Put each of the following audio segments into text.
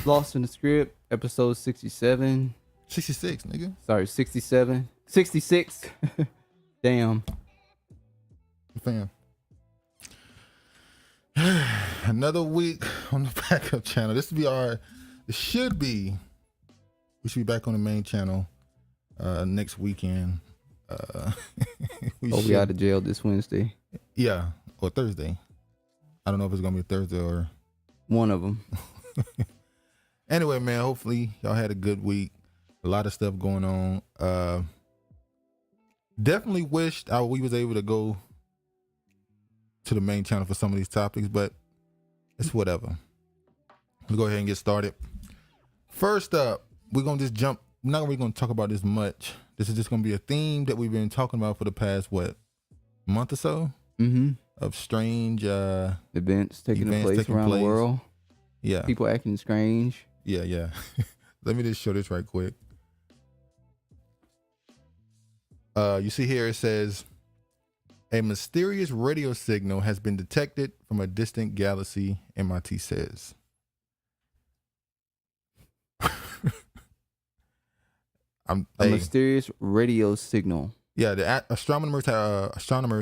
Lost in the Script, episode 67. 66, nigga. Sorry, 67. 66. Damn. Fam. Another week on the backup channel. We should be back on the main channel next weekend. We out of jail this Wednesday. Yeah, or Thursday. I don't know if it's going to be Thursday or... One of them. Anyway, man, hopefully y'all had a good week. A lot of stuff going on. Definitely wished we was able to go to the main channel for some of these topics, but it's whatever. We'll go ahead and get started. First up, we're going to just jump. We're not really going to talk about this much. This is just going to be a theme that we've been talking about for the past, month or so? Mm-hmm. Of strange events taking place around the world. Yeah. People acting strange. Yeah. Let me just show this right quick. You see here it says, a mysterious radio signal has been detected from a distant galaxy, MIT says. Mysterious radio signal. Yeah, the astronomers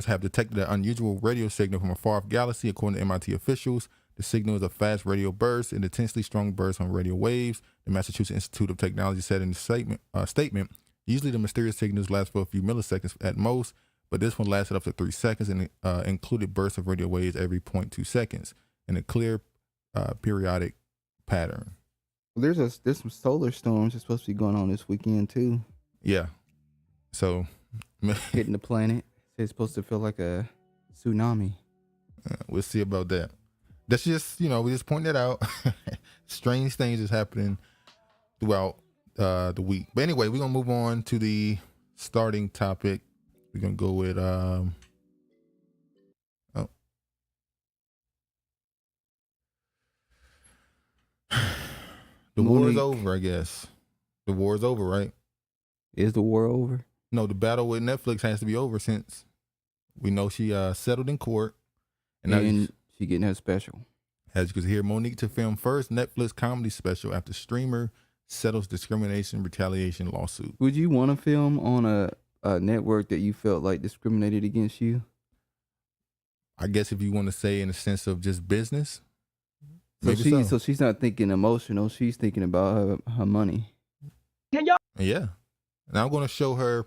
have detected an unusual radio signal from a far-off galaxy, according to MIT officials. The signal is a fast radio burst, an intensely strong burst on radio waves. The Massachusetts Institute of Technology said in a statement, usually the mysterious signals last for a few milliseconds at most, but this one lasted up to 3 seconds and included bursts of radio waves every 0.2 seconds in a clear periodic pattern. There's some solar storms that's supposed to be going on this weekend too. Yeah. So hitting the planet. It's supposed to feel like a tsunami. We'll see about that. That's just, we just point that out. Strange things is happening throughout the week. But anyway, we're going to move on to the starting topic. We're going to go with, the war is over, I guess. The war is over, right? Is the war over? No, the battle with Netflix has to be over since we know she settled in court. And she getting her special. As you can hear, Monique to film first Netflix comedy special after streamer settles discrimination retaliation lawsuit. Would you want to film on a network that you felt like discriminated against you? I guess if you want to say in the sense of just business. So she's not thinking emotional. She's thinking about her money. Yeah. And I'm going to show her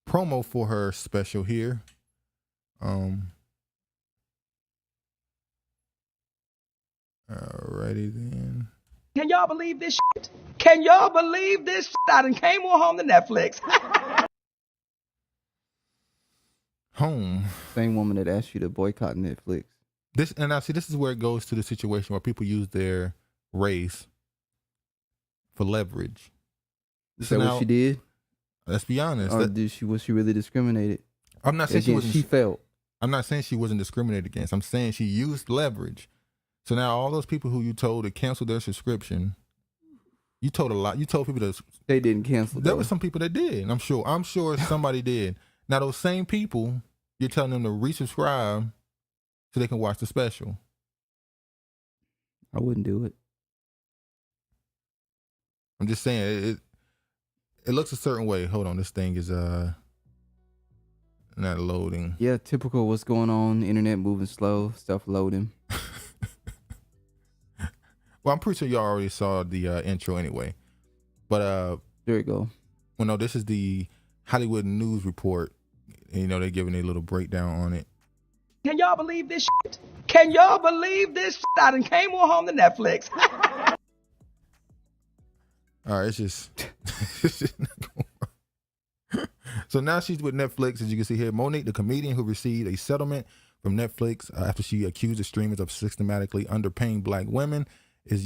promo for her special here. Alrighty then. Can y'all believe this shit? Can y'all believe this shit? I done came on home to Netflix. Home. Same woman that asked you to boycott Netflix. This is where it goes to the situation where people use their race for leverage. Is that what she did? Let's be honest. Or was she really discriminated? I'm not saying she felt. I'm not saying she wasn't discriminated against. I'm saying she used leverage. So now all those people who you told to cancel their subscription, you told people that they didn't cancel. There were some people that did. I'm sure somebody did. Now those same people, you're telling them to resubscribe so they can watch the special. I wouldn't do it. I'm just saying it looks a certain way. Hold on, this thing is not loading. Yeah, typical what's going on. Internet moving slow, stuff loading. Well, I'm pretty sure y'all already saw the intro anyway. But there you go. Well, no, this is the Hollywood News Report. And, they're giving a little breakdown on it. Can y'all believe this shit? Can y'all believe this shit? I done came on home to Netflix. All right, it's just not going on. So now she's with Netflix, as you can see here. Monique, the comedian who received a settlement from Netflix after she accused the streamers of systematically underpaying black women, is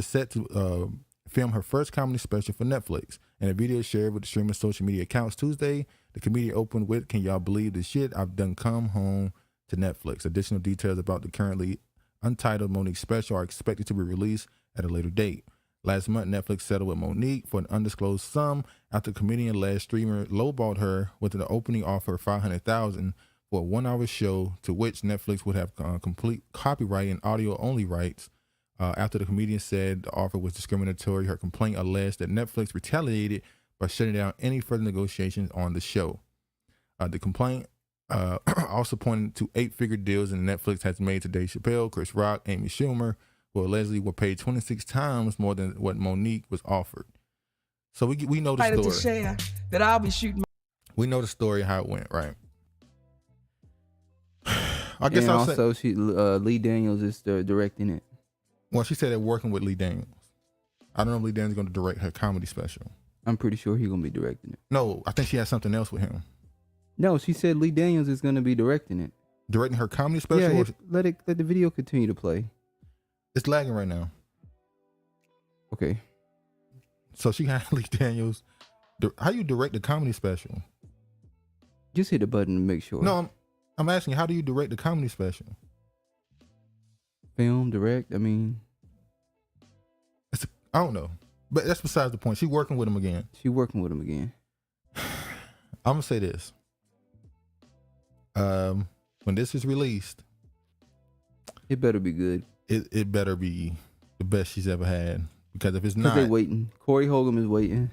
set to film her first comedy special for Netflix. In a video shared with the streamer's social media accounts Tuesday, the comedian opened with, "Can y'all believe the shit I've done come home to Netflix?" Additional details about the currently untitled Monique special are expected to be released at a later date. Last month, Netflix settled with Monique for an undisclosed sum after the comedian-led streamer lowballed her with an opening offer of $500,000 for a 1-hour show, to which Netflix would have complete copyright and audio-only rights. After the comedian said the offer was discriminatory, her complaint alleged that Netflix retaliated by shutting down any further negotiations on the show. The complaint also pointed to 8-figure deals that Netflix has made to Dave Chappelle, Chris Rock, Amy Schumer, who allegedly were paid 26 times more than what Monique was offered. So we know the Excited to story. share that I'll be shooting. We know the story, how it went, right? I guess and I'll also say, Lee Daniels is directing it. well, she said they're working with Lee Daniels. I don't know if Lee Daniels is going to direct her comedy special. I'm pretty sure he's gonna be directing it. No, I think she has something else with him. No, she said Lee Daniels is gonna be directing it. Directing her comedy special? Yeah, Or let the video continue to play. it's lagging right now. Okay. So she had Lee Daniels. How you direct a comedy special? Just hit the button to make sure. No, I'm asking, how do you direct a comedy special? Film, direct, I mean. I don't know. But that's besides the point. She's working with him again. She working with him again. I'm going to say this. When this is released, It better be good. it better be the best she's ever had. Because if it's Because not, they waiting. Corey Holcomb is waiting.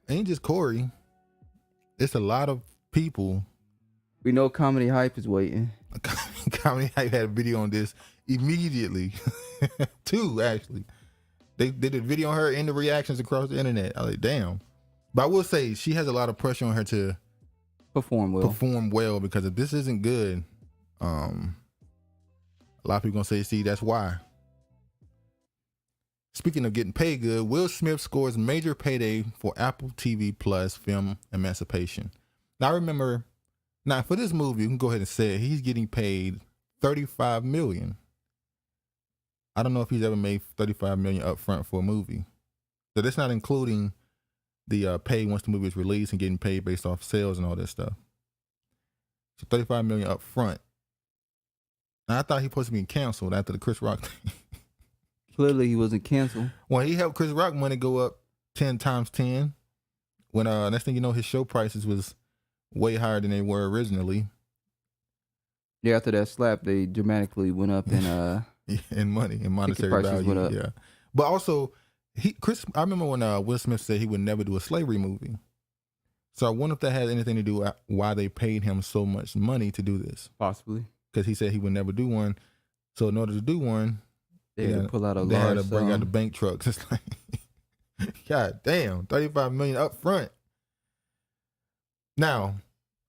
ain't just Corey. It's a lot of people. We know Comedy Hype is waiting. Comedy Hype had a video on this immediately. 2, actually. They did a video on her and the reactions across the internet. I was like, damn. But I will say, she has a lot of pressure on her to Perform well. because if this isn't good, a lot of people gonna say, see, that's why. Speaking of getting paid good, Will Smith scores major payday for Apple TV Plus film Emancipation. Now I remember, for this movie, you can go ahead and say it, he's getting paid $35 million. I don't know if he's ever made $35 million up front for a movie. So that's not including the pay once the movie is released and getting paid based off sales and all that stuff. So $35 million up front. Now, I thought he was supposed to be canceled after the Chris Rock thing. Clearly he wasn't canceled. Well, he helped Chris Rock money go up 10 times 10. When next thing you know, his show prices was way higher than they were originally. Yeah, after that slap, they dramatically went up in in money, in monetary prices value. went up. Yeah. But also, I remember when Will Smith said he would never do a slavery movie. So I wonder if that had anything to do with why they paid him so much money to do this. possibly. Because he said he would never do one. So in order to do one, They had to pull out a they had large to bring out the sum. bank trucks. It's like, God damn, $35 million up front. Now,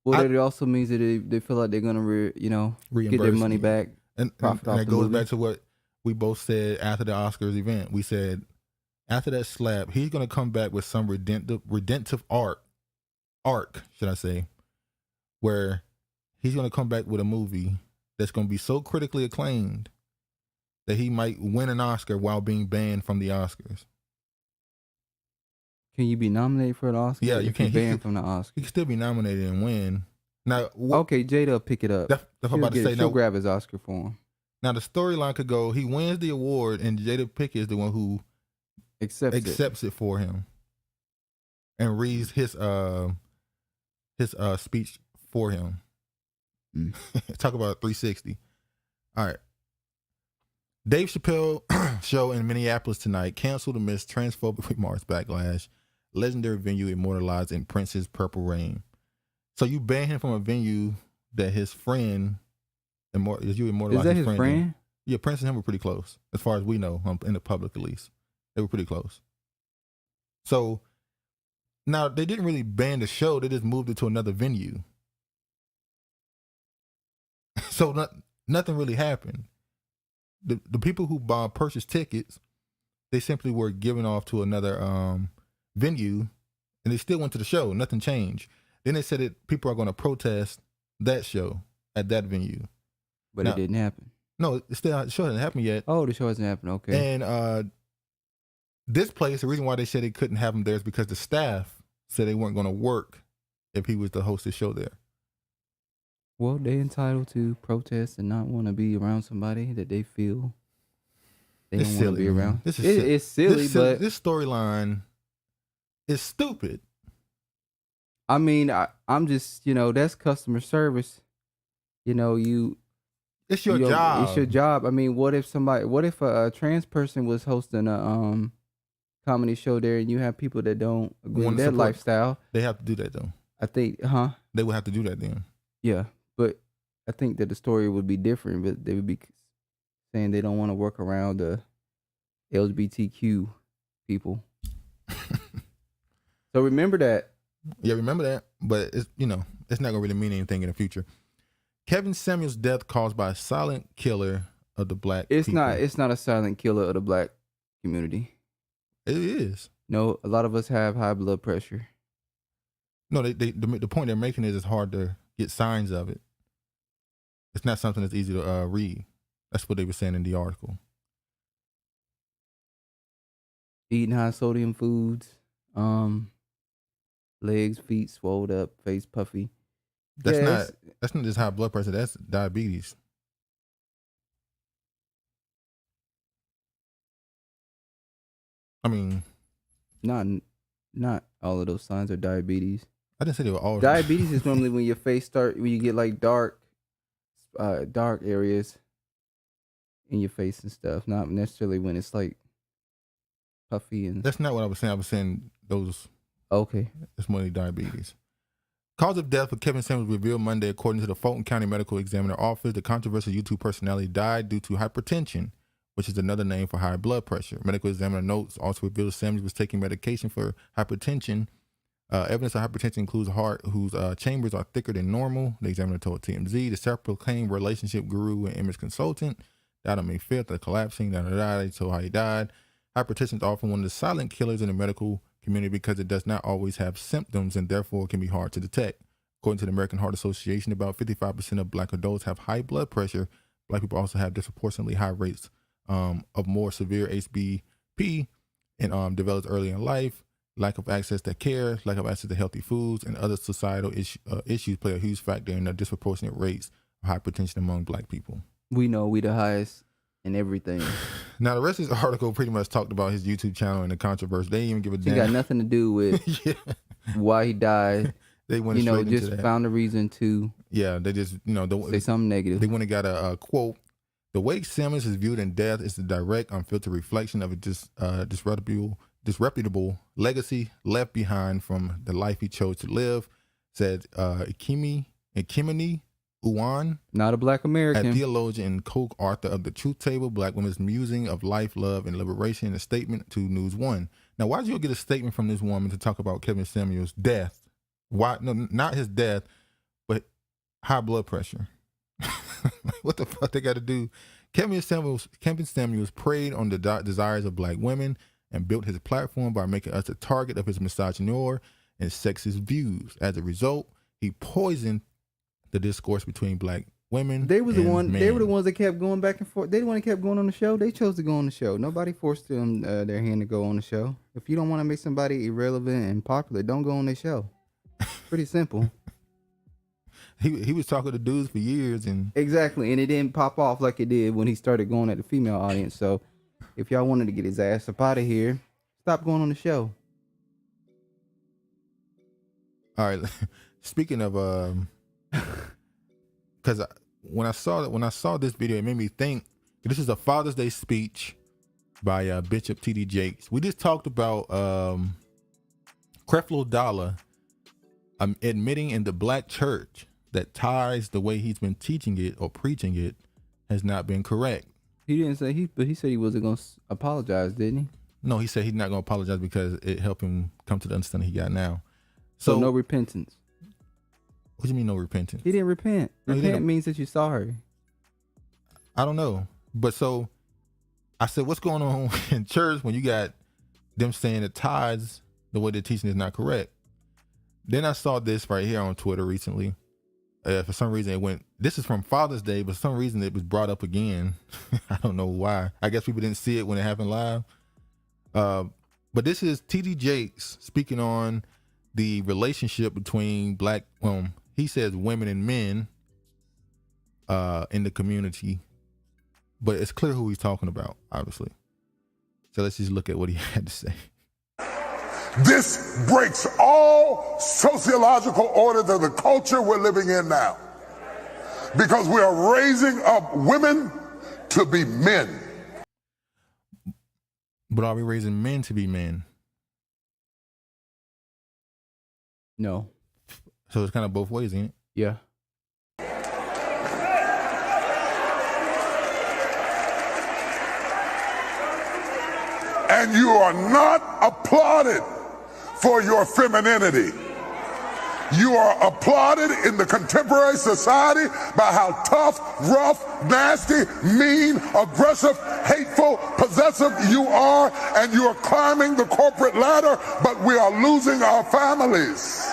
Well, that also means that they feel like they're gonna, get their Reimburse money you. back. and Profit off that the goes movie. back to what we both said after the Oscars event. We said after that slap, he's gonna come back with some redemptive arc, should I say, where he's gonna come back with a movie that's gonna be so critically acclaimed that he might win an Oscar while being banned from the Oscars. Can you be nominated for an Oscar? Yeah, you if you're can. banned from the Oscar. He can still be nominated and win. Now, Okay, Jada will pick it up. that's what I'm about to say. She'll Now, grab his Oscar for him. now the storyline could go: he wins the award, and Jada Pinkett is the one who accepts it for him and reads his speech for him. Mm. Talk about 360. All right. Dave Chappelle show in Minneapolis tonight canceled amidst transphobic remarks backlash. Legendary venue immortalized in Prince's Purple Rain. So you ban him from a venue that his friend immortalized. Is that his in? friend? Yeah, Prince and him were pretty close, as far as we know, in the public at least. They were pretty close. So now they didn't really ban the show; they just moved it to another venue. So nothing really happened. The people who purchased tickets, they simply were given off to another venue, and they still went to the show. Nothing changed. Then they said that people are going to protest that show at that venue. But it didn't happen. No, the show hasn't happened yet. Oh, the show hasn't happened. Okay. And This place, the reason why they said they couldn't have him there is because the staff said they weren't going to work if he was to host the show there. Well, they entitled to protest and not want to be around somebody that they feel they don't want to be around. It's silly, but this storyline is stupid. I mean, I'm just, that's customer service. It's your job. It's your job. I mean, what if a trans person was hosting a comedy show there, and you have people that don't agree with their lifestyle? They have to do that though. I think, They would have to do that then. Yeah, but I think that the story would be different. But they would be saying they don't want to work around the LGBTQ people. So remember that. Yeah, remember that. But it's it's not gonna really mean anything in the future. Kevin Samuels' death caused by a silent killer of the black people. It's not a silent killer of the black community. It is. No, a lot of us have high blood pressure. No, the point they're making is it's hard to get signs of it. It's not something that's easy to read. That's what they were saying in the article. Eating high sodium foods, legs, feet swelled up, face puffy. That's not just high blood pressure. That's diabetes. I mean, not all of those signs are diabetes. I didn't say they were all. Diabetes is normally when your face when you get like dark areas in your face and stuff. Not necessarily when it's like puffy and. That's not what I was saying. I was saying those. Okay. It's mainly diabetes. Cause of death for Kevin Samuels revealed Monday, according to the Fulton County Medical Examiner Office. The controversial YouTube personality died due to hypertension, which is another name for high blood pressure. Medical examiner notes also revealed Samuels was taking medication for hypertension. Evidence of hypertension includes a heart whose chambers are thicker than normal. The examiner told TMZ. The self-proclaimed relationship guru and image consultant died on May 5th of collapsing. They told how he died. Hypertension is often one of the silent killers in the medical community because it does not always have symptoms and therefore can be hard to detect. According to the American Heart Association, about 55% of black adults have high blood pressure. Black people also have disproportionately high rates of more severe HBP and develops early in life. Lack of access to care, lack of access to healthy foods, and other societal issues play a huge factor in the disproportionate rates of hypertension among black people. We know we the highest in everything. Now, the rest of this article pretty much talked about his YouTube channel and the controversy. They didn't even give a damn. It got nothing to do with why he died. They went straight into just that. Found a reason to. Yeah, they just say something negative. They went and got a quote. The way Samuels is viewed in death is the direct, unfiltered reflection of a disreputable legacy left behind from the life he chose to live, said Ikemini Uwan, not a black American, a theologian and co-author of The Truth Table, Black Women's Musing of Life, Love, and Liberation, in a statement to News One. Now, why did you get a statement from this woman to talk about Kevin Samuels' death? Why? No, not his death, but high blood pressure. What the fuck they got to do? Kevin Samuels preyed on the desires of black women and built his platform by making us a target of his misogynoir and sexist views. As a result, he poisoned the discourse between black women. They were the ones that kept going back and forth. They the one that kept going on the show. They chose to go on the show. Nobody forced them their hand to go on the show. If you don't want to make somebody irrelevant and popular, don't go on their show. Pretty simple. He was talking to dudes for years and exactly, and it didn't pop off like it did when he started going at the female audience. So if y'all wanted to get his ass up out of here, stop going on the show. All right. Speaking of, because when I saw this video, it made me think. This is a Father's Day speech by Bishop T.D. Jakes. We just talked about Creflo Dollar admitting in the black church that ties, the way he's been teaching it or preaching it, has not been correct. He didn't say but he said he wasn't going to apologize, didn't he? No, he said he's not going to apologize because it helped him come to the understanding he got now. So no repentance. What do you mean no repentance? He didn't repent. Repent means that you're sorry. I don't know. But so I said, what's going on in church when you got them saying that tithes, the way they're teaching, is not correct? Then I saw this right here on Twitter recently. For some reason this is from Father's Day, but for some reason it was brought up again. I don't know why. I guess people didn't see it when it happened live. But this is TD Jakes speaking on the relationship between black, he says women and men in the community, but it's clear who he's talking about, obviously. So let's just look at what he had to say. This breaks all sociological orders of the culture we're living in now, because we are raising up women to be men. But are we raising men to be men? No. So it's kind of both ways, ain't it? Yeah. And you are not applauded for your femininity. You are applauded in the contemporary society by how tough, rough, nasty, mean, aggressive, hateful, possessive you are, and you are climbing the corporate ladder, but we are losing our families.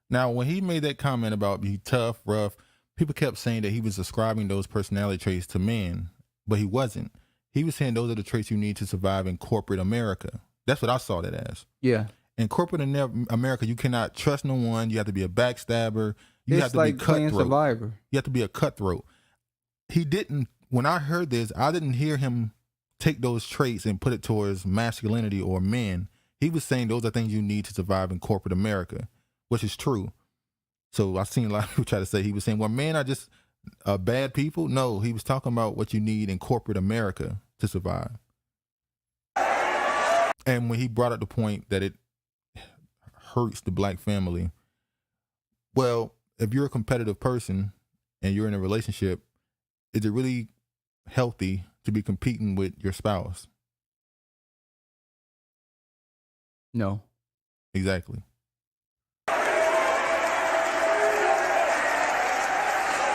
Now, when he made that comment about being tough, rough, people kept saying that he was ascribing those personality traits to men, but he wasn't. He was saying those are the traits you need to survive in corporate America. That's what I saw that as. Yeah. In corporate America, you cannot trust no one. You have to be a backstabber. You have to like be cutthroat. playing Survivor. You have to be a cutthroat. He didn't, when I heard this, I didn't hear him take those traits and put it towards masculinity or men. He was saying those are things you need to survive in corporate America, which is true. So I've seen a lot of people try to say he was saying, well, men are just bad people. No, he was talking about what you need in corporate America to survive. And when he brought up the point that it hurts the black family, well, if you're a competitive person and you're in a relationship, is it really healthy to be competing with your spouse? No. Exactly.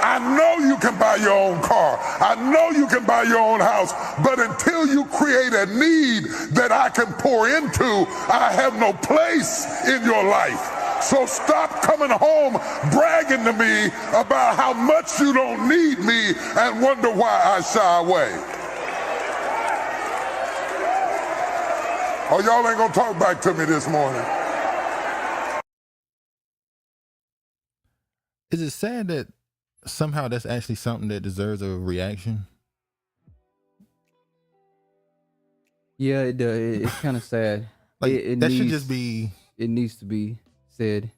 I know you can buy your own car. I know you can buy your own house. But until you create a need that I can pour into, I have no place in your life. So stop coming home bragging to me about how much you don't need me and wonder why I shy away. Oh, y'all ain't gonna talk back to me this morning. Is it sad that somehow that's actually something that deserves a reaction? Yeah, it does. It's kind of sad. Like it that needs, should just be. It needs to be said,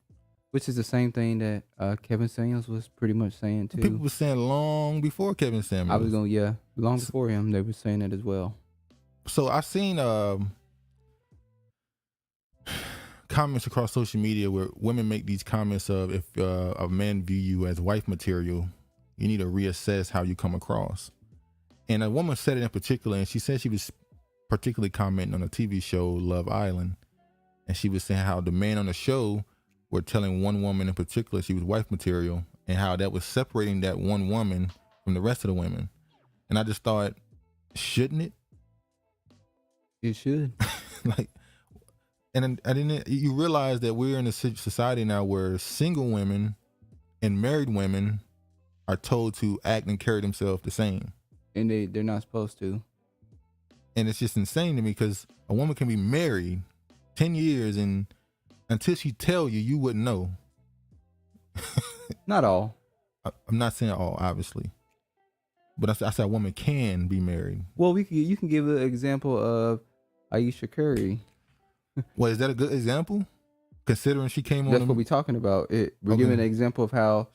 which is the same thing that Kevin Samuels was pretty much saying too. People were saying long before Kevin Samuels. I was going, long before him, they were saying it as well. So I've seen comments across social media where women make these comments of, if a man view you as wife material, you need to reassess how you come across. And a woman said it in particular, and she said she was particularly commenting on a TV show, Love Island. And she was saying how the men on the show were telling one woman in particular she was wife material, and how that was separating that one woman from the rest of the women. And I just thought, shouldn't it? It should. Like, and I didn't. You realize that we're in a society now where single women and married women are told to act and carry themselves the same, And they're not supposed to. and it's just insane to me, because a woman can be married 10 years and until she tell you, you wouldn't know. Not all. I'm not saying all, obviously, but I said a woman can be married. Well, you can give an example of Aisha Curry. Well, is that a good example? Considering she came on. That's what we're talking about. We're Okay. giving an example of how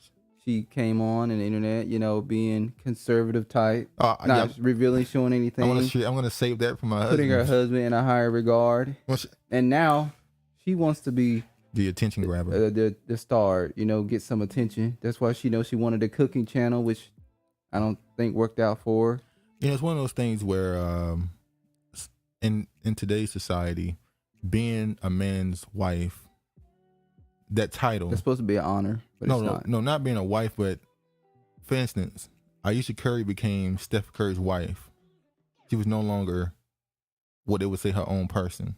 she came on the internet, being conservative type, not revealing, showing anything. I'm gonna save that for my putting husband. her husband in a higher regard. And now she wants to be the attention grabber, the star, get some attention. That's why she wanted a cooking channel, which I don't think worked out for her. It's one of those things where in today's society, being a man's wife, that title, it's supposed to be an honor, but it's not. No, not being a wife, but for instance, Aisha Curry became Steph Curry's wife. She was no longer what they would say her own person.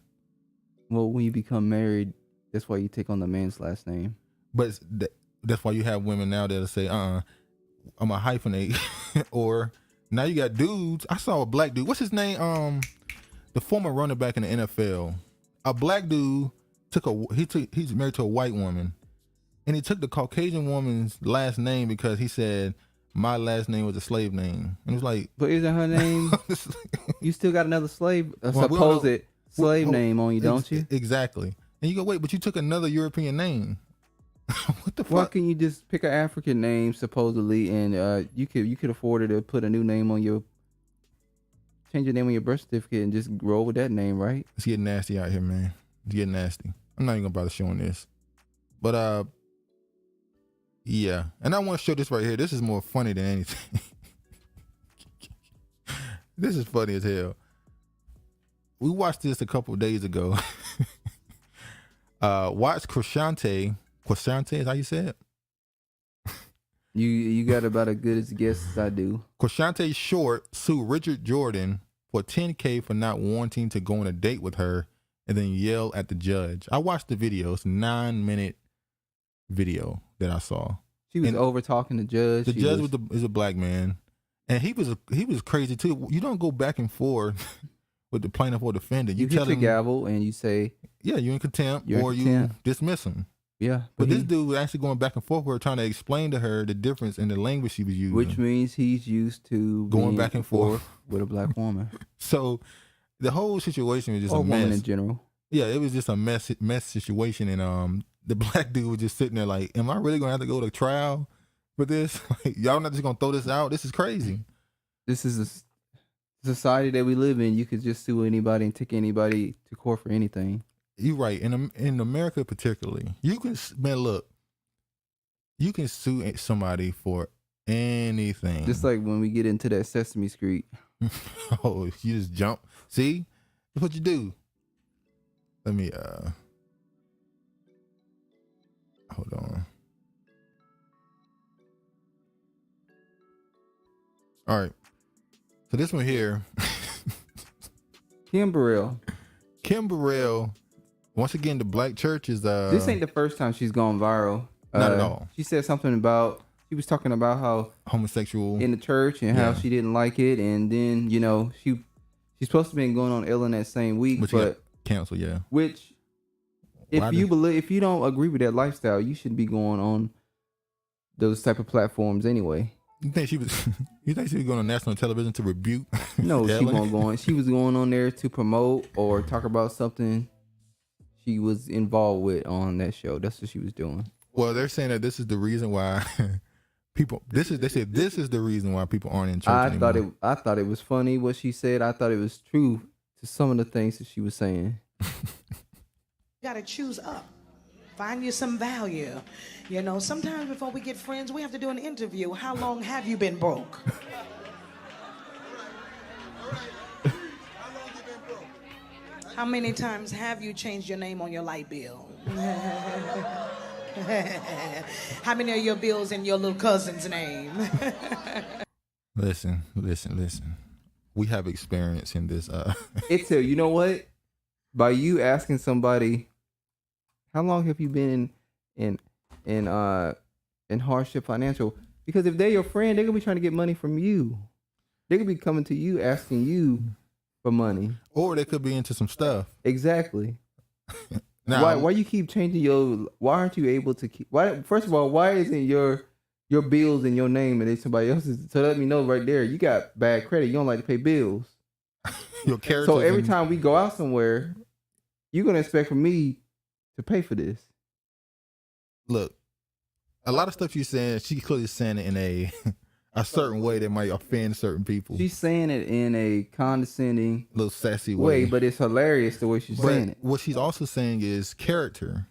Well, when you become married, that's why you take on the man's last name. But that's why you have women now that'll say, I'm a hyphenate. Or now you got dudes. I saw a black dude. What's his name? the former running back in the NFL, a black dude he's married to a white woman, and he took the Caucasian woman's last name because he said my last name was a slave name, and it was like, But isn't her name? You still got another slave, supposed slave name on you, don't you? Exactly. And you go, wait, but you took another European name. What the fuck? Why can't you just pick an African name supposedly, and you could afford it to put a new name on change your name on your birth certificate and just roll with that name, right? It's getting nasty out here, man. It's getting nasty. I'm not even gonna bother showing this, but yeah. And I want to show this right here. This is more funny than anything. This is funny as hell. We watched this a couple of days ago. Watch Quashante is how you say it? You got about as good as a guess as I do. Quashante Short sued Richard Jordan for $10,000 for not wanting to go on a date with her and then yell at the judge. I watched the video. It's a 9-minute video that I saw. She was over talking the judge. The judge is a black man, and he was crazy too. You don't go back and forth with the plaintiff or defendant. You hit your gavel and you say, yeah, you're in contempt, you dismiss him. Yeah, but this dude was actually going back and forth with her, trying to explain to her the difference in the language she was using, which means he's used to going back and forth with a black woman. So the whole situation was just a mess. Woman in general. Yeah, it was just a mess situation, and the black dude was just sitting there like, am I really gonna have to go to trial for this? Like, y'all not just gonna throw this out? This is crazy. This is a society that we live in. You could just sue anybody and take anybody to court for anything. You're right. In America particularly, you can sue somebody for anything. Just like when we get into that Sesame Street. Oh, you just jump. See? That's what you do. Let me hold on. All right. So this one here. Kim Burrell. Once again, the black church is this ain't the first time she's gone viral. Not at all. She said something about, she was talking about how homosexual in the church and how she didn't like it, and then she's supposed to be going on Ellen that same week, but canceled. Yeah. Which, if you don't agree with that lifestyle, you should be going on those type of platforms anyway. You think she was? You think she was going on national television to rebuke? No, she wasn't going. She was going on there to promote or talk about something she was involved with on that show. That's what she was doing. Well, they're saying that this is the reason why people. They said this is the reason why people aren't in church anymore. I thought it was funny what she said. I thought it was true to some of the things that she was saying. You got to choose up. Find you some value. Sometimes before we get friends, we have to do an interview. How long have you been broke? How many times have you changed your name on your light bill? How many of your bills in your little cousin's name? Listen. We have experience in this. It's you know what? By you asking somebody, how long have you been in hardship financial? Because if they're your friend, they're gonna be trying to get money from you. They could be coming to you asking you for money, or they could be into some stuff. Exactly. Now, why you keep changing your? Why aren't you able to keep? Why first of all, why isn't your bills in your name and they somebody else's? So let me know right there. You got bad credit. You don't like to pay bills. Your character. So every time we go out somewhere, you're gonna expect for me to pay for this. Look, a lot of stuff you're saying, she clearly saying it in a certain way that might offend certain people. She's saying it in a condescending, little sassy way, but it's hilarious the way she's saying it. What she's also saying is character.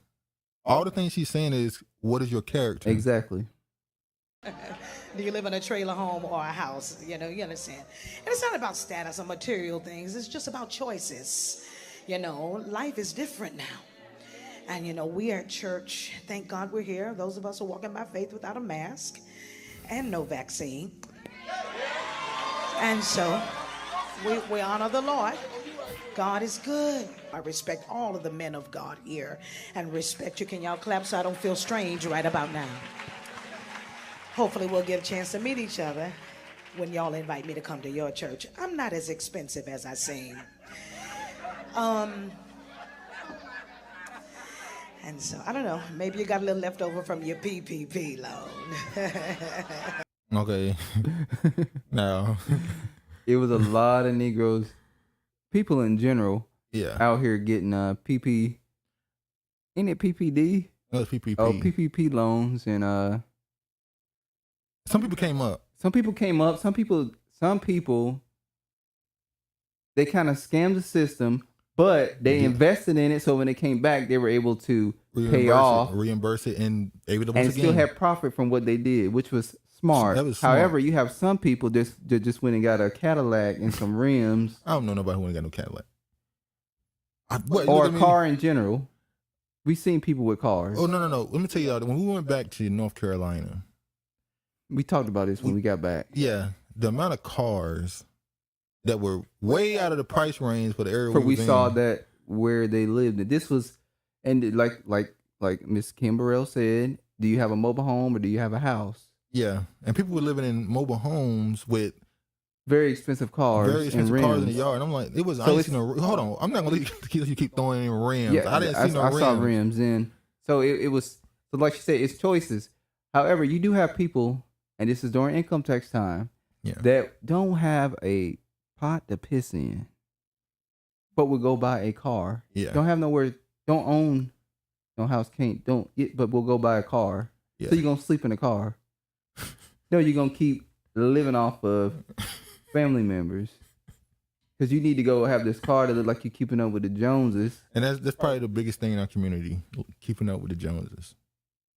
All the things she's saying is, what is your character? Exactly. Do you live in a trailer home or a house? You understand. And it's not about status or material things. It's just about choices. Life is different now. And, we are at church. Thank God we're here. Those of us who are walking by faith without a mask and no vaccine. And so we honor the Lord. God is good. I respect all of the men of God here and respect you. Can y'all clap so I don't feel strange right about now? Hopefully we'll get a chance to meet each other when y'all invite me to come to your church. I'm not as expensive as I seem. And so, I don't know, maybe you got a little left over from your PPP loan. Okay. No. It was a lot of Negroes, people in general, Yeah. out here getting PP. Ain't it PPD? That was PPP. Oh, PPP loans, and Some people came up. some people came up. Some people, they kind of scammed the system, but they invested in it. So when they came back, they were able to pay off, reimburse it, and able to once and again still have profit from what they did, which was smart. That was smart. However, you have some people that just went and got a Cadillac and some rims, I don't know nobody who ain't got no Cadillac. or a car in general. We seen people with cars. Oh, no. Let me tell you, when we went back to North Carolina, We talked about this when we got back. yeah, the amount of cars that were way out of the price range for the area We was saw in. that where they lived. And this was, and like Miss Kim Burrell said, do you have a mobile home or do you have a house? Yeah, and people were living in mobile homes with Very expensive cars, very expensive and cars in rims. the yard. And I'm like, it was. So I ain't it's- seen no. Hold on, I'm not gonna let you keep throwing in rims. Yeah, I didn't see no I rims. saw rims in. So it was, so like you said, it's choices. However, you do have people, and this is during income tax time, Yeah. that don't have a pot to piss in, but will go buy a car. Yeah. Don't have nowhere, don't own no house, but we'll go buy a car. Yeah. So you're going to sleep in the car. No, you're going to keep living off of family members. Because you need to go have this car to look like you're keeping up with the Joneses. And that's probably the biggest thing in our community, keeping up with the Joneses.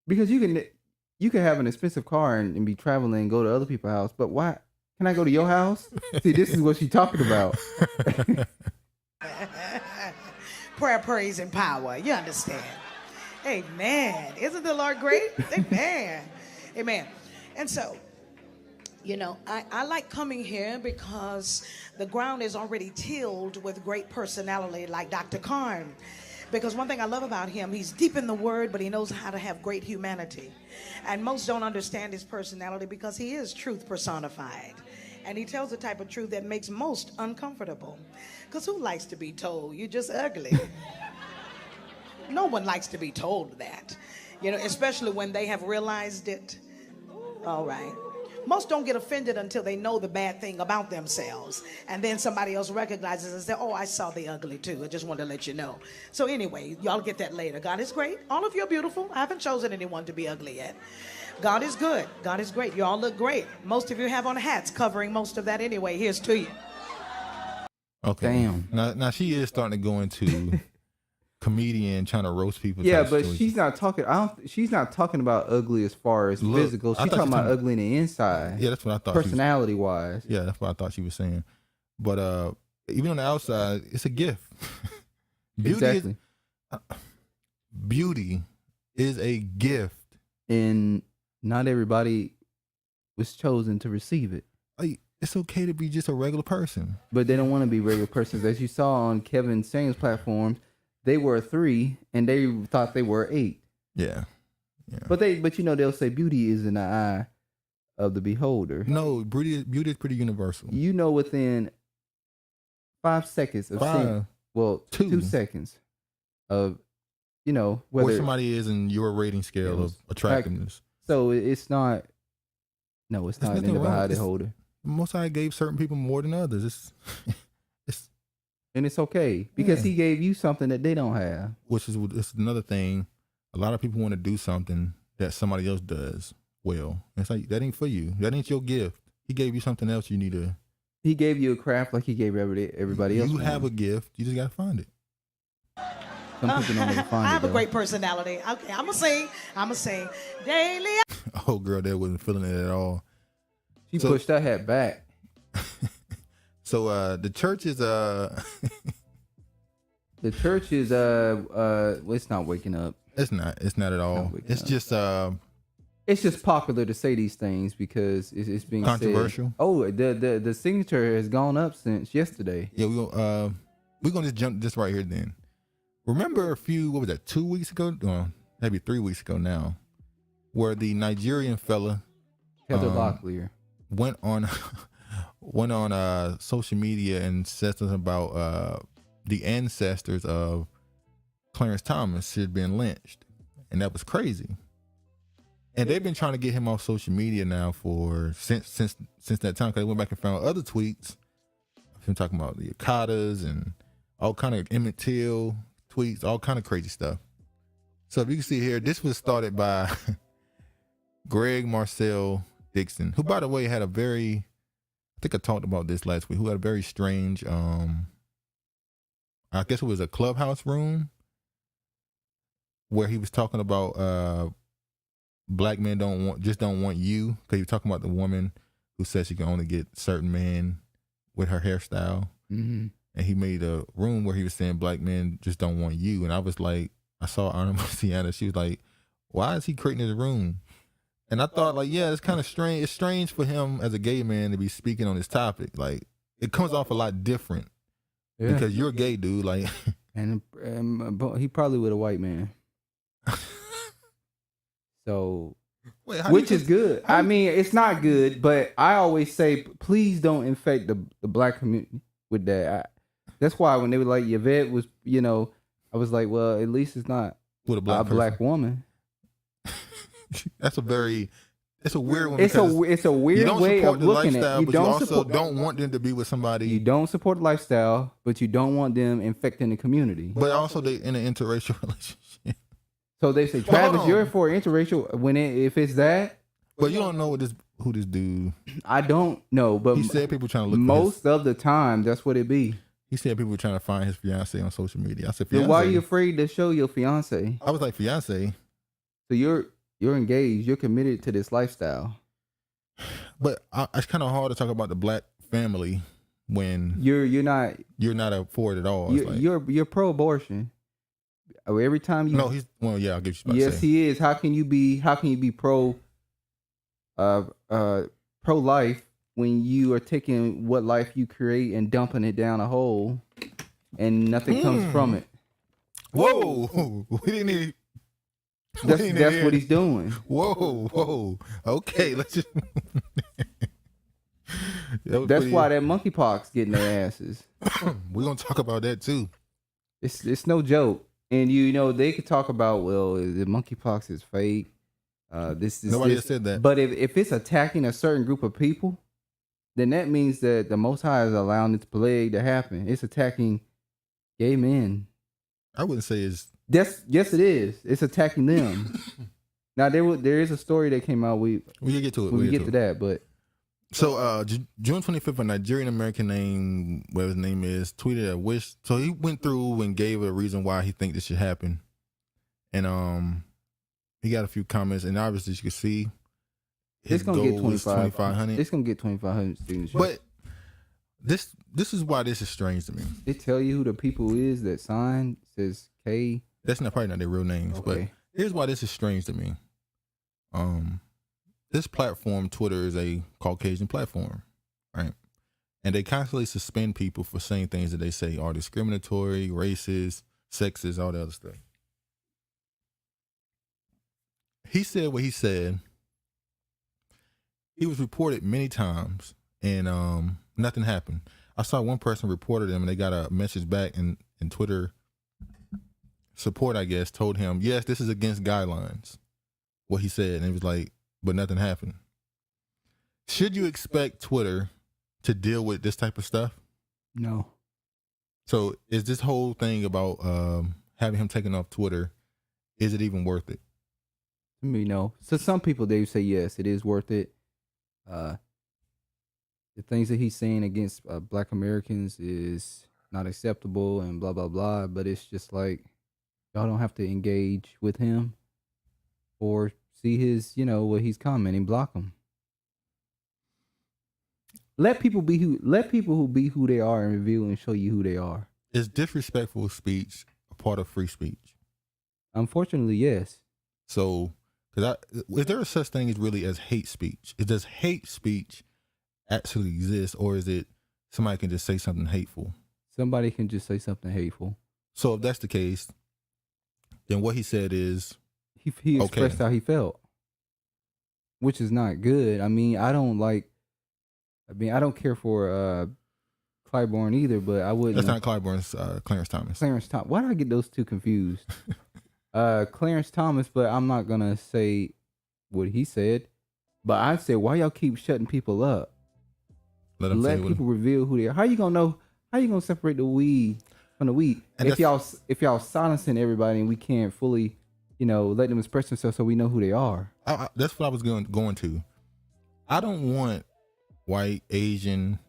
Because you can have an expensive car and be traveling and go to other people's house, but why? Can I go to your house? See, this is what she's talking about. Prayer, praise, and power. You understand? Amen. Isn't the Lord great? Amen. Amen. And so, I like coming here because the ground is already tilled with great personality like Dr. Karn. Because one thing I love about him, he's deep in the word, but he knows how to have great humanity. And most don't understand his personality because he is truth personified. And he tells the type of truth that makes most uncomfortable. Because who likes to be told you're just ugly? No one likes to be told that. Especially when they have realized it. All right. Most don't get offended until they know the bad thing about themselves. And then somebody else recognizes and says, oh, I saw the ugly too. I just wanted to let you know. So anyway, y'all get that later. God is great. All of you are beautiful. I haven't chosen anyone to be ugly yet. God is good. God is great. You all look great. Most of you have on hats covering most of that anyway. Here's to you. Okay. Damn. Now she is starting to go into comedian trying to roast people. Yeah, type but stories. she's not talking. She's not talking about ugly as far as Look, physical. I She's thought talking she about was- ugly in the inside. Yeah, that's what I thought. Personality wise. Yeah, that's what I thought she was saying. But even on the outside, it's a gift. Exactly. Beauty is a gift. And not everybody was chosen to receive it. Like, it's okay to be just a regular person. But they don't want to be regular persons. As you saw on Kevin Samuels' platforms, they were 3 and they thought they were 8. Yeah. But they'll say beauty is in the eye of the beholder. No, beauty is pretty universal. Within 5 seconds of seeing, Two. 2 seconds of, Where whether somebody is in your rating scale of attractiveness. So it's not. No, it's not nothing in the wrong. eye It's- holder, Most I gave certain people more than others. and it's okay because Yeah. he gave you something that they don't have. Which is it's another thing. A lot of people want to do something that somebody else does well. It's like, that ain't for you. That ain't your gift. He gave you something else you need to. He gave you a craft like he gave everybody else. You one. have a gift. You just got to find it. Some people don't ever find I it. have a though. great personality. Okay, I'm going to sing. Daily. Oh, girl, that wasn't feeling it at all. She So- pushed that hat back. So the church is The church is well, it's not waking up. it's not at all. Not waking It's up. just It's just popular to say these things because it's being said. Controversial? Oh, the signature has gone up since yesterday. yeah, we're gonna just jump this right here then. Remember what was that, 2 weeks ago? Well, maybe 3 weeks ago now, where the Nigerian fella Heather Locklear. went on social media and said something about the ancestors of Clarence Thomas should have been lynched, and that was crazy. And they've been trying to get him off social media now for since that time. Cause they went back and found other tweets of him talking about the Okadas and all kind of Emmett Till tweets, all kind of crazy stuff. So if you can see here, this was started by Greg Marcel Dixon, who, by the way, had a very, I think I talked about this last week, who had a very strange, I guess it was a clubhouse room where he was talking about black men don't want you, because he was talking about the woman who said she can only get certain men with her hairstyle. Mm-hmm. And he made a room where he was saying black men just don't want you. And I was like, I saw Anna Marciana. She was like, why is he creating this room? And I thought, like, yeah, it's kind of strange. It's strange for him as a gay man to be speaking on this topic. Like, it comes off a lot different because you're a gay dude. Like, and he probably with a white man. So, wait, which is good. I mean, it's not good, but I always say, please don't infect the black community with that. That's why when they were like, Yvette was, I was like, well, at least it's not with a black woman. It's a weird one. It's a weird way of looking at it. You also don't want them to be with somebody. You don't support the lifestyle, but you don't want them infecting the community. But also they in an interracial relationship. So they say, Travis, you're for interracial if it's that. But you don't know who this dude. I don't know, but he said people trying to look. Most of the time, that's what it be. He said people were trying to find his fiance on social media. I said, fiance? Then why are you afraid to show your fiance? I was like, fiance. So you're engaged. You're committed to this lifestyle. But it's kind of hard to talk about the black family when you're not for it at all. You're pro-abortion. Every time you I'll give you. Yes, he is. How can you be pro-life when you are taking what life you create and dumping it down a hole and nothing comes from it? Whoa, we didn't need. That's what he's doing. Whoa. Okay, let's just. That's why that monkeypox getting their asses. We're gonna talk about that too. It's no joke. And they could talk about, well, the monkeypox is fake. Nobody has said that. But if it's attacking a certain group of people, then that means that the Most High is allowing this plague to happen. It's attacking gay men. I wouldn't say it's. Yes, it is. It's attacking them. Now there is a story that came out. We can get to it. We get to that, but. So June 25th, a Nigerian American named, whatever his name is, tweeted a wish. So he went through and gave a reason why he think this should happen. And he got a few comments, and obviously you can see his goal was 2,500. It's gonna get 2,500 signatures. But this is why this is strange to me. They tell you who the people is that signed. Says K. That's probably not their real names, but here's why this is strange to me. This platform, Twitter, is a Caucasian platform, right? And they constantly suspend people for saying things that they say are discriminatory, racist, sexist, all that other stuff. He said what he said. He was reported many times, and nothing happened. I saw one person reported him, and they got a message back, and Twitter support, I guess, told him, yes, this is against guidelines, what he said. And it was like, but nothing happened. Should you expect Twitter to deal with this type of stuff? No. So is this whole thing about having him taken off Twitter, is it even worth it? To me, no. So some people, they say, yes, it is worth it. The things that he's saying against black Americans is not acceptable and blah, blah, blah. But it's just like, y'all don't have to engage with him or see his, what he's commenting, block him. Let people who be who they are and reveal and show you who they are. Is disrespectful speech a part of free speech? Unfortunately, yes. So, is there a such thing as really as hate speech? Does hate speech actually exist, or is it somebody can just say something hateful? Somebody can just say something hateful. So if that's the case, then what he said is he expressed how he felt, which is not good. I don't care for Clyburn either, but I wouldn't. That's not Clyburn's. Clarence Thomas. Clarence Thomas. Why did I get those two confused? Clarence Thomas, but I'm not gonna say what he said. But I said, why y'all keep shutting people up? Let them Let people reveal who they are. How you gonna know? How you gonna separate the weed from the wheat? And If y'all silencing everybody and we can't fully, let them express themselves so we know who they are. That's what I was going to. I don't want white, Asian,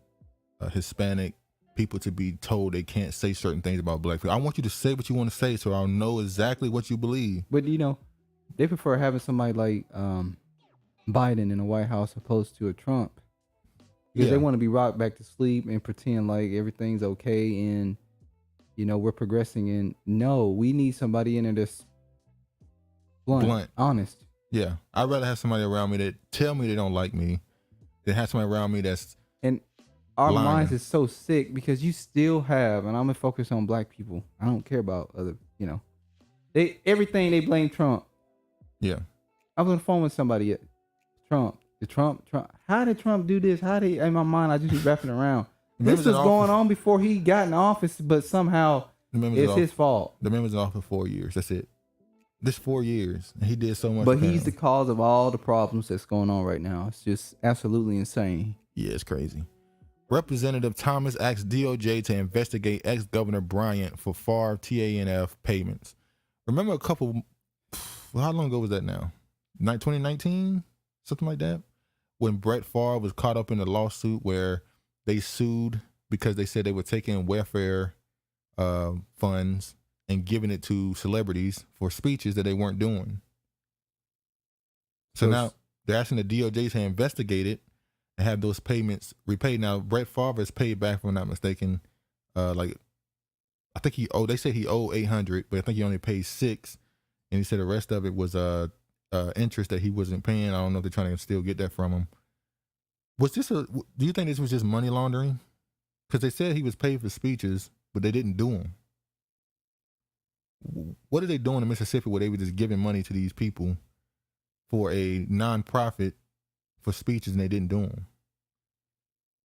Hispanic people to be told they can't say certain things about black people. I want you to say what you want to say so I'll know exactly what you believe. But they prefer having somebody like Biden in the White House opposed to a Trump. Because they want to be rocked back to sleep and pretend like everything's okay and we're progressing. And no, we need somebody in there that's blunt, honest. Yeah, I'd rather have somebody around me that tell me they don't like me than have somebody around me that's and our lying. minds is so sick because you still have, and I'm gonna focus on black people. I don't care about other, everything they blame Trump. Yeah, I was on the phone with somebody. Trump. How did Trump do this? In my mind, I just be wrapping around. This was going on before he got in office, but somehow it's his fault. The man was in office for 4 years. That's it. This 4 years, and he did so much. But he's the cause of all the problems that's going on right now. It's just absolutely insane. Yeah, it's crazy. Representative Thomas asked DOJ to investigate ex-Governor Bryant for Favre TANF payments. Remember how long ago was that now? 2019? Something like that? When Brett Favre was caught up in a lawsuit where they sued because they said they were taking welfare funds and giving it to celebrities for speeches that they weren't doing. So now they're asking the DOJ to investigate it and have those payments repaid. Now, Brett Favre is paid back, if I'm not mistaken. I think they said he owed $800, but I think he only paid $600. And he said the rest of it was interest that he wasn't paying. I don't know if they're trying to still get that from him. Do you think this was just money laundering? Because they said he was paid for speeches, but they didn't do them. What are they doing in Mississippi where they were just giving money to these people for a nonprofit for speeches and they didn't do them?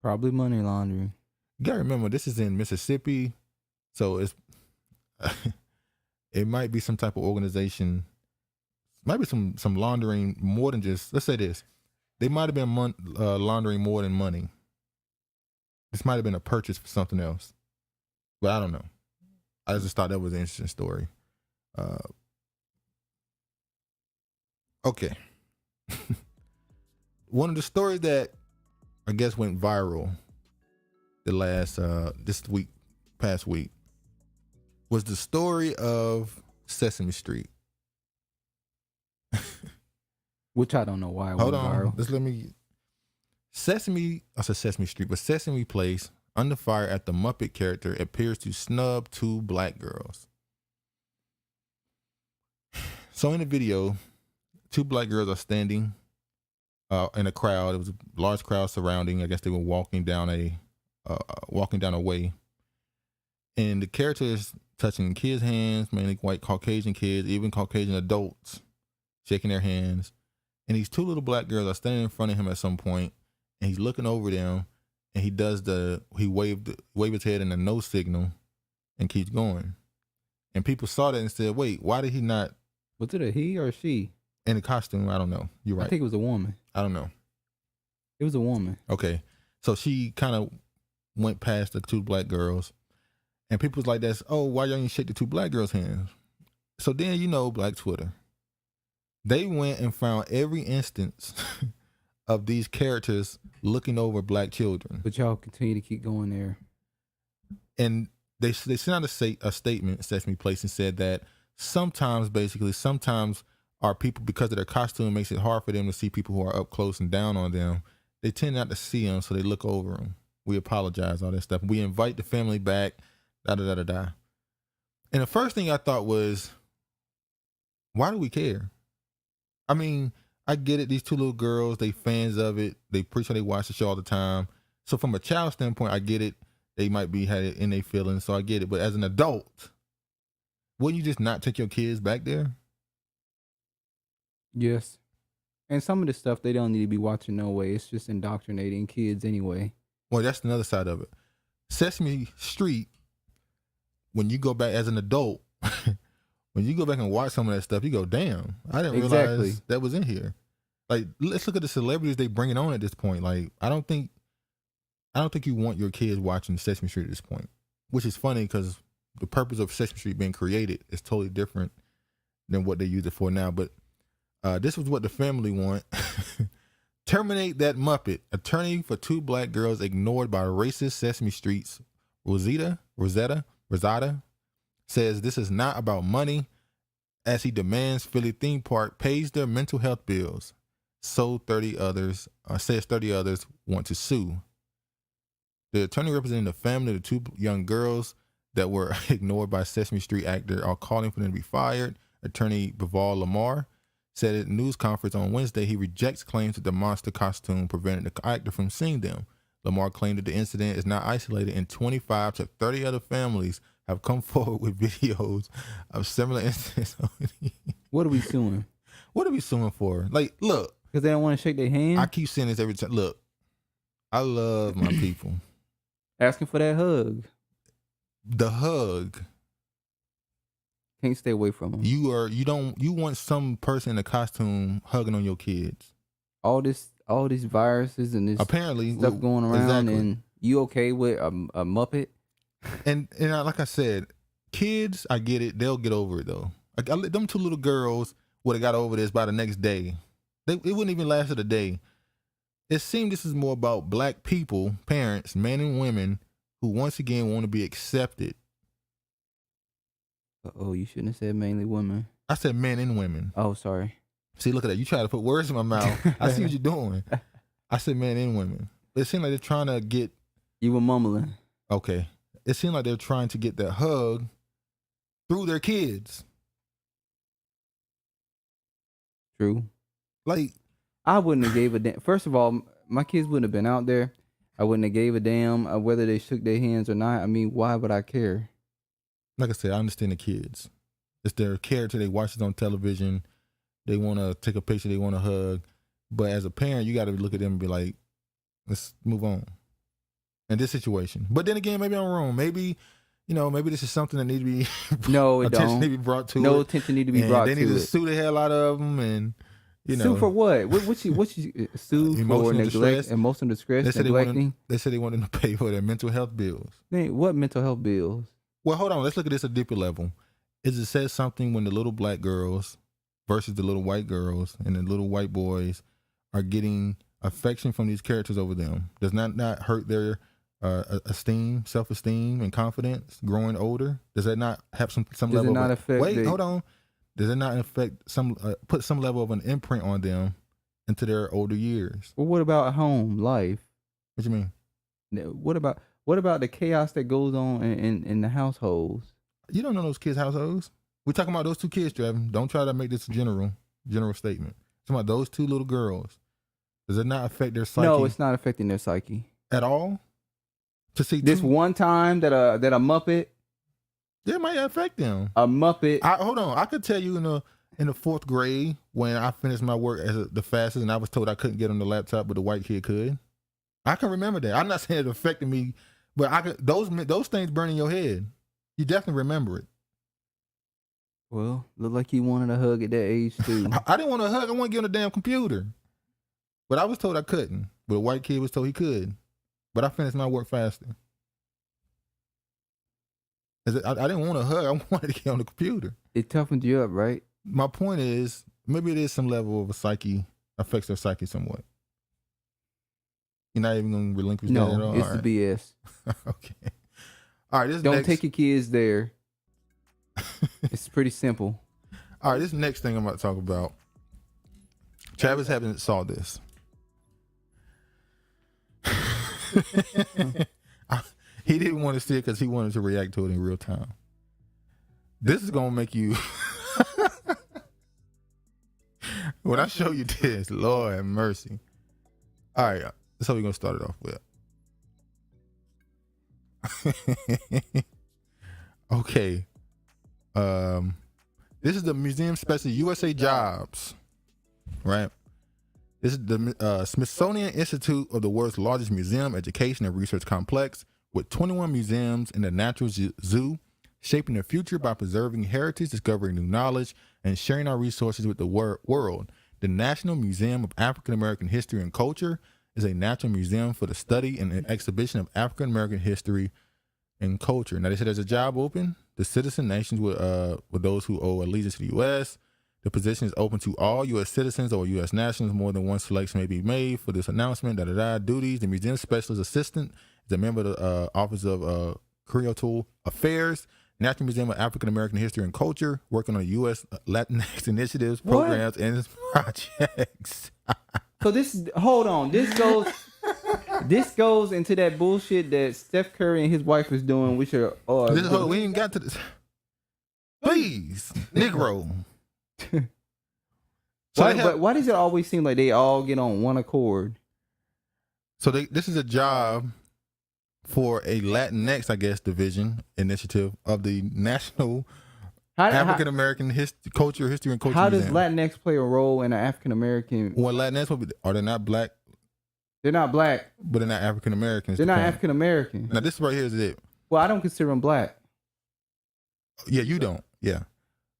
Probably money laundering. You gotta remember, this is in Mississippi, so it's it might be some type of organization. Might be some laundering more than just. Let's say this: they might have been laundering more than money. This might have been a purchase for something else, but I don't know. I just thought that was an interesting story. Okay. One of the stories that I guess went viral past week, was the story of Sesame Street. Which I don't know why it Hold went on. viral. Just let me. I said Sesame Street, but Sesame Place under fire after Muppet character appears to snub 2 black girls. So in the video, 2 black girls are standing in a crowd. It was a large crowd surrounding. I guess they were walking down a way, and the character is touching kids' hands, mainly white Caucasian kids, even Caucasian adults, shaking their hands. And these 2 little black girls are standing in front of him at some point, and he's looking over them, and he waved his head in a no signal and keeps going. And people saw that and said, wait, why did he not? Was it a he or a she? In the costume, I don't know. You're right. I think it was a woman. I don't know. It was a woman. Okay. So she kind of went past the 2 black girls, and people was like, why y'all didn't shake the 2 black girls' hands? So then, Black Twitter. They went and found every instance of these characters looking over black children. But y'all continue to keep going there. And they sent out a statement, Sesame Place, and said that sometimes our people, because of their costume, makes it hard for them to see people who are up close and down on them. They tend not to see them, so they look over them. We apologize, all that stuff. We invite the family back, da-da-da-da-da. And the first thing I thought was, why do we care? I mean, I get it. These 2 little girls, they fans of it. They pretty sure they watch the show all the time. So from a child standpoint, I get it. They might had it in their feelings, so I get it. But as an adult, wouldn't you just not take your kids back there? Yes. And some of the stuff they don't need to be watching no way. It's just indoctrinating kids anyway. Well, that's another side of it. Sesame Street, when you go back as an adult, when you go back and watch some of that stuff, you go, damn, I didn't realize that was in here. Like, let's look at the celebrities they bringing on at this point. Like, I don't think you want your kids watching Sesame Street at this point, which is funny because the purpose of Sesame Street being created is totally different than what they use it for now. But this was what the family want. Terminate that Muppet. Attorney for 2 black girls ignored by racist Sesame Street's Rosetta says this is not about money, as he demands Philly theme park pays their mental health bills. Says 30 others want to sue. The attorney representing the family of the 2 young girls that were ignored by Sesame Street actor are calling for them to be fired. Attorney Baval Lamar said at a news conference on Wednesday he rejects claims that the monster costume prevented the actor from seeing them. Lamar claimed that the incident is not isolated, and 25 to 30 other families have come forward with videos of similar incidents. What are we suing? What are we suing for? Like, look. Because they don't want to shake their hand? I keep saying this every time. Look, I love my people. Asking for that hug. The hug. Can't stay away from them. You want some person in a costume hugging on your kids. All these viruses and this apparently stuff going around, exactly. And you okay with a Muppet? And like I said, kids, I get it. They'll get over it though. Like them 2 little girls would have got over this by the next day. It wouldn't even last a day. It seemed this is more about black people, parents, men and women, who once again want to be accepted. Oh, you shouldn't have said mainly women. I said men and women. Oh, sorry. See, look at that. You try to put words in my mouth. I see what you're doing. I said men and women. It seemed like they're trying to get... You were mumbling. Okay. It seemed like they're trying to get that hug through their kids. True. Like... I wouldn't have gave a damn. First of all, my kids wouldn't have been out there. I wouldn't have gave a damn whether they shook their hands or not. I mean, why would I care? Like I said, I understand the kids. It's their character. They watch it on television. They want to take a picture. They want to hug. But as a parent, you got to look at them and be like, let's move on. In this situation. But then again, maybe I'm wrong. Maybe, maybe this is something that needs to be no, it attention don't. need to be brought to no it. attention need to be brought to it. They need to sue the hell out of them and, Sue for what? What you sue for neglect, emotional distress, neglecting? They said they wanted them to pay for their mental health bills. What mental health bills? Well, hold on. Let's look at this at a deeper level. It says something when the little black girls versus the little white girls and the little white boys are getting affection from these characters over them. Does not hurt their esteem, self-esteem, and confidence growing older? Does that not have some Does level it not affect hold on. Does it not affect put some level of an imprint on them into their older years? Well, what about home life? What you mean? What about the chaos that goes on in the households? You don't know those kids' households. We're talking about those 2 kids, Trevin. Don't try to make this a general statement. Talking about those 2 little girls. Does it not affect their psyche? No, it's not affecting their psyche at all. To see this one time that a Muppet. It might affect them. A Muppet. Hold on. I could tell you in the 4th grade when I finished my work as the fastest and I was told I couldn't get on the laptop, but the white kid could. I can remember that. I'm not saying it affected me, but I could. Those things burn in your head. You definitely remember it. Well, look like you wanted a hug at that age too. I didn't want a hug. I wanted to get on the damn computer. But I was told I couldn't. But a white kid was told he could. But I finished my work faster. I didn't want a hug. I wanted to get on the computer. It toughened you up, right? My point is, maybe it is some level of a psyche, affects their psyche somewhat. You're not even going to relinquish that at all? No, it's the BS. Okay. All right. Don't take your kids there. It's pretty simple. All right. This next thing I'm about to talk about. Travis haven't saw this. He didn't want to see it because he wanted to react to it in real time. This is going to make you... When I show you this, Lord have mercy. All right. That's how we're going to start it off with. Okay. This is the museum special USA Jobs. Right? This is the Smithsonian Institute of the world's largest museum, education, and research complex, with 21 museums in the natural zoo, shaping the future by preserving heritage, discovering new knowledge, and sharing our resources with the world. The National Museum of African American History and Culture is a natural museum for the study and exhibition of African American history and culture. Now, they said there's a job open. The citizen nations with those who owe allegiance to the U.S. The position is open to all U.S. citizens or U.S. nationals. More than one selection may be made for this announcement. Duties. The museum specialist assistant is a member of the Office of Creole Affairs, National Museum of African American History and Culture, working on U.S. Latinx initiatives, programs, and projects. So hold on. This goes into that bullshit that Steph Curry and his wife is doing, which are we ain't got to this. Please, Negro. Why does it always seem like they all get on one accord? So this is a job for a Latinx, I guess, division initiative of the National African American Culture, History, and Culture How Museum. does Latinx play a role in an African American? Well, Latinx are they not black? They're not black, but they're not African Americans. They're not African American. Now this right here is it. Well, I don't consider them black. Yeah, you don't. Yeah.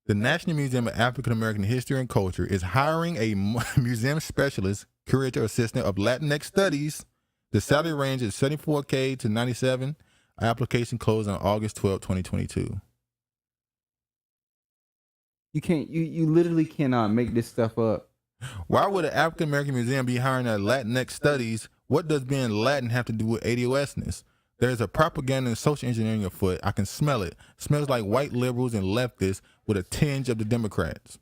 The National Museum of African American History and Culture is hiring a museum specialist, curator assistant of Latinx studies. The salary range is $74K to $97. Application closed on August 12, 2022. You literally cannot make this stuff up. Why would an African American museum be hiring a Latinx studies? What does being Latin have to do with ADOSness? There's a propaganda and social engineering afoot. I can smell it. Smells like white liberals and leftists with a tinge of the Democrats.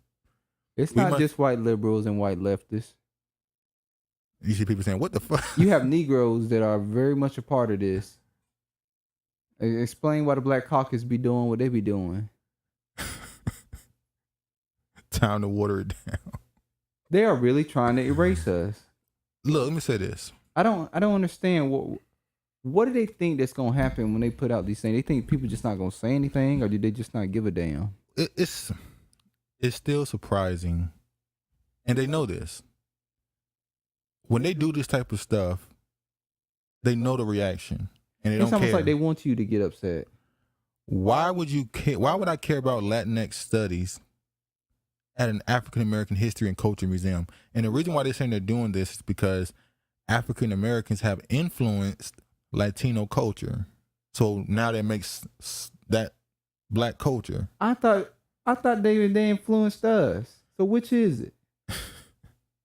It's not just white liberals and white leftists. You see people saying, what the fuck? You have Negroes that are very much a part of this. Explain why the Black Caucus be doing what they be doing. Time to water it down. They are really trying to erase us. Look, let me say this. I don't understand what do they think that's gonna happen when they put out these things? They think people just not gonna say anything, or did they just not give a damn? It's still surprising, and they know this. When they do this type of stuff, they know the reaction, and they don't care. It's almost like they want you to get upset. Why would you care? Why would I care about Latinx studies at an African American History and Culture Museum? And the reason why they're saying they're doing this is because African Americans have influenced Latino culture. So now that makes that black culture. I thought they influenced us. So which is it?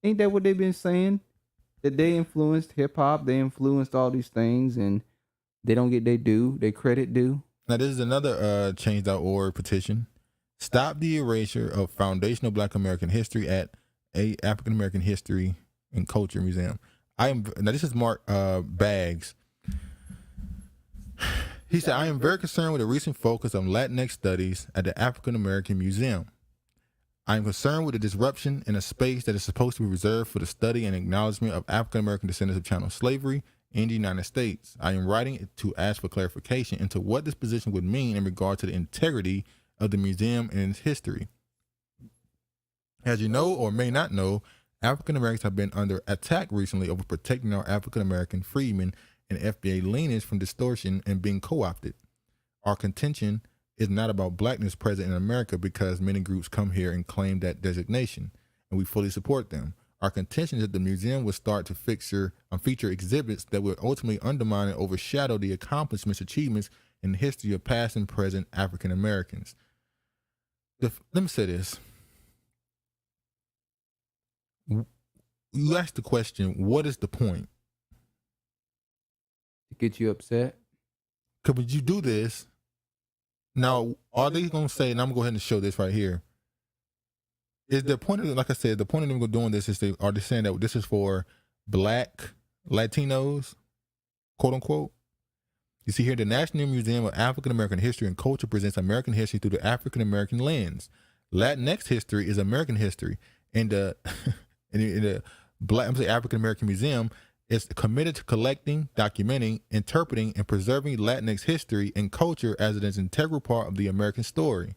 Ain't that what they've been saying? That they influenced hip hop, they influenced all these things, and they don't get their credit due. Now this is another change.org petition. Stop the erasure of foundational Black American history at a African American History and Culture Museum. Now this is Mark Baggs. He said, I am very concerned with the recent focus on Latinx studies at the African American Museum. I am concerned with the disruption in a space that is supposed to be reserved for the study and acknowledgement of African American descendants of chattel slavery in the United States. I am writing to ask for clarification into what this position would mean in regard to the integrity of the museum and its history. As you know or may not know, African Americans have been under attack recently over protecting our African American freedmen and FBA lineage from distortion and being co-opted. Our contention is not about blackness present in America because many groups come here and claim that designation, and we fully support them. Our contention is that the museum will start to feature exhibits that will ultimately undermine and overshadow the accomplishments, achievements, and the history of past and present African Americans. Let me say this. You asked the question, what is the point? To get you upset? Because when you do this, now, are they going to say, and I'm going to go ahead and show this right here, is the point of, like I said, the point of them doing this is are they saying that this is for black Latinos, quote unquote? You see here, the National Museum of African American History and Culture presents American history through the African American lens. Latinx history is American history, and the African American Museum is committed to collecting, documenting, interpreting, and preserving Latinx history and culture as an integral part of the American story.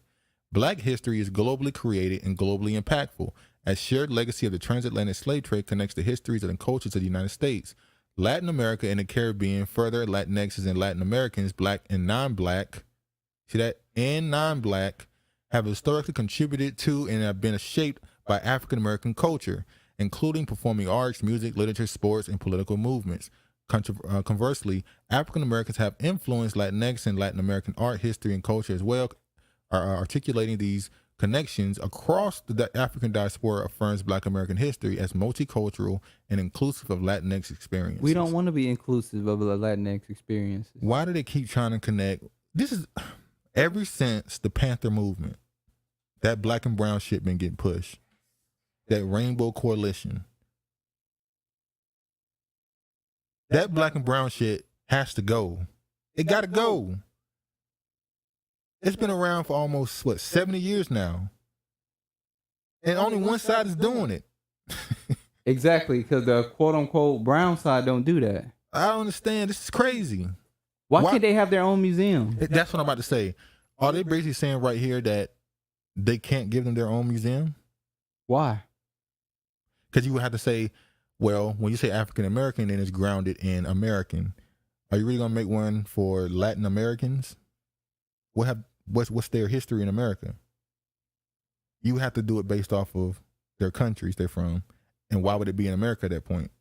Black history is globally created and globally impactful, as shared legacy of the transatlantic slave trade connects the histories and cultures of the United States. Latin America and the Caribbean, further Latinxes and Latin Americans, black and non-black, see that, and non-black, have historically contributed to and have been shaped by African American culture, including performing arts, music, literature, sports, and political movements. Conversely, African Americans have influenced Latinx and Latin American art, history, and culture as well. Articulating these connections across the African diaspora affirms Black American history as multicultural and inclusive of Latinx experiences. We don't want to be inclusive of the Latinx experiences. Why do they keep trying to connect? This is ever since the Panther movement, that black and brown shit been getting pushed. That Rainbow Coalition. That black and brown shit has to go. It got to go. It's been around for almost, 70 years now. And only one side is doing it. Exactly, because the quote-unquote brown side don't do that. I don't understand. This is crazy. Why can't they have their own museum? That's what I'm about to say. Are they basically saying right here that they can't give them their own museum? Why? Because you would have to say, well, when you say African American, then it's grounded in American. Are you really gonna make one for Latin Americans? What's their history in America? You have to do it based off of their countries they're from, and why would it be in America at that point?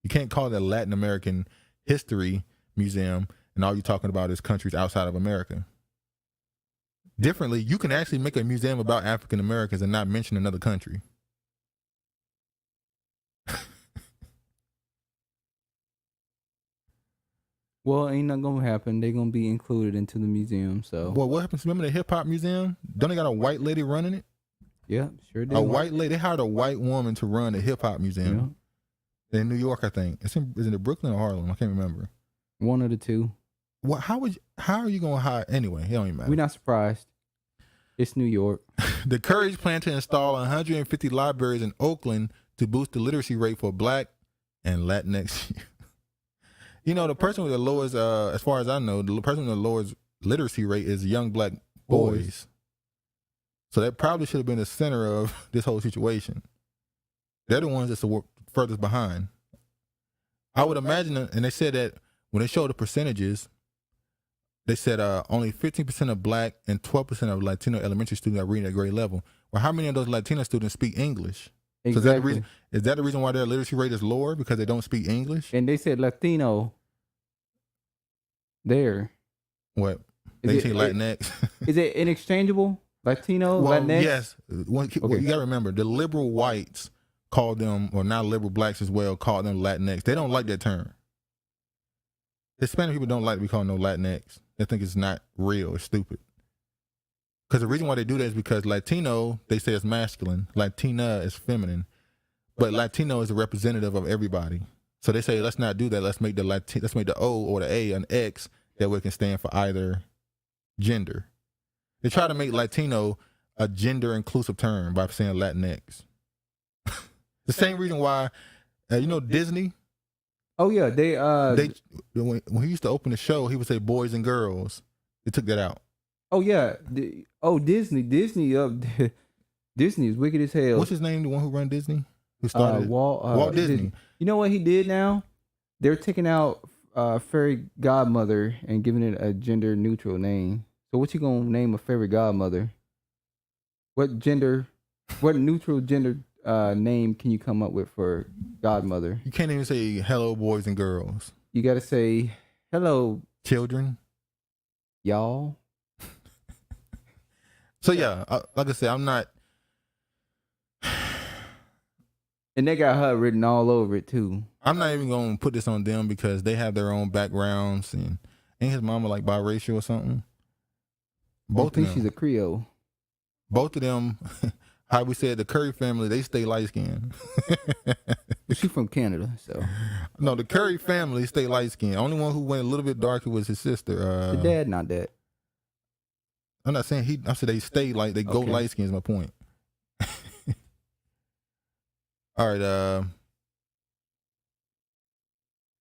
You can't call it a Latin American history museum, and all you're talking about is countries outside of America. Differently, you can actually make a museum about African Americans and not mention another country. Well, ain't nothing gonna happen. They're gonna be included into the museum. So, well, what happens? Remember the hip hop museum? Don't they got a white lady running it? Yeah, sure did. A white lady. They hired a white woman to run the hip hop museum in New York, I think. Is it Brooklyn or Harlem? I can't remember. One of the two. Well, how are you gonna hire? Anyway, it don't even matter. We're not surprised. It's New York. The Courage plan to install 150 libraries in Oakland to boost the literacy rate for Black and Latinx. You know, the person with the lowest, as far as I know, the person with the lowest literacy rate is young Black boys. So that probably should have been the center of this whole situation. They're the ones that's the furthest behind. I would imagine, and they said that when they showed the percentages, they said only 15% of Black and 12% of Latino elementary students are reading at grade level. Well, how many of those Latino students speak English? Exactly. So is that the reason why their literacy rate is lower, because they don't speak English? And they said Latino there. What? They say Latinx. Is it inexchangeable? Latino, well, Latinx? Yes. Well, you got to remember, the liberal whites call them, or not liberal blacks as well, call them Latinx. They don't like that term. Hispanic people don't like to be called no Latinx. They think it's not real. It's stupid. Because the reason why they do that is because Latino, they say it's masculine. Latina is feminine. But Latino is a representative of everybody. So they say, let's not do that. Let's make the O or the A an X, that way it can stand for either gender. They try to make Latino a gender inclusive term by saying Latinx. The same reason why, Disney. Oh yeah, they when he used to open the show, he would say boys and girls. They took that out. Oh yeah, Disney is wicked as hell. What's his name? The one who run Disney, who started Walt Disney. You know what he did now? They're taking out fairy godmother and giving it a gender neutral name. So what you gonna name a fairy godmother? What neutral gender name can you come up with for godmother? You can't even say hello boys and girls. You gotta say hello children, y'all. So yeah, like I said, I'm not. And they got her written all over it too. I'm not even gonna put this on them because they have their own backgrounds, and ain't his mama like biracial or something? Both think she's a Creole. Both of them, how we said, the Curry family, they stay light skinned. She's from Canada, so. No, the Curry family stay light skinned. Only one who went a little bit darker was his sister. The dad, not that. I'm not saying I said they stay like they go light skinned is my point. All right,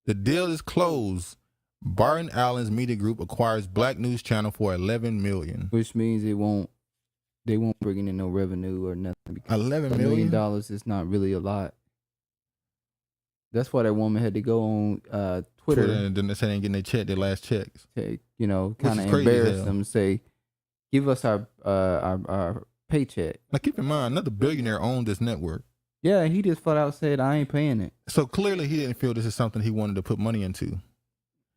the deal is closed. Byron Allen's media group acquires Black News Channel for $11 million. Which means they won't bring in no revenue or nothing. $11 million is not really a lot. That's why that woman had to go on Twitter and then they say they ain't getting their check, their last checks. to, you know, kind of is crazy as embarrass hell. them and say, give us our paycheck. Now keep in mind, another billionaire owned this network. Yeah, he just flat out said, I ain't paying it. So clearly he didn't feel this is something he wanted to put money into.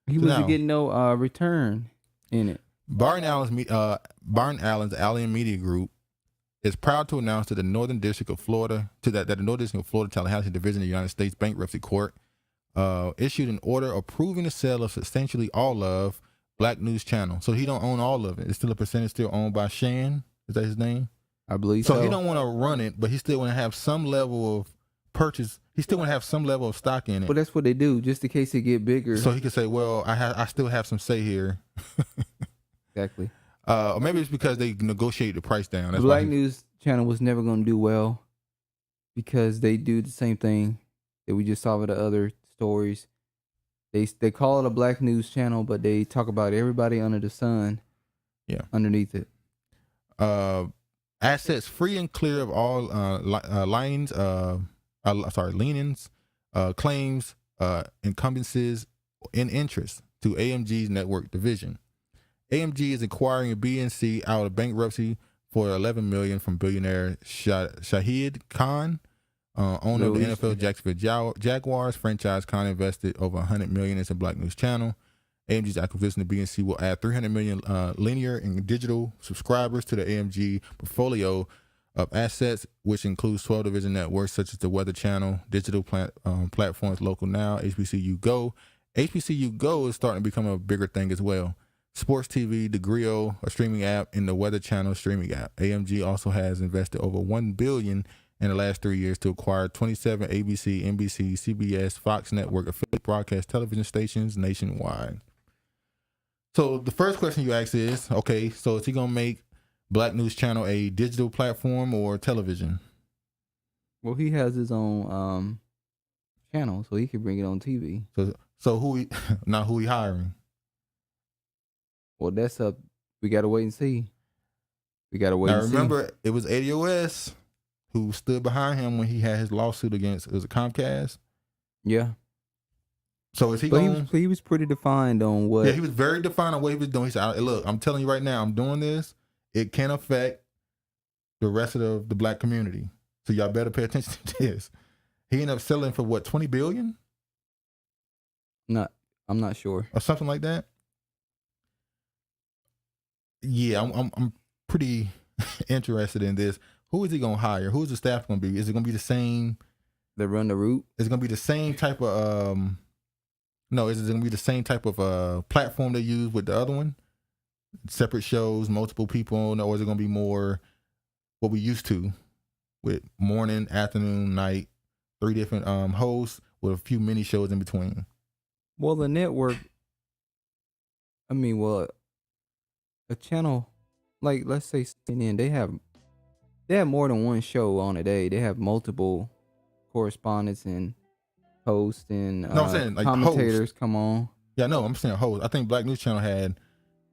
He So wasn't now- getting no return in it. Byron Allen's Alien Media Group is proud to announce that the Northern District of Florida, that the Northern District of Florida Tallahassee Division of the United States Bankruptcy Court issued an order approving the sale of substantially all of Black News Channel. So he don't own all of it. It's still a percentage still owned by Shan. Is that his name? I believe so. So he don't want to run it, but he still want to have some level of purchase. He still want to have some level of stock in it. But that's what they do, just in case it get bigger. So he could say, well, I still have some say here. Exactly. Or maybe it's because they negotiate the price down. The That's Black why News Channel was never going to do well because they do the same thing that we just saw with the other stories. They call it a Black News Channel, but they talk about everybody under the sun. Yeah. Underneath it. Assets free and clear of all leanings, claims, encumbrances, and interest to AMG's network division. AMG is acquiring a BNC out of bankruptcy for $11 million from billionaire Shahid Khan, owner of the NFL Jacksonville Jaguars franchise. Khan invested over $100 million into Black News Channel. AMG's acquisition of BNC will add 300 million linear and digital subscribers to the AMG portfolio of assets, which includes 12 division networks such as the Weather Channel, digital platforms, Local Now, HBCU Go. HBCU Go is starting to become a bigger thing as well. Sports TV, the Griot, a streaming app, and the Weather Channel streaming app. AMG also has invested over $1 billion in the last 3 years to acquire 27 ABC, NBC, CBS, Fox Network affiliate broadcast television stations nationwide. So the first question you ask is, okay, so is he going to make Black News Channel a digital platform or television? Well, he has his own channel, so he can bring it on TV. So who he hiring? Well, that's up. We got to wait and see. Now remember, it was ADOS who stood behind him when he had his lawsuit against, it was a Comcast? Yeah. So is he But going? he was pretty defined on what. Yeah, he was very defined on what he was doing. He said, look, I'm telling you right now, I'm doing this. It can affect the rest of the Black community. So y'all better pay attention to this. He ended up selling for what, $20 billion? I'm not sure. Or something like that. Yeah, I'm pretty interested in this. Who is he gonna hire? Who's the staff gonna be? Is it gonna be the same? They run the route. Is it gonna be the same type of no, is it gonna be the same type of platform they use with the other one? Separate shows, multiple people, or is it gonna be more what we used to with morning, afternoon, night, 3 different hosts with a few mini shows in between? Well, the network. A channel, like let's say CNN, they have more than one show on a day. They have multiple correspondents and hosts and No, I'm saying, like, commentators hosts. come on. Yeah, no, I'm saying hosts. I think Black News Channel had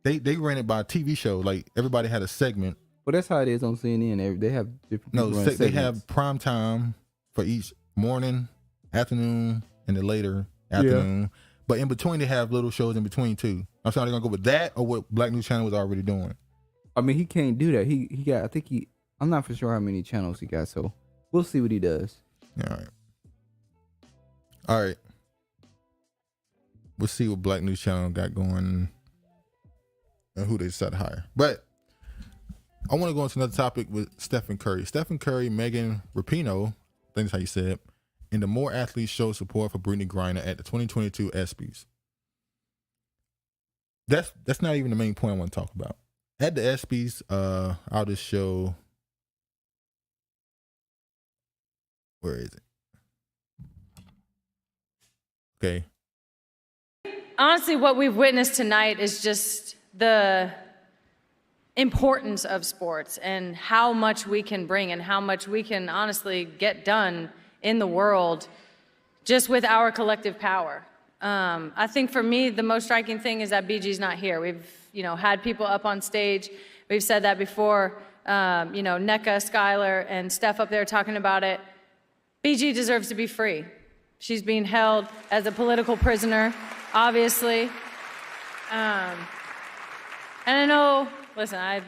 they ran it by a TV show. Like everybody had a segment. But that's how it is on CNN. They have different. No, people run they have segments. prime time for each morning, afternoon, and the later afternoon. Yeah. But in between, they have little shows in between too. I'm sorry, they're gonna go with that or what Black News Channel was already doing. I mean, he can't do that. He got. I'm not for sure how many channels he got. So we'll see what he does. Yeah, all right. We'll see what Black News Channel got going and who they decide to hire. But I want to go into another topic with Stephen Curry. Stephen Curry, Megan Rapinoe, I think that's how you say it, and the more athletes show support for Brittany Griner at the 2022 ESPYs. That's not even the main point I want to talk about. At the ESPYs, I'll just show. Where is it? Okay. Honestly, what we've witnessed tonight is just the importance of sports and how much we can bring and how much we can honestly get done in the world just with our collective power. I think for me, the most striking thing is that BG's not here. We've, had people up on stage. We've said that before. NECA, Skylar, and Steph up there talking about it. BG deserves to be free. She's being held as a political prisoner, obviously. And I know, listen, I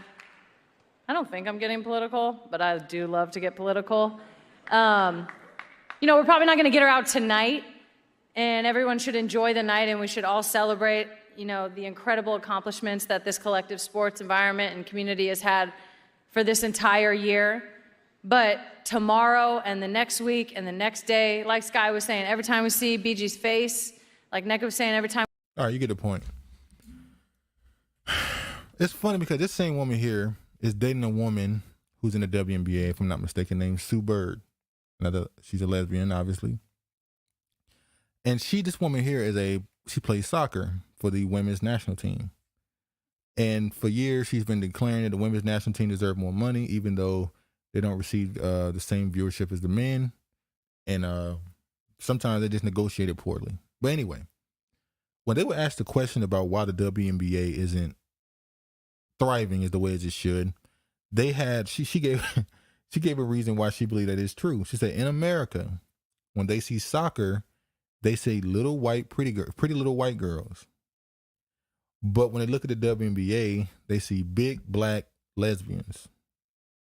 don't think I'm getting political, but I do love to get political. You know, we're probably not going to get her out tonight, and everyone should enjoy the night, and we should all celebrate, you know, the incredible accomplishments that this collective sports environment and community has had for this entire year. But tomorrow and the next week and the next day, like Sky was saying, every time we see BG's face, like Nneka was saying, every time. All right, you get the point. It's funny because this same woman here is dating a woman who's in the WNBA, if I'm not mistaken, named Sue Bird. She's a lesbian, obviously. And this woman here she plays soccer for the women's national team. And for years, she's been declaring that the women's national team deserve more money, even though they don't receive the same viewership as the men. And sometimes they just negotiate it poorly. But anyway, when they were asked the question about why the WNBA isn't thriving as the way it should, she gave a reason why she believed that it's true. She said, in America, when they see soccer, they say little white, pretty little white girls. But when they look at the WNBA, they see big black lesbians.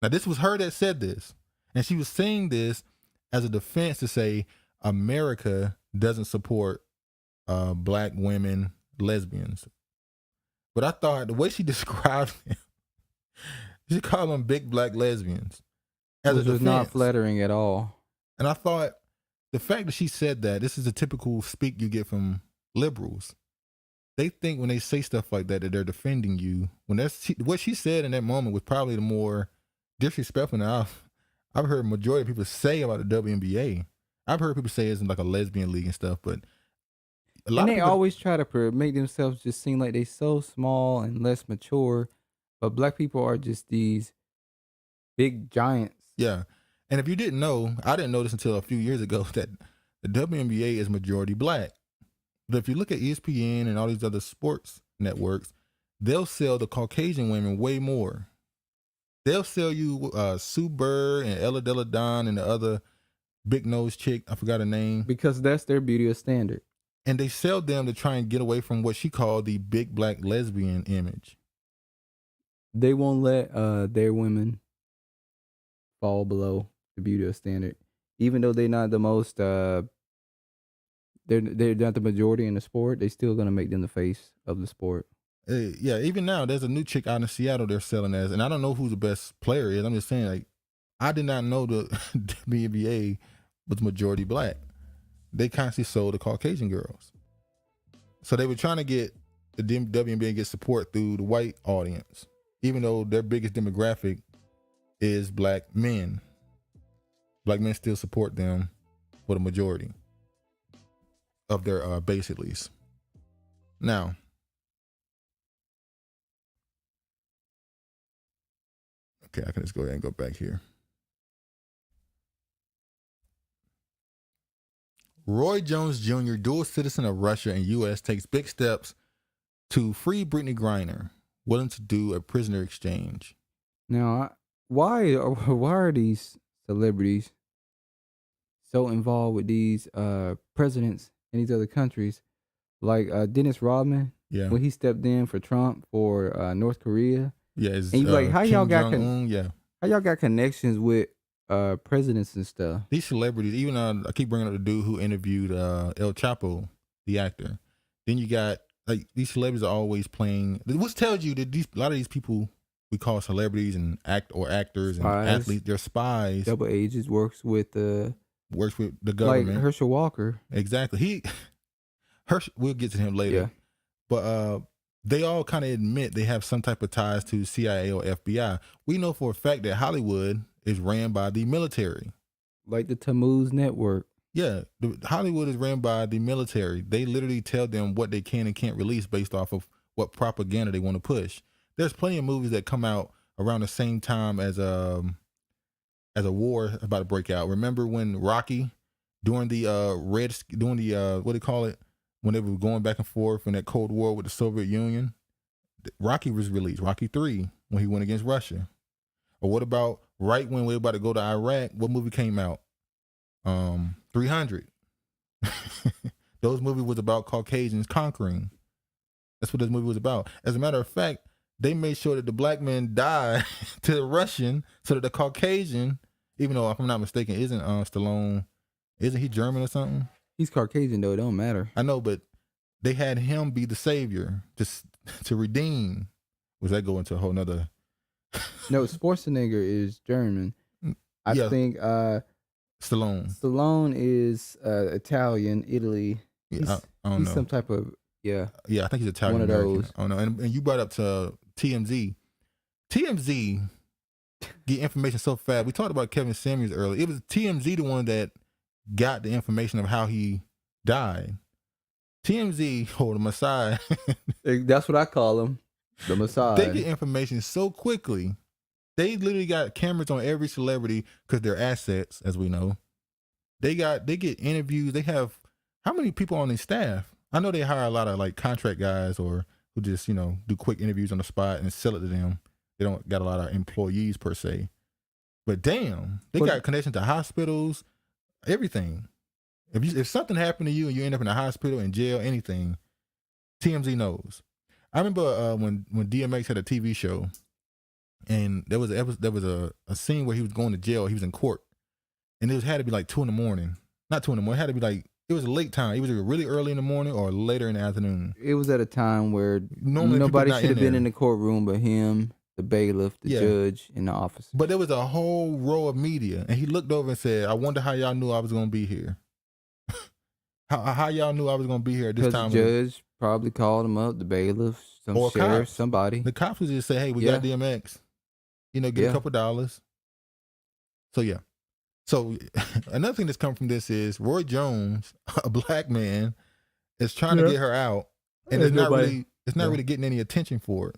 Now, this was her that said this. And she was saying this as a defense to say America doesn't support black women lesbians. But I thought the way she described them, she called them big black lesbians. Which was not flattering at all. And I thought the fact that she said that, this is a typical speak you get from liberals. They think when they say stuff like that they're defending you. What she said in that moment was probably the more disrespectful than I've heard a majority of people say about the WNBA. I've heard people say it's like a lesbian league and stuff, but a lot of people always try to make themselves just seem like they're so small and less mature, but black people are just these big giants. Yeah. And if you didn't know, I didn't know this until a few years ago, that the WNBA is majority black. But if you look at ESPN and all these other sports networks, they'll sell the Caucasian women way more. They'll sell you Sue Bird and Ella Della Don and the other big nose chick, I forgot her name. Because that's their beauty standard. And they sell them to try and get away from what she called the big black lesbian image. They won't let their women fall below the beauty standard, even though they're not the most. They're not the majority in the sport. They still gonna make them the face of the sport. Yeah, even now there's a new chick out in Seattle they're selling as, and I don't know who the best player is. I'm just saying, like, I did not know the WNBA was majority black. They constantly sold the Caucasian girls, so they were trying to get the WNBA get support through the white audience, even though their biggest demographic is black men. Black men still support them for the majority of their base, at least. Now, okay, I can just go ahead and go back here. Roy Jones Jr., dual citizen of Russia and U.S., takes big steps to free Brittany Griner, willing to do a prisoner exchange. Now, why are these celebrities so involved with these presidents in these other countries? Like Dennis Rodman, yeah, when he stepped in for Trump for North Korea. Yeah, and he's like, how y'all got how y'all got connections with presidents and stuff? These celebrities, even I keep bringing up the dude who interviewed El Chapo, the actor. Then you got, like, these celebrities are always playing, which tells you that a lot of these people we call celebrities and actors spies. And athletes, they're spies. Double agents, works with the government. Like Herschel Walker. Exactly. We'll get to him later. Yeah. But they all kind of admit they have some type of ties to CIA or FBI. We know for a fact that Hollywood is ran by the military. Like the Tammuz Network. Yeah. Hollywood is ran by the military. They literally tell them what they can and can't release based off of what propaganda they want to push. There's plenty of movies that come out around the same time as a war about to break out. Remember when Rocky, during the what do you call it? When they were going back and forth in that Cold War with the Soviet Union, Rocky was released, Rocky 3, when he went against Russia. Or what about right when we were about to go to Iraq, what movie came out? 300. Those movies was about Caucasians conquering. That's what this movie was about. As a matter of fact, they made sure that the black man died to the Russian so that the Caucasian, even though if I'm not mistaken, isn't Stallone, isn't he German or something? He's Caucasian though. It don't matter. I know, but they had him be the savior to redeem. Was that go into a whole nother? No, Schwarzenegger is German. I Yeah. think Stallone. Stallone is Italian, Italy. Yeah, I don't He's know. some type of Yeah, I think he's Italian. One of American. those. I don't know. And you brought up to TMZ. TMZ get information so fast. We talked about Kevin Samuels earlier. It was TMZ the one that got the information of how he died. TMZ, or the Messiah, That's what I call him, the Messiah. they get information so quickly. They literally got cameras on every celebrity because they're assets, as we know. They get interviews. They have how many people on their staff? I know they hire a lot of like contract guys or who just, do quick interviews on the spot and sell it to them. They don't got a lot of employees per se. But damn, they got connection to hospitals, everything. If something happened to you and you end up in a hospital, in jail, anything, TMZ knows. I remember when DMX had a TV show, and there was a scene where he was going to jail. He was in court, and it had to be like 2 a.m. Not 2 a.m. It had to be like it was a late time. It was either really early in the morning or later in the afternoon. It was at a time where Normally nobody people not should have in been there. in the courtroom but him, the bailiff, the Yeah. judge, and the officer. But there was a whole row of media, and he looked over and said, "I wonder how y'all knew I was gonna be here. how y'all knew I was gonna be here at this Because time." the judge probably called him up, the bailiff, some Or sheriff, cops. somebody. The cops would just say, "Hey, we Yeah. got DMX. Get Yeah. a couple dollars." So yeah. So another thing that's come from this is Roy Jones, a black man, is trying to get her out, and it's not really getting any attention for it.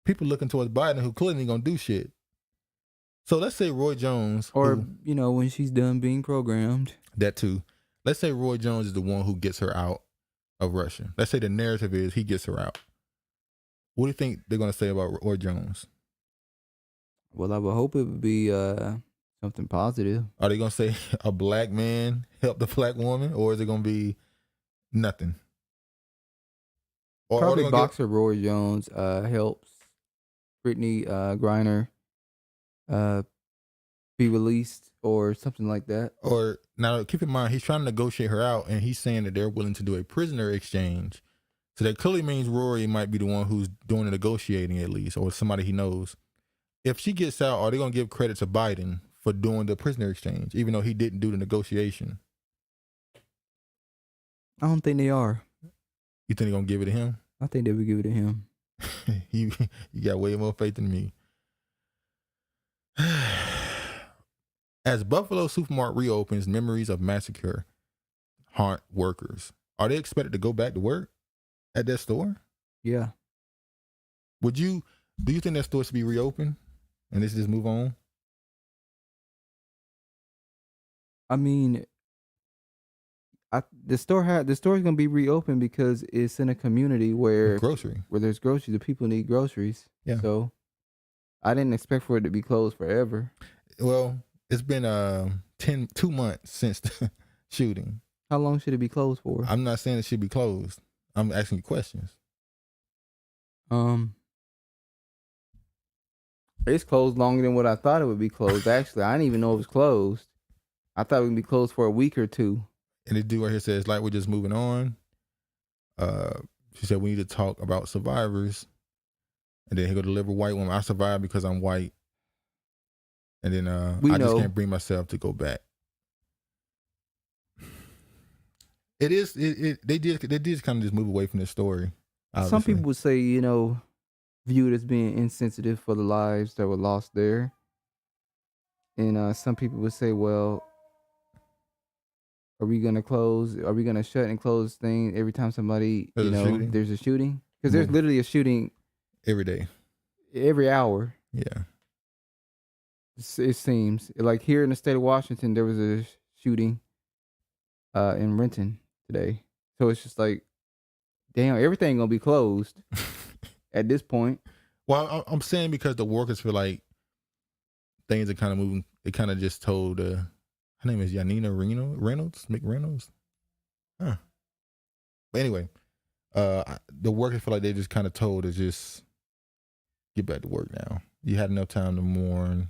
People looking towards Biden, who clearly ain't gonna do shit. So let's say Roy Jones, Or, who- when she's done being programmed. that too. Let's say Roy Jones is the one who gets her out of Russia. Let's say the narrative is he gets her out. What do you think they're gonna say about Roy Jones? Well, I would hope it would be something positive. Are they gonna say a black man helped the black woman, or is it gonna be nothing? Or Probably they gonna boxer Roy Jones helps Brittany Griner be released or something like that. or now keep in mind he's trying to negotiate her out, and he's saying that they're willing to do a prisoner exchange. So that clearly means Rory might be the one who's doing the negotiating at least, or somebody he knows. If she gets out, are they gonna give credit to Biden for doing the prisoner exchange, even though he didn't do the negotiation? I don't think they are. You think they're gonna give it to him? I think they would give it to him. you got way more faith than me. As Buffalo Supermart reopens, memories of massacre haunt workers. Are they expected to go back to work at that store? Yeah. Do you think that store should be reopened and let's just move on? I mean, the store's gonna be reopened because it's in a community where Grocery. there's groceries. The people need groceries. Yeah. So I didn't expect for it to be closed forever. Well, it's been 2 months since the shooting. How long should it be closed for? I'm not saying it should be closed. I'm asking you questions. It's closed longer than what I thought it would be closed. Actually, I didn't even know it was closed. I thought it would be closed for a week or two. And the dude right here says, like, we're just moving on. She said, we need to talk about survivors. And then he go deliver white woman. I survived because I'm white. And then I just can't bring myself to go back. They did kind of just move away from this story. Obviously. Some people would say, view it as being insensitive for the lives that were lost there. And some people would say, well, are we going to shut and close thing every time somebody, there's a shooting? Because there's literally a shooting every day, every hour. Yeah. It seems like here in the state of Washington, there was a shooting in Renton today. So it's just like, damn, everything going to be closed at this point. Well, I'm saying because the workers feel like things are kind of moving. They kind of just told, her name is Yanina McReynolds. Huh. But anyway, the workers feel like they just kind of told to just get back to work now. You had enough time to mourn.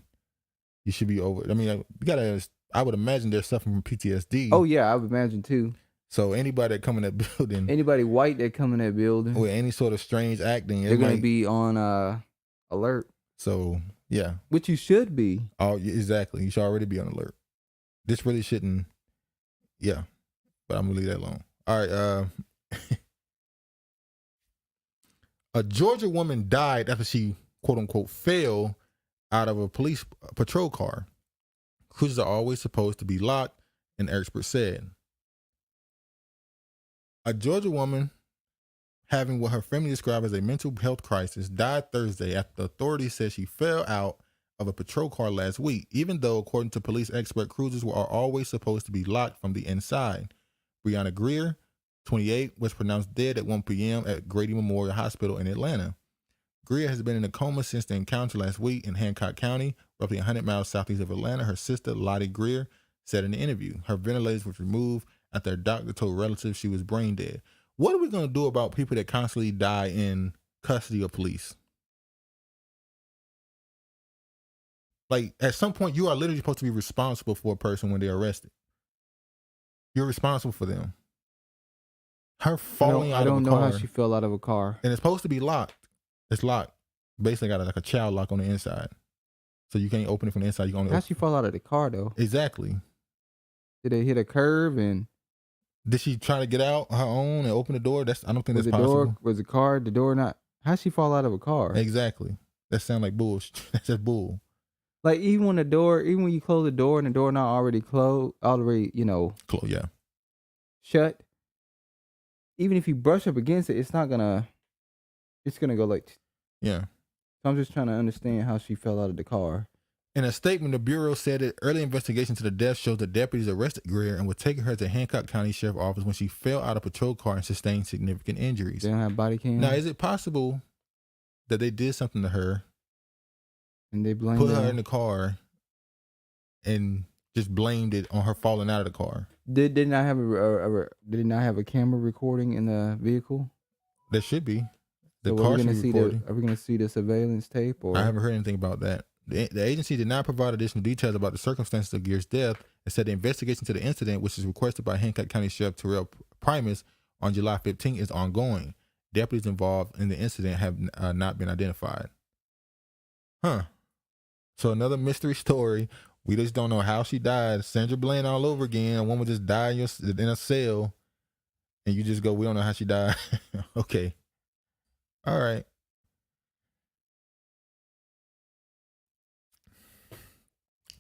You should be over. I mean, you gotta. I would imagine they're suffering from PTSD. Oh yeah, I would imagine too. So anybody that come in that building, Anybody white that come in that building, with any sort of strange acting, they're gonna be on alert. So yeah, Which you should be. oh exactly. You should already be on alert. This really shouldn't. Yeah, but I'm gonna leave that alone. All right. A Georgia woman died after she quote unquote fell out of a police patrol car. Cruisers are always supposed to be locked, an expert said. A Georgia woman having what her family described as a mental health crisis died Thursday after authorities said she fell out of a patrol car last week, even though, according to police expert, cruisers are always supposed to be locked from the inside. Breonna Greer, 28, was pronounced dead at 1 p.m. at Grady Memorial Hospital in Atlanta. Greer has been in a coma since the encounter last week in Hancock County, roughly 100 miles southeast of Atlanta. Her sister, Lottie Greer, said in the interview her ventilators was removed after a doctor told relatives she was brain dead. What are we going to do about people that constantly die in custody of police? Like, at some point, you are literally supposed to be responsible for a person when they're arrested. You're responsible for them. Her falling out of a car. I don't know how she fell out of a car. And it's supposed to be locked. It's locked. Basically got like a child lock on the inside. So you can't open it from the inside. You can only How'd she fall out of the car though? Exactly. Did it hit a curve and did she try to get out her own and open the door? I don't think was that's the possible. door, was the car, the door not? How'd she fall out of a car? Exactly. That sounds like bullshit. That's just bull. Like even when you close the door and the door not already closed, Yeah. shut. Even if you brush up against it, it's gonna go like. Yeah. So I'm just trying to understand how she fell out of the car. In a statement, the Bureau said that early investigation to the death shows that deputies arrested Greer and were taking her to Hancock County Sheriff's Office when she fell out of a patrol car and sustained significant injuries. They don't have body cam. Now, is it possible that they did something to her and they blamed put her in the car and just blamed it on her falling out of the car? Did they not have did they not have a camera recording in the vehicle? There should be. Are we going to see the surveillance tape? Or I haven't heard anything about that. The agency did not provide additional details about the circumstances of Greer's death and said the investigation to the incident, which is requested by Hancock County Sheriff Terrell Primus on July 15th, is ongoing. Deputies involved in the incident have not been identified. Huh. So another mystery story. We just don't know how she died. Sandra Bland all over again. A woman just died in a cell, and you just go, we don't know how she died. Okay. All right.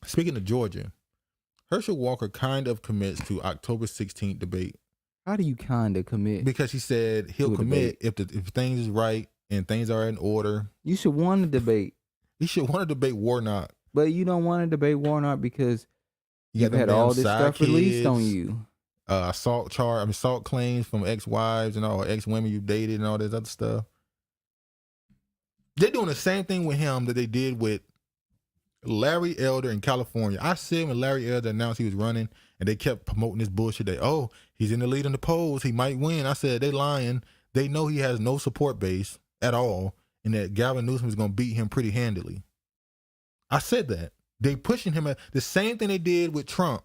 Speaking of Georgia, Herschel Walker kind of commits to October 16th debate. How do you kind of commit? Because he said he'll commit if things is right and things are in order. You should want to debate. He should want to debate Warnock. But you don't want to debate Warnock because you've had all this stuff released on you. Assault claims from ex-wives and all ex-women you dated and all this other stuff. They're doing the same thing with him that they did with Larry Elder in California. I said when Larry Elder announced he was running and they kept promoting this bullshit that, he's in the lead in the polls, he might win. I said, they lying. They know he has no support base at all and that Gavin Newsom is going to beat him pretty handily. I said that. They pushing him at the same thing they did with Trump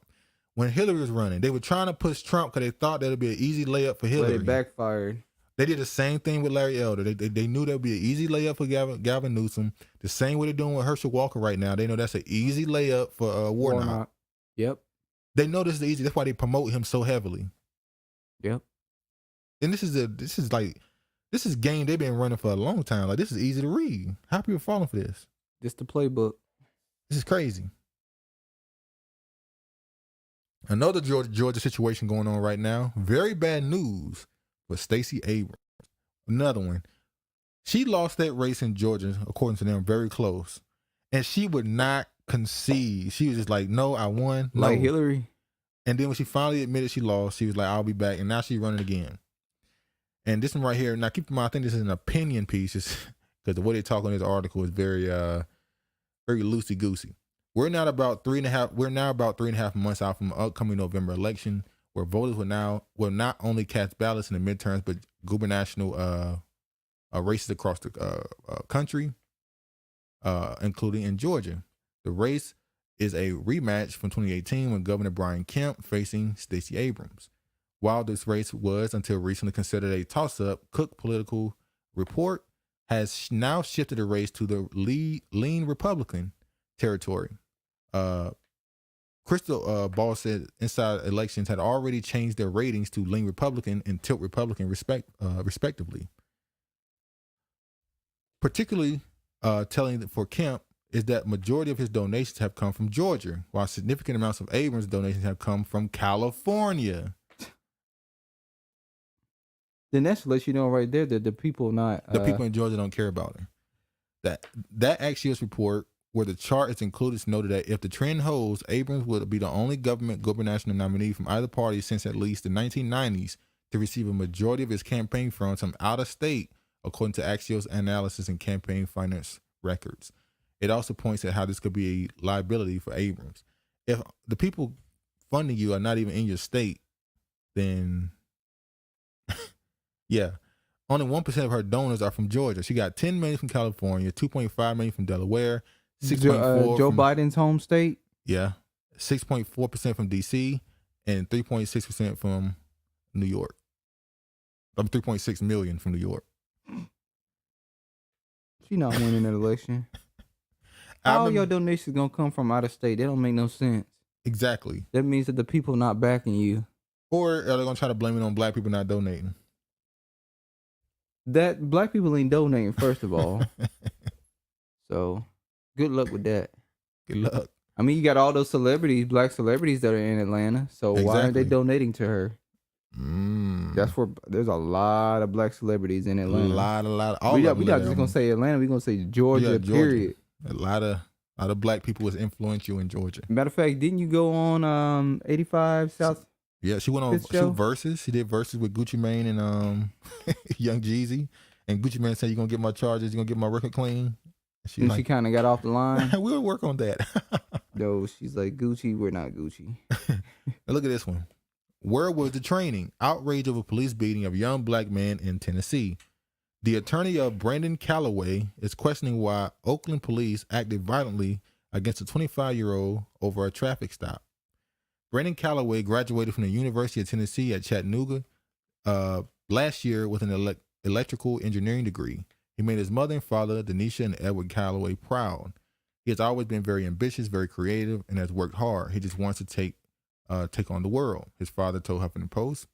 when Hillary was running. They were trying to push Trump because they thought that would be an easy layup for Hillary. But it backfired. They did the same thing with Larry Elder. They knew that would be an easy layup for Gavin Newsom. The same way they're doing with Herschel Walker right now. They know that's an easy layup for Warnock. Yep. They know this is easy. That's why they promote him so heavily. Yep. And this is game they've been running for a long time. Like, this is easy to read. How people falling for this? Just the playbook. This is crazy. Another Georgia situation going on right now. Very bad news for Stacey Abrams. Another one. She lost that race in Georgia, according to them, very close. And she would not concede. She was just like, no, I won. No. Like Hillary. And then when she finally admitted she lost, she was like, I'll be back. And now she's running again. And this one right here, now keep in mind, I think this is an opinion piece because the way they talk on this article is very loosey-goosey. We're now about 3.5 months out from the upcoming November election. where voters will not only cast ballots in the midterms, but gubernatorial races across the country, including in Georgia. The race is a rematch from 2018 when Governor Brian Kemp facing Stacey Abrams. While this race was until recently considered a toss-up, Cook Political Report has now shifted the race to the lean Republican territory. Crystal Ball said Inside Elections had already changed their ratings to lean Republican and tilt Republican respectively. Particularly telling for Kemp is that majority of his donations have come from Georgia, while significant amounts of Abrams' donations have come from California. Then that lets you know right there that the people not The people in Georgia don't care about her. That Axios report, where the chart is included, noted that if the trend holds, Abrams would be the only government gubernatorial nominee from either party since at least the 1990s to receive a majority of his campaign funds from out of state, according to Axios analysis and campaign finance records. It also points at how this could be a liability for Abrams. If the people funding you are not even in your state, then yeah. Only 1% of her donors are from Georgia. She got $10 million from California, $2.5 million from Delaware, 6.4 Joe from, Biden's home state. yeah, 6.4% from DC, and 3.6% from New York. 3.6 million from New York. She not winning that election. How your donations gonna come from out of state? That don't make no sense. Exactly. That means that the people not backing you. Or are they gonna try to blame it on black people not donating? That black people ain't donating, first of all. So good luck with that. Good luck. I mean, you got all those celebrities, black celebrities that are in Atlanta. So why aren't they Exactly. donating to her? That's where there's a lot of black celebrities in A Atlanta. lot. We not just gonna say Atlanta. We gonna say Georgia. Period. A lot of black people was influential in Georgia. Matter of fact, didn't you go on 85 South? Yeah, she went on This show? verses. She did verses with Gucci Mane and Young Jeezy. And Gucci Mane said, "You gonna get my charges? You gonna get my record clean?" And she kind of got off the line. We'll work on that. No, she's like, Gucci, we're not Gucci. Now look at this one. Where was the training? Outrage over police beating of young black man in Tennessee. The attorney of Brandon Calloway is questioning why Oakland police acted violently against a 25-year-old over a traffic stop. Brandon Calloway graduated from the University of Tennessee at Chattanooga last year with an electrical engineering degree. He made his mother and father, Denisha and Edward Calloway, proud. He has always been very ambitious, very creative, and has worked hard. He just wants to take on the world, his father told Huffington Post.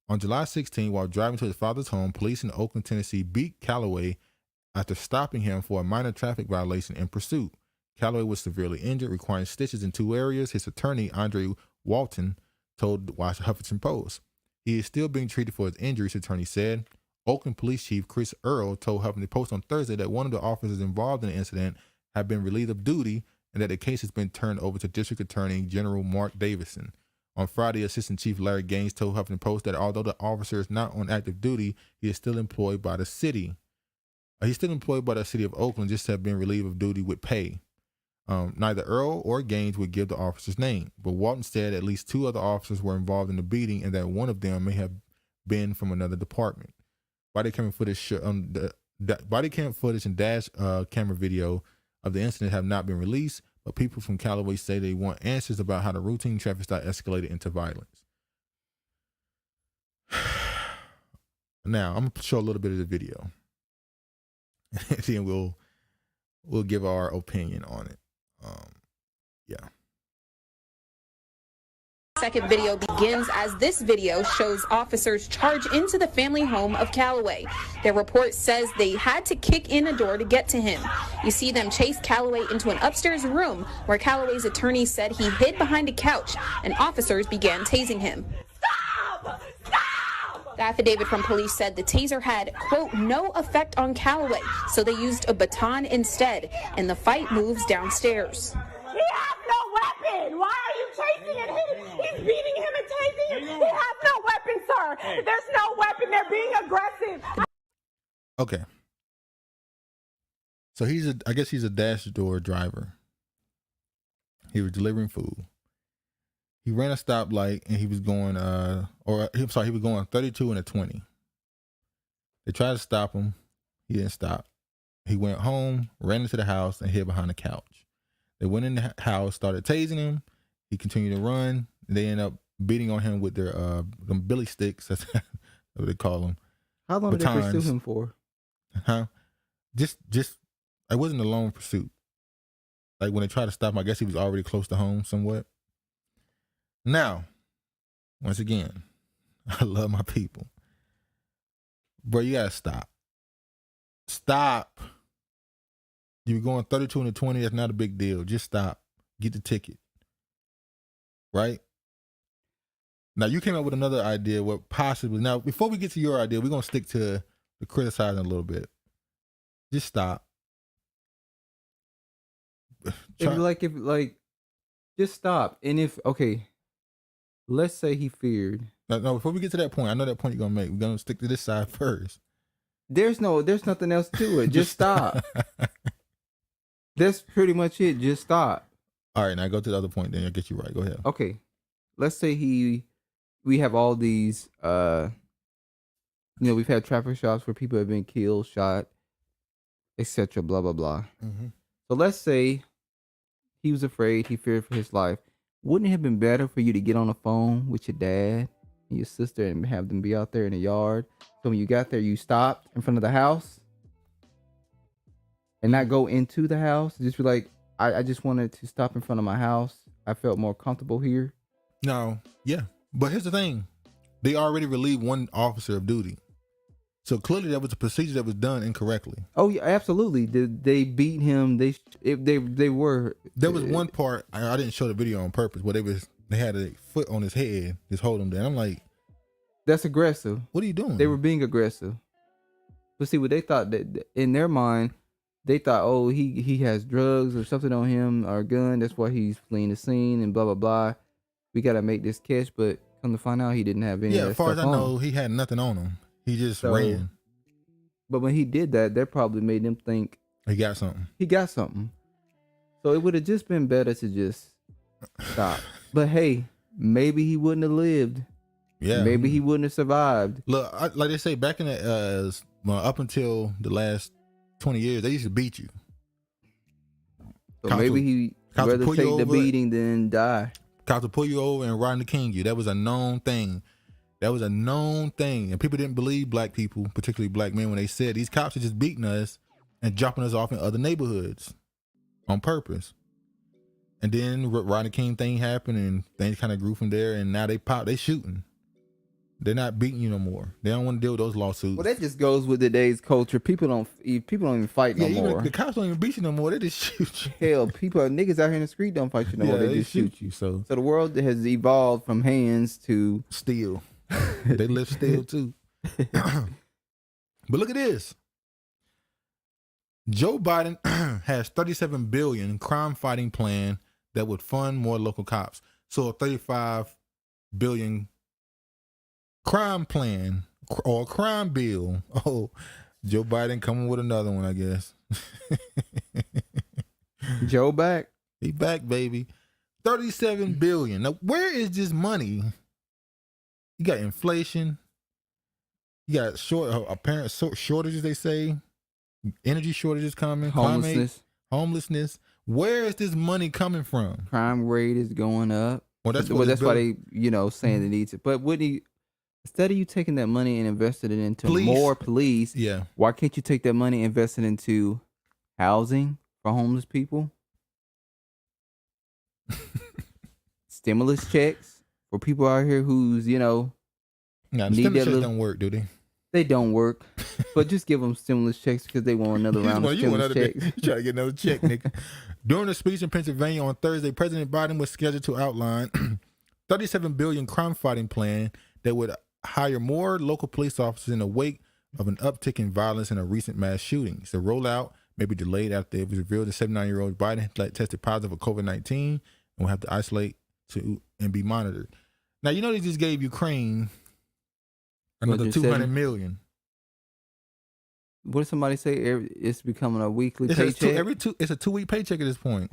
On July 16, while driving to his father's home, police in Oakland, Tennessee beat Calloway after stopping him for a minor traffic violation in pursuit. Calloway was severely injured, requiring stitches in 2 areas. His attorney, Andre Walton, told Huffington Post. He is still being treated for his injuries, his attorney said. Oakland Police Chief Chris Earl told Huffington Post on Thursday that one of the officers involved in the incident had been relieved of duty and that the case has been turned over to District Attorney General Mark Davison. On Friday, Assistant Chief Larry Gaines told Huffington Post that although the officer is not on active duty, he is still employed by the city. He's still employed by the city of Oakland, just to have been relieved of duty with pay. Neither Earl or Gaines would give the officer's name, but Walton said at least 2 other officers were involved in the beating and that one of them may have been from another department. Body cam footage and dash camera video of the incident have not been released, but people from Callaway say they want answers about how the routine traffic stop escalated into violence. Now, I'm going to show a little bit of the video. And then we'll give our opinion on it. Yeah. Second video begins as this video shows officers charge into the family home of Callaway. Their report says they had to kick in a door to get to him. You see them chase Callaway into an upstairs room where Callaway's attorney said he hid behind a couch and officers began tasing him. Stop! Stop! The affidavit from police said the taser had, quote, no effect on Callaway, so they used a baton instead, and the fight moves downstairs. He has no weapon. Why are you chasing and he's beating him and tasing him? He has no weapon, sir. There's no weapon. They're being aggressive. Okay. So I guess he's a dash door driver. He was delivering food. He ran a stoplight and he was going, he was going 32 and a 20. They tried to stop him. He didn't stop. He went home, ran into the house, and hid behind the couch. They went in the house, started tasing him. He continued to run. They ended up beating on him with their them billy sticks. That's what they call them. How long did they pursue him for? Huh? Just it wasn't a long pursuit. Like when they tried to stop him, I guess he was already close to home somewhat. Now, once again, I love my people. Bro, you gotta stop. Stop. You were going 32 and a 20, that's not a big deal. Just stop. Get the ticket. Right? Now, you came up with another idea, what possibly... Now, before we get to your idea, we're going to stick to the criticizing a little bit. Just stop. Just stop. And let's say he feared. No, before we get to that point, I know that point you're going to make. We're going to stick to this side first. There's nothing else to it. Just stop. That's pretty much it. Just stop. All right, now go to the other point, then I'll get you right. Go ahead. Okay. Let's say we have all these, we've had traffic stops where people have been killed, shot, etc., blah, blah, blah. Mm-hmm. So let's say he was afraid, he feared for his life. Wouldn't it have been better for you to get on the phone with your dad and your sister and have them be out there in the yard? So when you got there, you stopped in front of the house and not go into the house? Just be like, I just wanted to stop in front of my house. I felt more comfortable here. No, yeah. But here's the thing. They already relieved one officer of duty. So clearly that was a procedure that was done incorrectly. Oh, yeah, absolutely. They beat him. They were. There was one part, I didn't show the video on purpose, where they had a foot on his head, just hold him down. I'm like, that's aggressive. What are you doing? They were being aggressive. But see, what they thought, that in their mind, they thought, oh, he has drugs or something on him or a gun. That's why he's fleeing the scene and blah, blah, blah. We got to make this catch. But come to find out, he didn't have any of that as far stuff as I on. know, he had nothing on him. He just ran. But when he did that, that probably made them think he got something. So it would have just been better to just stop. But hey, maybe he wouldn't have lived. Yeah. Maybe he wouldn't have survived. Look, like they say, back in the up until the last 20 years, they used to beat you. So maybe he rather take the beating than die. Cops would pull you over and Rodney King you. That was a known thing. And people didn't believe black people, particularly black men, when they said these cops are just beating us and dropping us off in other neighborhoods on purpose. And then Rodney King thing happened and things kind of grew from there. And now they shooting. They're not beating you no more. They don't want to deal with those lawsuits. Well, that just goes with today's culture. People don't even fight no more. The cops don't even beat you no more. They just shoot you. Hell, niggas out here in the street don't fight you no more. They just shoot you. So the world has evolved from hands to steel. They live steel too. But look at this. Joe Biden has $37 billion crime fighting plan that would fund more local cops. So a $35 billion crime plan or crime bill. Oh, Joe Biden coming with another one, I guess. Joe back. He back, baby. $37 billion. Now, where is this money? You got inflation. You got apparent shortages, they say. Energy shortages coming. Homelessness. Where is this money coming from? Crime rate is going up. Well, that's why they, saying they need it. But instead of you taking that money and investing it into more police, why can't you take that money and invest it into housing for homeless people? Stimulus checks for people out here who's, the stimulus checks don't work, do they? They don't work. But just give them stimulus checks because they want another round of stimulus checks. You try to get another check, nigga. During a speech in Pennsylvania on Thursday, President Biden was scheduled to outline $37 billion crime fighting plan that would hire more local police officers in the wake of an uptick in violence in a recent mass shootings. The rollout may be delayed after it was revealed that 79-year-old Biden tested positive for COVID-19 and will have to isolate and be monitored. Now, they just gave Ukraine another $200 million. What did somebody say? It's becoming a weekly paycheck? It's a 2-week paycheck at this point.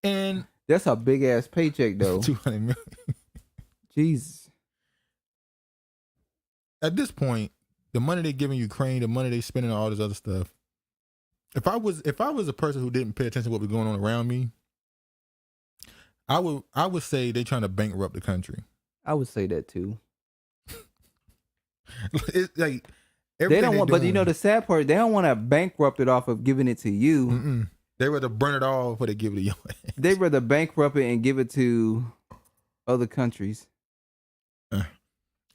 And That's a big ass paycheck, though. 200 million. Jesus. At this point, the money they giving Ukraine, the money they spending on all this other stuff. If I was a person who didn't pay attention to what was going on around me, I would say they're trying to bankrupt the country. I would say that too. It's like they don't want, but you know the sad part, they don't want to bankrupt it off of giving it to you. Mm-mm. They rather burn it all before they give it to you. They rather bankrupt it and give it to other countries.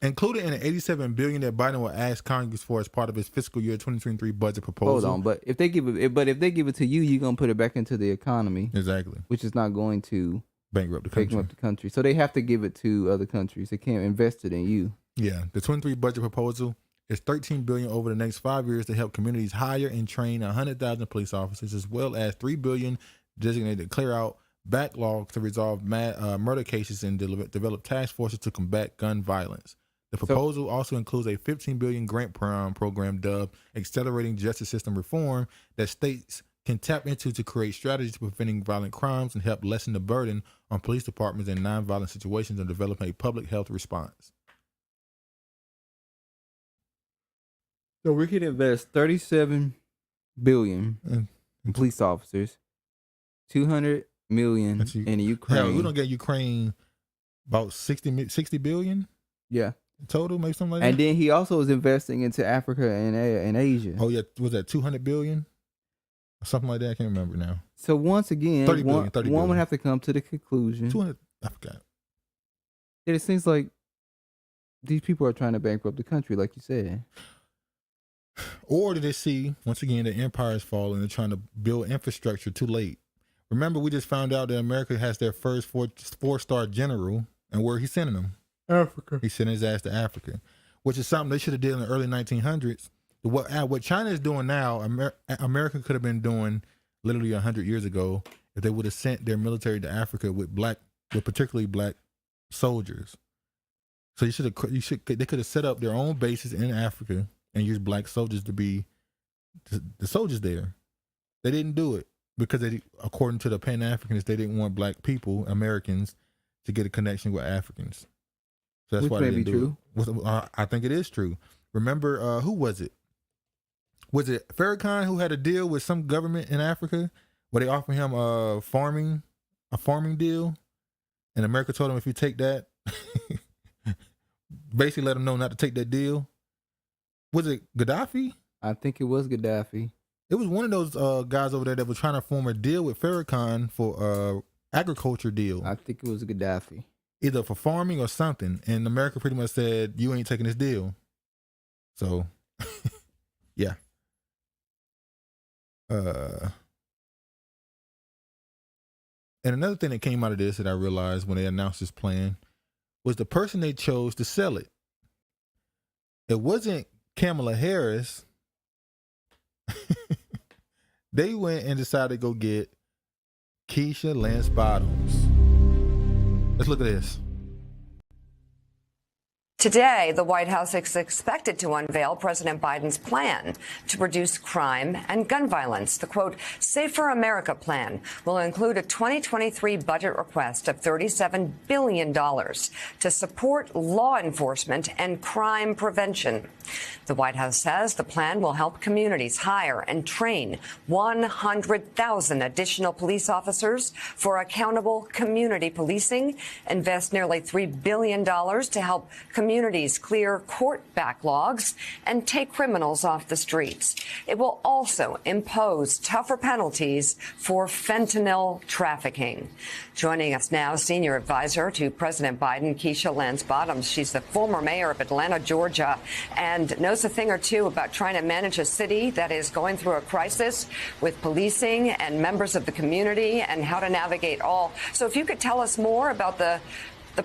Included in the $87 billion that Biden will ask Congress for as part of his fiscal year 2023 budget proposal. Hold on, but if they give it to you, you're gonna put it back into the economy. Exactly. Which is not going to bankrupt the country. So they have to give it to other countries. They can't invest it in you. Yeah, the 23 budget proposal is $13 billion over the next 5 years to help communities hire and train 100,000 police officers, as well as $3 billion designated to clear out backlogs to resolve murder cases and develop task forces to combat gun violence. The proposal also includes a $15 billion grant program dubbed Accelerating Justice System Reform that states can tap into to create strategies for preventing violent crimes and help lessen the burden on police departments in nonviolent situations and develop a public health response. So we can invest $37 billion in police officers, $200 million in Ukraine. Hell, we don't get Ukraine about 60 billion. Yeah. Total, maybe something like that. And then he also is investing into Africa and Asia. Oh yeah, was that 200 billion? Something like that. I can't remember now. So once again, 30 billion, one would have to come to the conclusion. 200. I forgot. It seems like these people are trying to bankrupt the country, like you said. Or did they see once again the empire is falling and they're trying to build infrastructure too late? Remember, we just found out that America has their first four-star general, and where he's sending them? Africa. He's sending his ass to Africa, which is something they should have did in the early 1900s. What China is doing now, America could have been doing literally 100 years ago if they would have sent their military to Africa with particularly black soldiers. So they could have set up their own bases in Africa and used black soldiers to be the soldiers there. They didn't do it because according to the Pan-Africanists, they didn't want black people, Americans, to get a connection with Africans. So that's why they didn't do it. I think it is true. Remember, who was it? Was it Farrakhan who had a deal with some government in Africa where they offered him a farming deal, and America told him if you take that, basically let him know not to take that deal. Was it Gaddafi? I think it was Gaddafi. It was one of those guys over there that was trying to form a deal with Farrakhan for agriculture deal. I think it was Gaddafi. Either for farming or something. And America pretty much said, you ain't taking this deal. So, yeah. And another thing that came out of this that I realized when they announced this plan was the person they chose to sell it. It wasn't Kamala Harris. They went and decided to go get Keisha Lance Bottoms. Let's look at this. Today, the White House is expected to unveil President Biden's plan to reduce crime and gun violence. The, quote, Safer America plan will include a 2023 budget request of $37 billion to support law enforcement and crime prevention. The White House says the plan will help communities hire and train 100,000 additional police officers for accountable community policing, invest nearly $3 billion to help communities clear court backlogs, and take criminals off the streets. It will also impose tougher penalties for fentanyl trafficking. Joining us now, senior advisor to President Biden, Keisha Lance Bottoms. She's the former mayor of Atlanta, Georgia, and knows a thing or two about trying to manage a city that is going through a crisis with policing and members of the community and how to navigate all. So if you could tell us more about the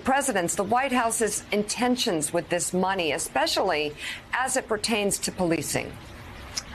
president's, the White House's intentions with this money, especially as it pertains to policing.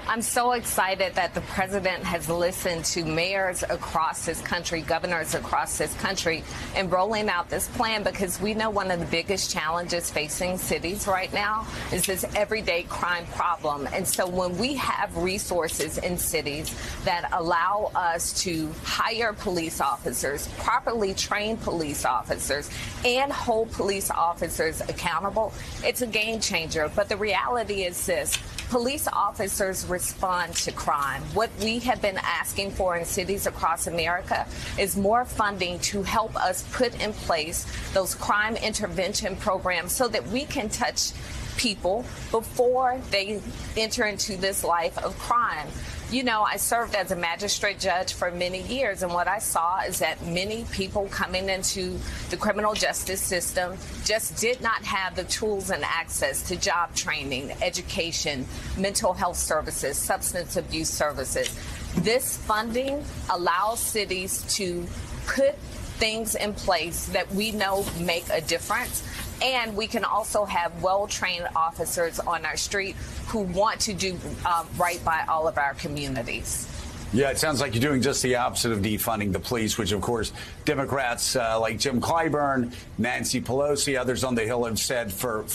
I'm so excited that the president has listened to mayors across this country, governors across this country, and rolling out this plan, because we know one of the biggest challenges facing cities right now is this everyday crime problem. And so when we have resources in cities that allow us to hire police officers, properly train police officers, and hold police officers accountable, it's a game changer. But the reality is this: police officers respond to crime. What we have been asking for in cities across America is more funding to help us put in place those crime intervention programs so that we can touch people before they enter into this life of crime. You know, I served as a magistrate judge for many years, and what I saw is that many people coming into the criminal justice system just did not have the tools and access to job training, education, mental health services, substance abuse services. This funding allows cities to put things in place that we know make a difference. And we can also have well-trained officers on our street who want to do right by all of our communities. Yeah, it sounds like you're doing just the opposite of defunding the police, which, of course, Democrats like Jim Clyburn, Nancy Pelosi, others on the Hill have said for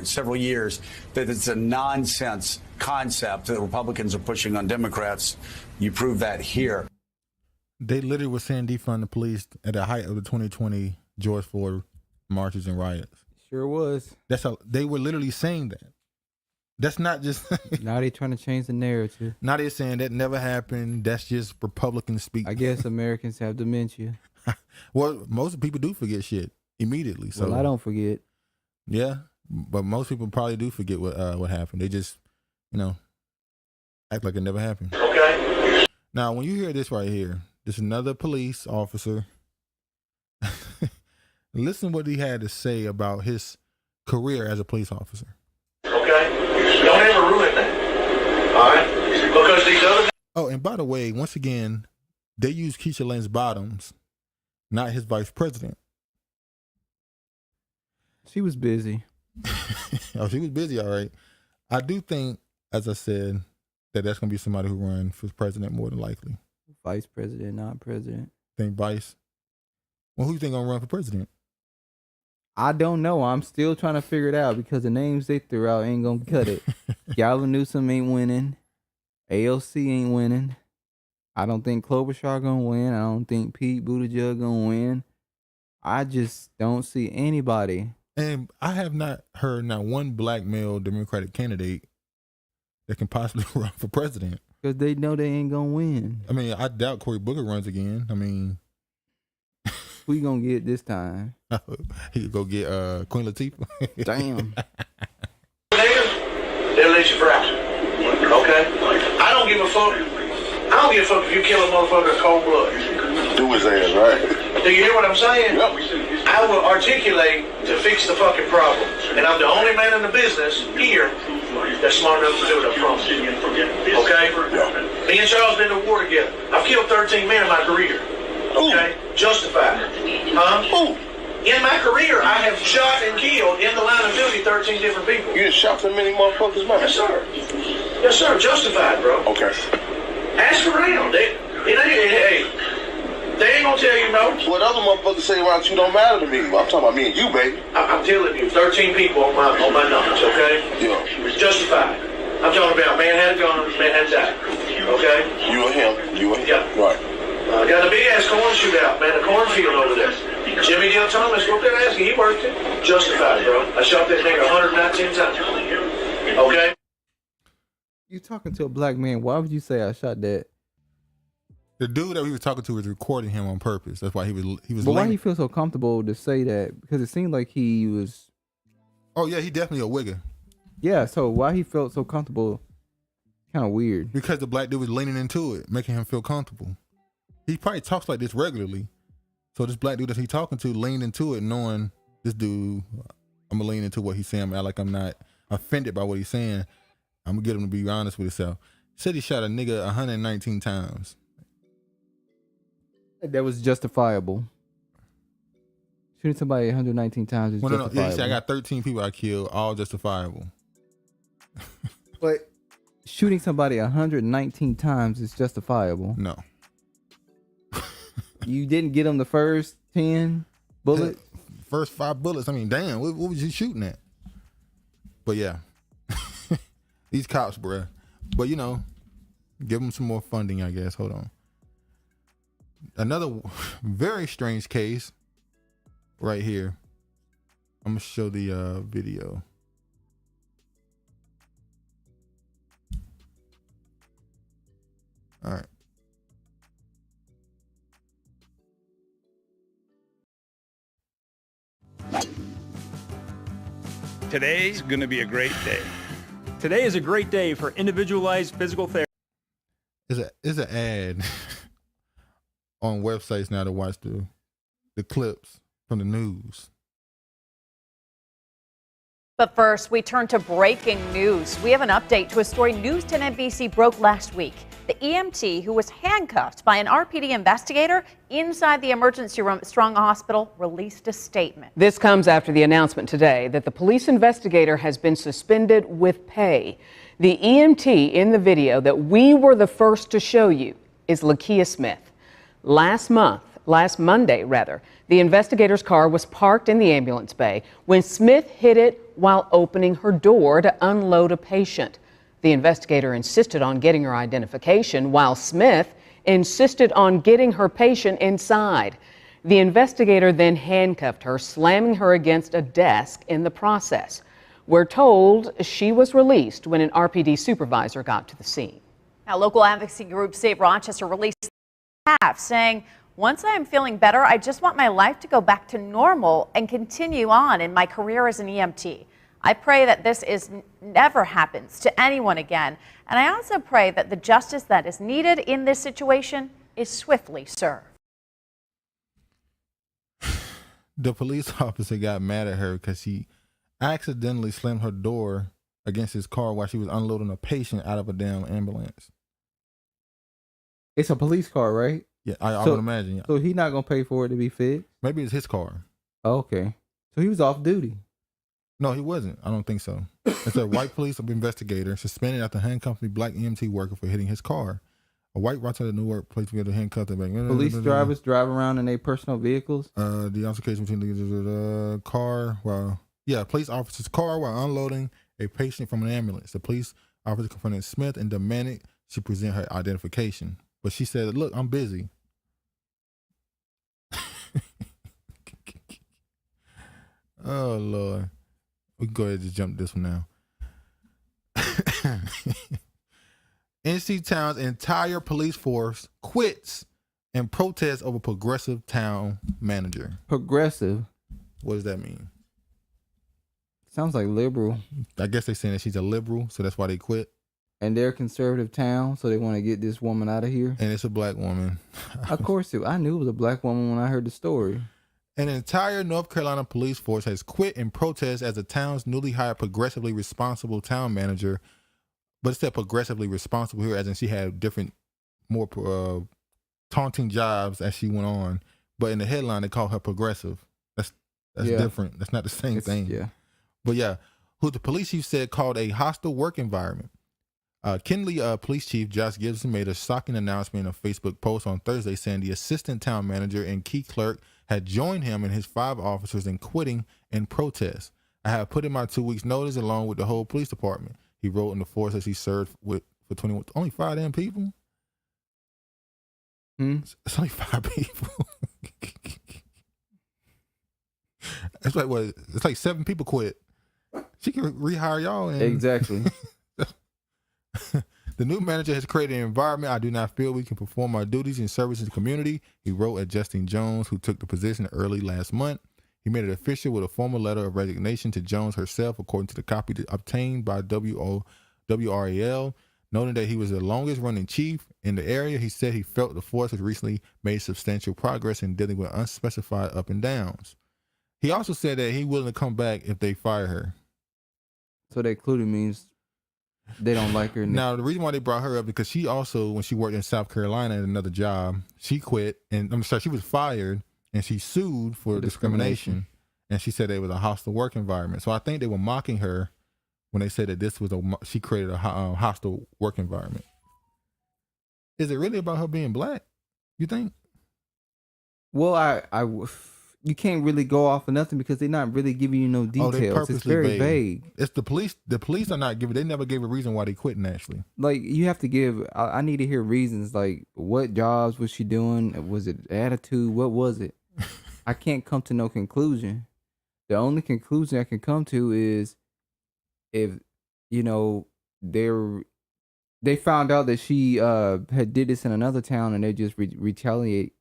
several years that it's a nonsense concept that Republicans are pushing on Democrats. You prove that here. They literally were saying defund the police at the height of the 2020 George Floyd marches and riots. Sure was. That's how they were literally saying that. That's not just now they trying to change the narrative. Now they're saying that never happened. That's just Republican speak. I guess Americans have dementia. Well, most people do forget shit immediately. So well, I don't forget. Yeah, but most people probably do forget what happened. They just, act like it never happened. Okay. Now, when you hear this right here, there's another police officer. Listen what he had to say about his career as a police officer. Okay? Don't ever ruin that. All right? Because these other... Oh, and by the way, once again, they use Keisha Lance's bottoms, not his vice president. She was busy. Oh, she was busy, all right. I do think, as I said, that that's going to be somebody who runs for president more than likely. Vice president, not president. Think vice? Well, who you think going to run for president? I don't know. I'm still trying to figure it out because the names they threw out ain't gonna cut it. Gavin Newsom ain't winning. AOC ain't winning. I don't think Klobuchar gonna win. I don't think Pete Buttigieg gonna win. I just don't see anybody. And I have not heard not one black male Democratic candidate that can possibly run for president. Because they know they ain't gonna win. I mean, I doubt Cory Booker runs again. I mean... Who you gonna get this time? He could go get Queen Latifah. Damn. They'll let you fry. Okay? I don't give a fuck. I don't give a fuck if you kill a motherfucker in cold blood. Do his ass, right? Do you hear what I'm saying? Yep. I will articulate to fix the fucking problem. And I'm the only man in the business here that's smart enough to do it, I promise you. Okay? Yeah. Me and Charles been to war together. I've killed 13 men in my career. Okay? Justified. Huh? Ooh. In my career, I have shot and killed in the line of duty 13 different people. You just shot so many motherfuckers, man? Yes, sir. Yes, sir. Justified, bro. Okay. Ask around. They ain't gonna tell you no. What other motherfuckers say around you don't matter to me. I'm talking about me and you, baby. I'm telling you, 13 people on my numbers, okay? Yeah. Justified. I'm talking about man had a gun, man had died. Okay? You and him. Yeah. Right. Got a big ass corn shootout, man, a cornfield over there. Jimmy Dale Thomas, go up there and ask him, he worked it. Justified, bro. I shot that nigga 119 times. Okay? You talking to a black man, why would you say I shot that? The dude that we were talking to was recording him on purpose. That's why he was. But why he feel so comfortable to say that? Because it seemed like he was. Oh yeah, he definitely a wigger. Yeah, so why he felt so comfortable? Kind of weird. Because the black dude was leaning into it, making him feel comfortable. He probably talks like this regularly. So this black dude that he talking to leaned into it, knowing this dude, I'm gonna lean into what he's saying. Act like I'm not offended by what he's saying. I'm gonna get him to be honest with himself. Said he shot a nigga 119 times. That was justifiable. Shooting somebody 119 times is justifiable. Yeah, he said, I got 13 people I killed, all justifiable. But shooting somebody 119 times is justifiable. No. You didn't get him the first 10 bullets? First 5 bullets. I mean, damn, what was you shooting at? But yeah. These cops, bruh. But, you know, give them some more funding, I guess. Hold on. Another very strange case right here. I'm going to show the video. All right. Today's going to be a great day. Today is a great day for individualized physical therapy. It's an ad on websites now to watch the clips from the news. But first, we turn to breaking news. We have an update to a story News 10 NBC broke last week. The EMT who was handcuffed by an RPD investigator inside the emergency room at Strong Hospital released a statement. This comes after the announcement today that the police investigator has been suspended with pay. The EMT in the video that we were the first to show you is Lakia Smith. Last Monday, the investigator's car was parked in the ambulance bay when Smith hit it while opening her door to unload a patient. The investigator insisted on getting her identification while Smith insisted on getting her patient inside. The investigator then handcuffed her, slamming her against a desk in the process. We're told she was released when an RPD supervisor got to the scene. Now, local advocacy group Save Rochester released staff saying, once I am feeling better, I just want my life to go back to normal and continue on in my career as an EMT. I pray that this never happens to anyone again. And I also pray that the justice that is needed in this situation is swiftly served. The police officer got mad at her because she accidentally slammed her door against his car while she was unloading a patient out of a damn ambulance. It's a police car, right? Yeah, I would imagine. Yeah. So he's not going to pay for it to be fixed? Maybe it's his car. Oh, okay. So he was off duty. No, he wasn't. I don't think so. It's a white police investigator suspended after handcuffing a black EMT worker for hitting his car. A white Rochester, Newark police together handcuffed him. Police drivers drive around in their personal vehicles? The altercation between the car police officer's car while unloading a patient from an ambulance. The police officer confronted Smith and demanded she present her identification. But she said, look, I'm busy. Oh, Lord. We can go ahead and just jump this one now. NC Town's entire police force quits in protest over progressive town manager. Progressive? What does that mean? Sounds like liberal. I guess they're saying that she's a liberal, so that's why they quit. And they're a conservative town, so they want to get this woman out of here? And it's a black woman. Of course, I knew it was a black woman when I heard the story. An entire North Carolina police force has quit in protest as the town's newly hired progressively responsible town manager, but it said progressively responsible here, as in she had different, more taunting jobs as she went on. But in the headline, they call her progressive. That's different. That's not the same thing. Yeah. But yeah, who the police chief said called a hostile work environment. Kinley Police Chief Josh Gibson made a shocking announcement in a Facebook post on Thursday saying the assistant town manager and key clerk had joined him and his 5 officers in quitting in protest. I have put in my 2 weeks notice along with the whole police department. He wrote in the force as he served with for 21, only 5 damn people? It's only 5 people. It's like what? It's like 7 people quit. She can rehire y'all. Exactly. The new manager has created an environment I do not feel we can perform our duties in service to the community, he wrote at Justine Jones, who took the position early last month. He made it official with a formal letter of resignation to Jones herself, according to the copy obtained by WRAL, noting that he was the longest running chief in the area. He said he felt the force has recently made substantial progress in dealing with unspecified up and downs. He also said that he's willing to come back if they fire her. So that clearly means they don't like her. Now, the reason why they brought her up because she also, when she worked in South Carolina at another job, she quit and she was fired and she sued for discrimination. And she said it was a hostile work environment. So I think they were mocking her when they said that this was she created a hostile work environment. Is it really about her being black? You think? Well, you can't really go off of nothing because they're not really giving you no details. They purposely it's very vague. It's the police. The police are not giving. They never gave a reason why they quitting. Actually, like you have to give. I need to hear reasons. Like what jobs was she doing? Was it attitude? What was it? I can't come to no conclusion. The only conclusion I can come to is if they found out that she had did this in another town and they just retaliate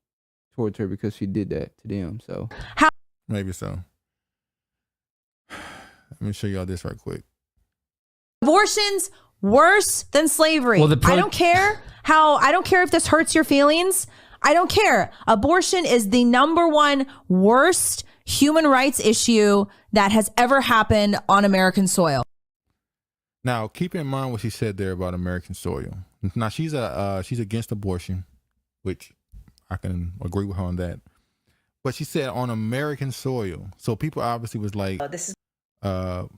towards her because she did that to them. So maybe so. Let me show y'all this right quick. Abortion's worse than slavery. Well, I don't care if this hurts your feelings. I don't care. Abortion is the #1 worst human rights issue that has ever happened on American soil. Now, keep in mind what she said there about American soil. Now, she's against abortion, which I can agree with her on that. But she said on American soil. So people obviously was like,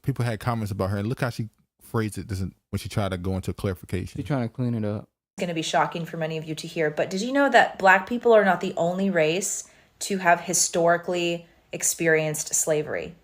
people had comments about her. And look how she phrased it when she tried to go into clarification. She's trying to clean it up. It's going to be shocking for many of you to hear, but did you know that Black people are not the only race to have historically experienced slavery?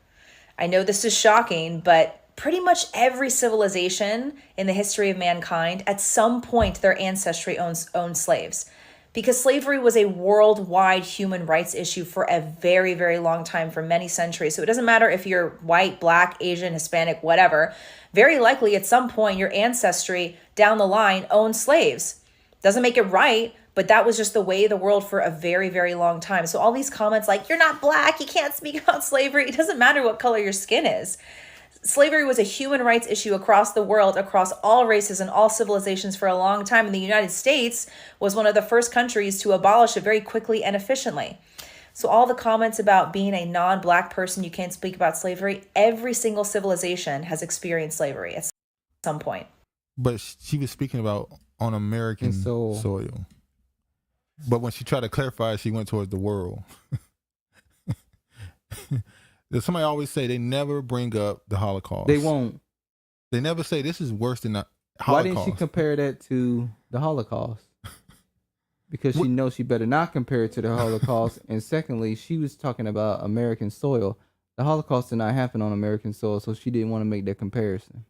I know this is shocking, but pretty much every civilization in the history of mankind, at some point, their ancestry owned slaves. Because slavery was a worldwide human rights issue for a very, very long time, for many centuries. So it doesn't matter if you're white, Black, Asian, Hispanic, whatever. Very likely at some point, your ancestry down the line owned slaves. Doesn't make it right, but that was just the way of the world for a very, very long time. So all these comments like, you're not Black, you can't speak about slavery. It doesn't matter what color your skin is. Slavery was a human rights issue across the world, across all races and all civilizations for a long time. And the United States was one of the first countries to abolish it very quickly and efficiently. So all the comments about being a non-Black person, you can't speak about slavery, every single civilization has experienced slavery at some point. But she was speaking about on American soil. But when she tried to clarify, she went towards the world. Somebody always say they never bring up the Holocaust. They won't. They never say this is worse than the Holocaust. Why didn't she compare that to the Holocaust? Because she knows she better not compare it to the Holocaust. And secondly, she was talking about American soil. The Holocaust did not happen on American soil, so she didn't want to make that comparison.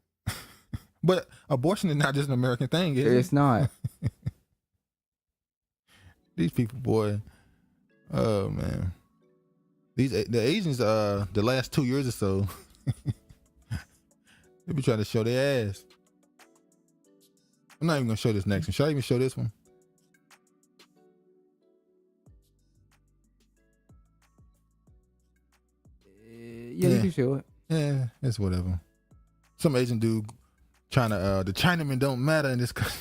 But abortion is not just an American thing, is it? It's not. These people, boy. Oh, man. The Asians, the last 2 years or so, they be trying to show their ass. I'm not even going to show this next one. Should I even show this one? Yeah, you can show it. Yeah, it's whatever. Some Asian dude trying to, the Chinamen don't matter in this country.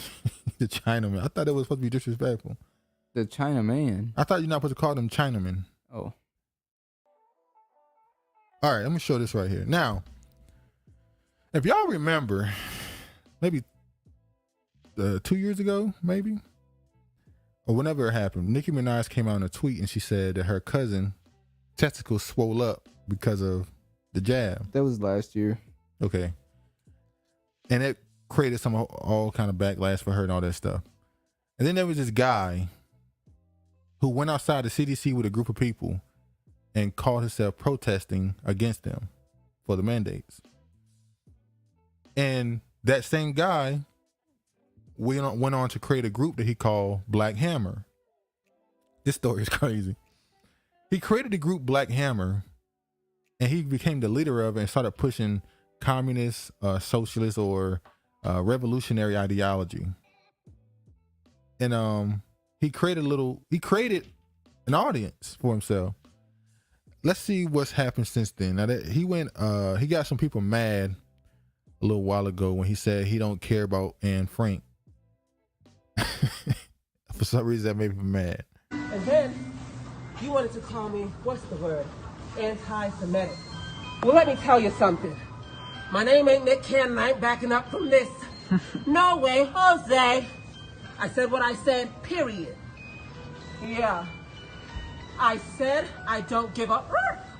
The Chinamen. I thought it was supposed to be disrespectful. The Chinaman? I thought you're not supposed to call them Chinamen. Oh. All right, let me show this right here. Now, if y'all remember, maybe 2 years ago, maybe, or whenever it happened, Nicki Minaj came out in a tweet and she said that her cousin testicles swole up because of the jab. That was last year. Okay. And it created some all kind of backlash for her and all that stuff. And then there was this guy who went outside the CDC with a group of people and called himself protesting against them for the mandates. And that same guy went on to create a group that he called Black Hammer. This story is crazy. He created the group Black Hammer, and he became the leader of it and started pushing communist, socialist, or revolutionary ideology. And he created an audience for himself. Let's see what's happened since then. Now that he got some people mad a little while ago when he said he don't care about Anne Frank. For some reason that made me mad. And then you wanted to call me, what's the word? Anti-Semitic. Well, let me tell you something. My name ain't Nick Cannon. I ain't backing up from this. No way, Jose. I said what I said, period. Yeah. I said I don't give a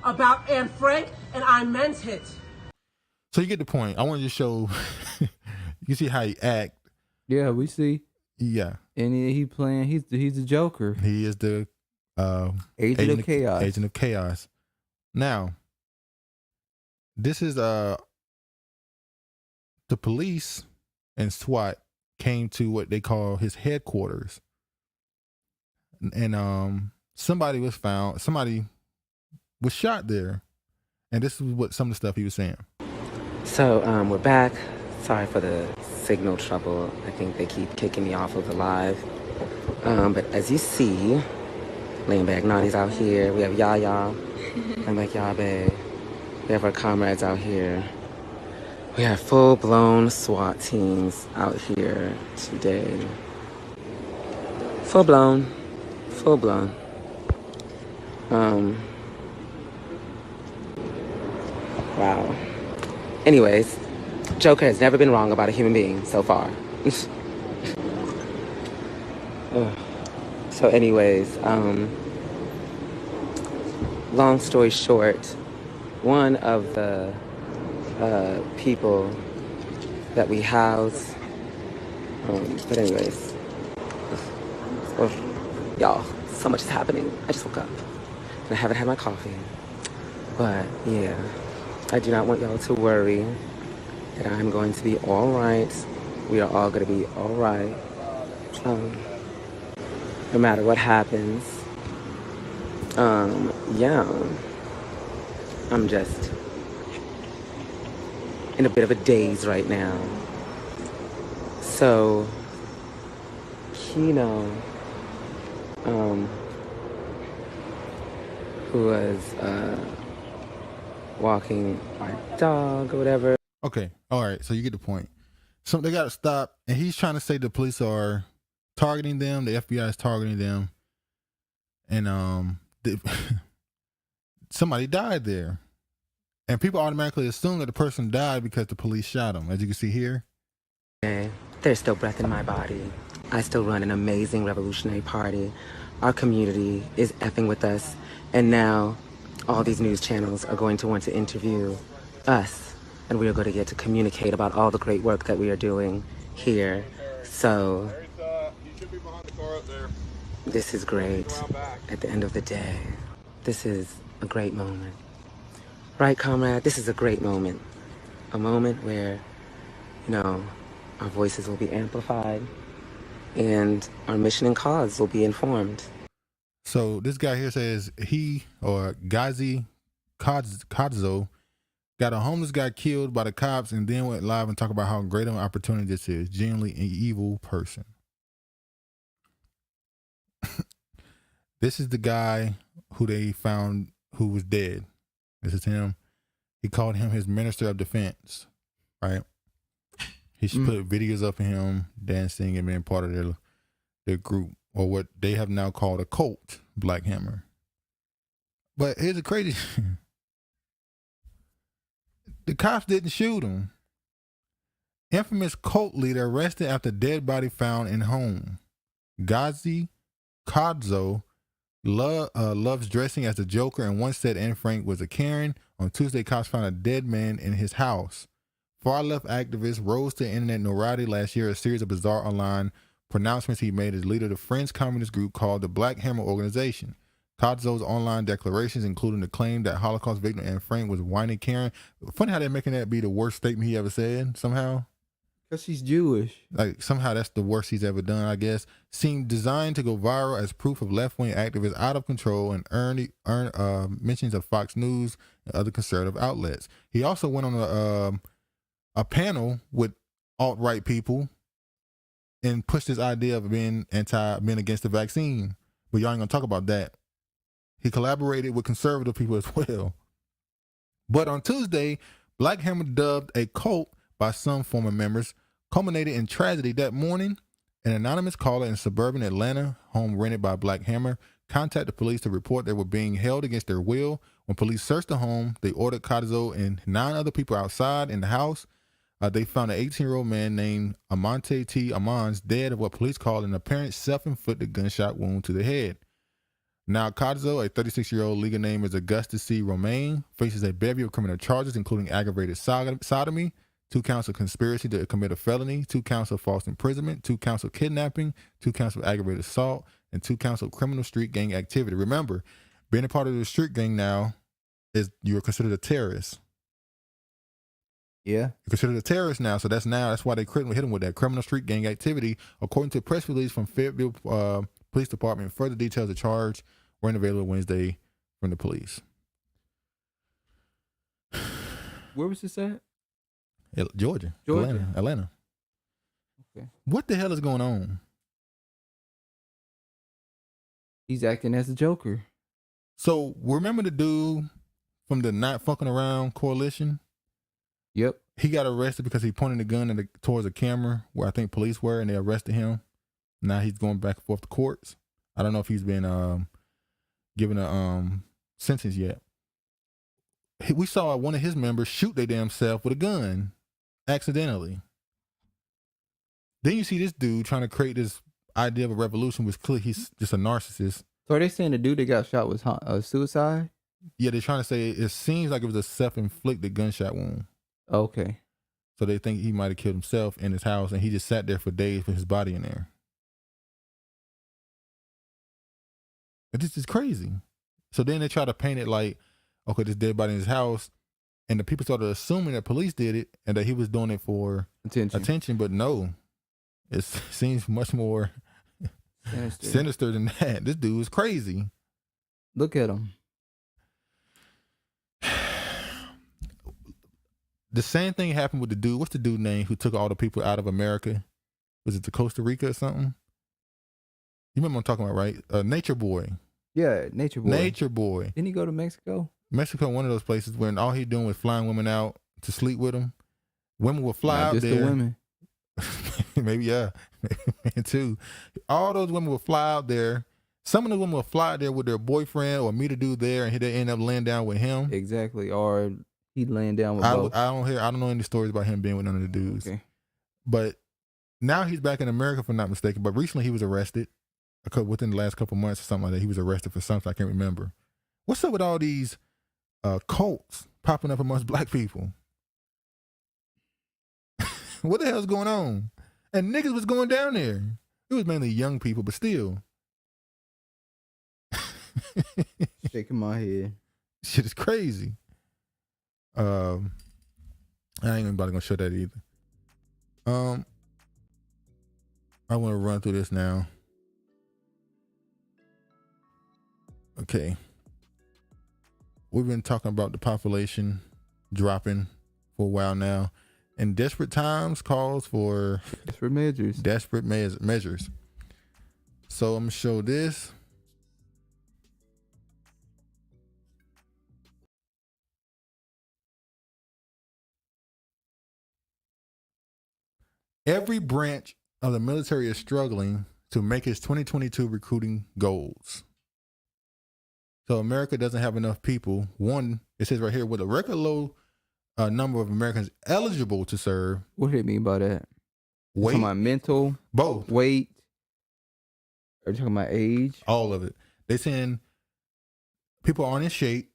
about Anne Frank, and I meant it. So you get the point. I want to just show. You see how he act. Yeah, we see. Yeah, and he playing. He's the Joker. He is the agent of chaos. Agent of chaos. Now, this is the police and SWAT came to what they call his headquarters, and somebody was found. Somebody was shot there, and this is what some of the stuff he was saying. So we're back. Sorry for the signal trouble. I think they keep kicking me off of the live. But as you see, laying back naughties out here. We have Yaya and like Yabe. We have our comrades out here. We have full-blown SWAT teams out here today. Full-blown. Full-blown. Wow. Anyways, Joker has never been wrong about a human being so far. So anyways, long story short, one of the people that we house, but anyways, y'all, so much is happening. I just woke up and I haven't had my coffee, but yeah, I do not want y'all to worry that I'm going to be all right. We are all going to be all right. No matter what happens. Yeah. I'm just in a bit of a daze right now. So, Kino, who was walking our dog or whatever. Okay, all right. So you get the point. So they got to stop, and he's trying to say the police are targeting them. The FBI is targeting them, and somebody died there, and people automatically assume that the person died because the police shot him. As you can see here, there's still breath in my body. I still run an amazing revolutionary party. Our community is effing with us, and now all these news channels are going to want to interview us. And we are going to get to communicate about all the great work that we are doing here. So, this is great. At the end of the day, this is a great moment. Right, comrade? This is a great moment. A moment where, our voices will be amplified and our mission and cause will be informed. So this guy here says he, or Ghazi Kadzo, got a homeless guy killed by the cops and then went live and talked about how great of an opportunity this is. Genuinely an evil person. This is the guy who they found who was dead. This is him. He called him his minister of defense, right? He put videos up of him dancing and being part of their group, or what they have now called a cult, Black Hammer. But here's the crazy the cops didn't shoot him. Infamous cult leader arrested after dead body found in home. Ghazi Kadzo loves dressing as the Joker and once said Anne Frank was a Karen. On Tuesday, cops found a dead man in his house. Far-left activist rose to internet notoriety last year, a series of bizarre online pronouncements he made as leader of the French communist group called the Black Hammer Organization. Kadzo's online declarations, including the claim that Holocaust victim Anne Frank was whiny Karen. Funny how they're making that be the worst statement he ever said, somehow. Because she's Jewish. Like, somehow that's the worst he's ever done, I guess. Seemed designed to go viral as proof of left-wing activists out of control and earn mentions of Fox News and other conservative outlets. He also went on a panel with alt-right people and pushed his idea of being against the vaccine. But y'all ain't gonna talk about that. He collaborated with conservative people as well. But on Tuesday, Black Hammer, dubbed a cult by some former members, culminated in tragedy that morning. An anonymous caller in suburban Atlanta, home rented by Black Hammer, contacted police to report they were being held against their will. When police searched the home, they ordered Kadzo and 9 other people outside in the house. They found an 18-year-old man named Amante T. Amans dead of what police called an apparent self-inflicted gunshot wound to the head. Now, Cazzo, a 36-year-old legal name is Augustus C. Romaine, faces a bevy of criminal charges, including aggravated sodomy, 2 counts of conspiracy to commit a felony, 2 counts of false imprisonment, 2 counts of kidnapping, 2 counts of aggravated assault, and 2 counts of criminal street gang activity. Remember, being a part of the street gang now is you're considered a terrorist. Yeah. You're considered a terrorist now, so that's why they hit him with that criminal street gang activity. According to a press release from Fayetteville Police Department, further details of the charge weren't available Wednesday from the police. Where was this at? Georgia. Atlanta. Okay. What the hell is going on? He's acting as a Joker. So remember the dude from the Not Fucking Around Coalition? Yep. He got arrested because he pointed a gun towards a camera where I think police were, and they arrested him. Now he's going back and forth to courts. I don't know if he's been given a sentence yet. We saw one of his members shoot their damn self with a gun accidentally. Then you see this dude trying to create this idea of a revolution, which clearly he's just a narcissist. So are they saying the dude that got shot was suicide? Yeah, they're trying to say it seems like it was a self-inflicted gunshot wound. Okay. So they think he might have killed himself in his house, and he just sat there for days with his body in there. And this is crazy. So then they try to paint it like, okay, this dead body in his house, and the people started assuming that police did it and that he was doing it for attention, but no. It seems much more sinister than that. This dude is crazy. Look at him. The same thing happened with the dude. What's the dude name who took all the people out of America? Was it to Costa Rica or something? You remember what I'm talking about, right? Nature Boy. Yeah, Nature Boy. Nature Boy. Didn't he go to Mexico? Mexico, one of those places when all he doing was flying women out to sleep with him. Women will fly out just there. the women. Maybe, yeah. Men too. All those women will fly out there. Some of the women will fly out there with their boyfriend or meet a dude there, and they end up laying down with him. Exactly. Or he laying down with both. I don't know any stories about him being with none of the dudes. Okay. But now he's back in America, if I'm not mistaken. But recently he was arrested. Within the last couple months or something like that, he was arrested for something I can't remember. What's up with all these cults popping up amongst black people? What the hell's going on? And niggas was going down there. It was mainly young people, but still. Shaking my head. Shit is crazy. I ain't even about to show that either. I want to run through this now. Okay. We've been talking about the population dropping for a while now, and desperate times calls for desperate measures. So I'm gonna show this. Every branch of the military is struggling to make its 2022 recruiting goals. So America doesn't have enough people. One, it says right here, with a record low number of Americans eligible to serve. What do they mean by that? Weight. Talking about mental? Both. Weight? Are you talking about age? All of it. They're saying people aren't in shape.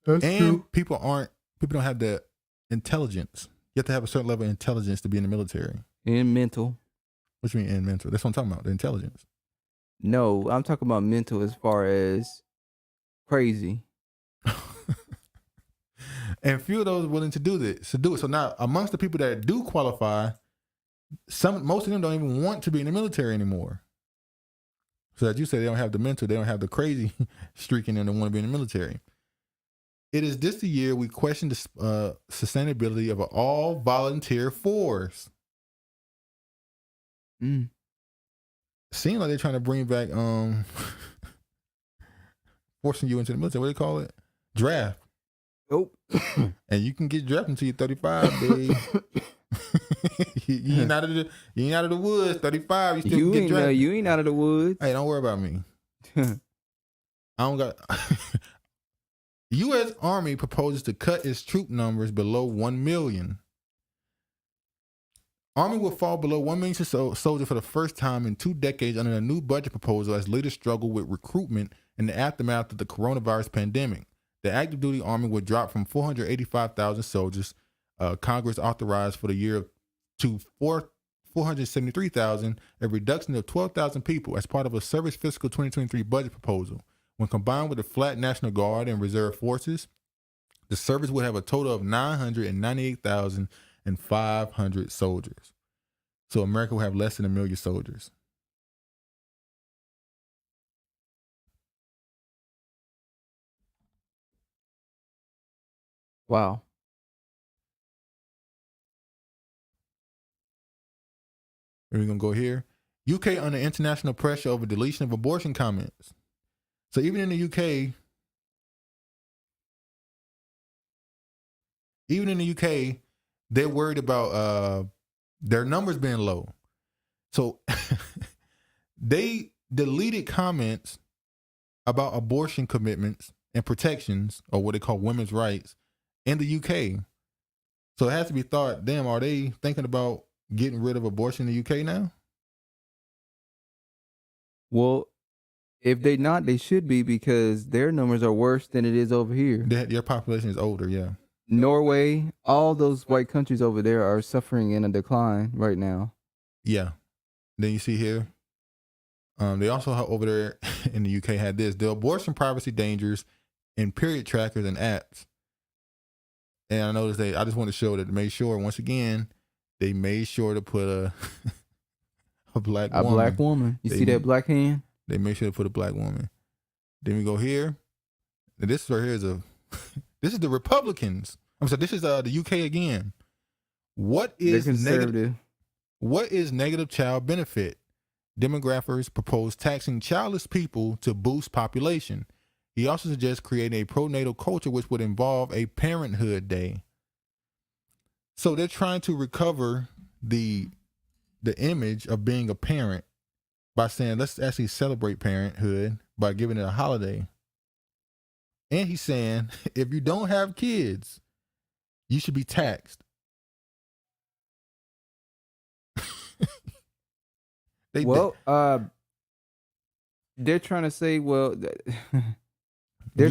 That's and true. people don't have the intelligence. You have to have a certain level of intelligence to be in the military. And mental. What you mean in mental? That's what I'm talking about, the intelligence. No, I'm talking about mental as far as crazy. And few of those willing to do this, to do it. So now, amongst the people that do qualify, most of them don't even want to be in the military anymore. So as you say, they don't have the mental, they don't have the crazy streak in them that want to be in the military. It is this the year we question the sustainability of an all-volunteer force. Seems like they're trying to bring back forcing you into the military. What do they call it? Draft. Nope. And you can get drafted until you're 35, babe. you ain't out of the woods. 35, you still can get drafted. You ain't out of the woods. Hey, don't worry about me. I don't got. U.S. Army proposes to cut its troop numbers below 1 million. Army will fall below 1 million soldiers for the first time in 2 decades under a new budget proposal as leaders struggle with recruitment in the aftermath of the coronavirus pandemic. The active duty army would drop from 485,000 soldiers Congress authorized for the year to 473,000, a reduction of 12,000 people as part of a service fiscal 2023 budget proposal. When combined with the flat National Guard and reserve forces, the service would have a total of 998,500 soldiers. So America will have less than 1 million soldiers. Wow. We're going to go here. UK under international pressure over deletion of abortion comments. So even in the UK, they're worried about their numbers being low. So they deleted comments about abortion commitments and protections, or what they call women's rights, in the UK. So it has to be thought, damn, are they thinking about getting rid of abortion in the UK now? Well, if they not, they should be, because their numbers are worse than it is over here. Their population is older, yeah. Norway, all those white countries over there are suffering in a decline right now. Yeah. Then you see here, they also over there in the UK had this: the abortion privacy dangers in period trackers and apps. And I noticed I just want to show that they made sure, once again, they made sure to put a black woman. Black woman. You see that black hand? They made sure to put a black woman. Then we go here. Now this right here is this is the Republicans. I'm sorry, this is the UK again. What is negative child benefit? Demographers propose taxing childless people to boost population. He also suggests creating a pronatal culture, which would involve a parenthood day. So they're trying to recover the image of being a parent by saying, let's actually celebrate parenthood by giving it a holiday. And he's saying, if you don't have kids, you should be taxed. They're trying to say, they're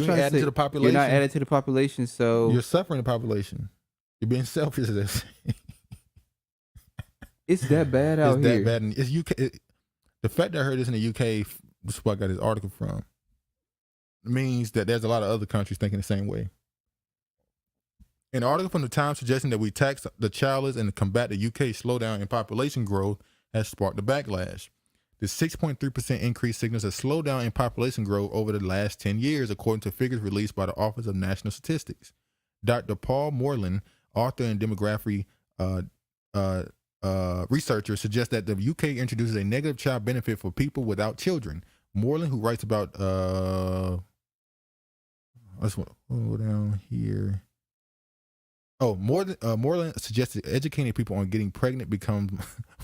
trying to say to the population. You're not added to the population, so you're suffering the population. You're being selfish. It's that bad out here. It's that bad. It's UK. The fact that I heard this in the UK, this is where I got this article from, means that there's a lot of other countries thinking the same way. An article from the Times suggesting that we tax the childless and combat the UK slowdown in population growth has sparked a backlash. The 6.3% increase signals a slowdown in population growth over the last 10 years, according to figures released by the Office of National Statistics. Dr. Paul Moreland, author and demography researcher, suggests that the UK introduces a negative child benefit for people without children. Moreland, who writes about, let's go down here. Moreland suggested educating people on getting pregnant becomes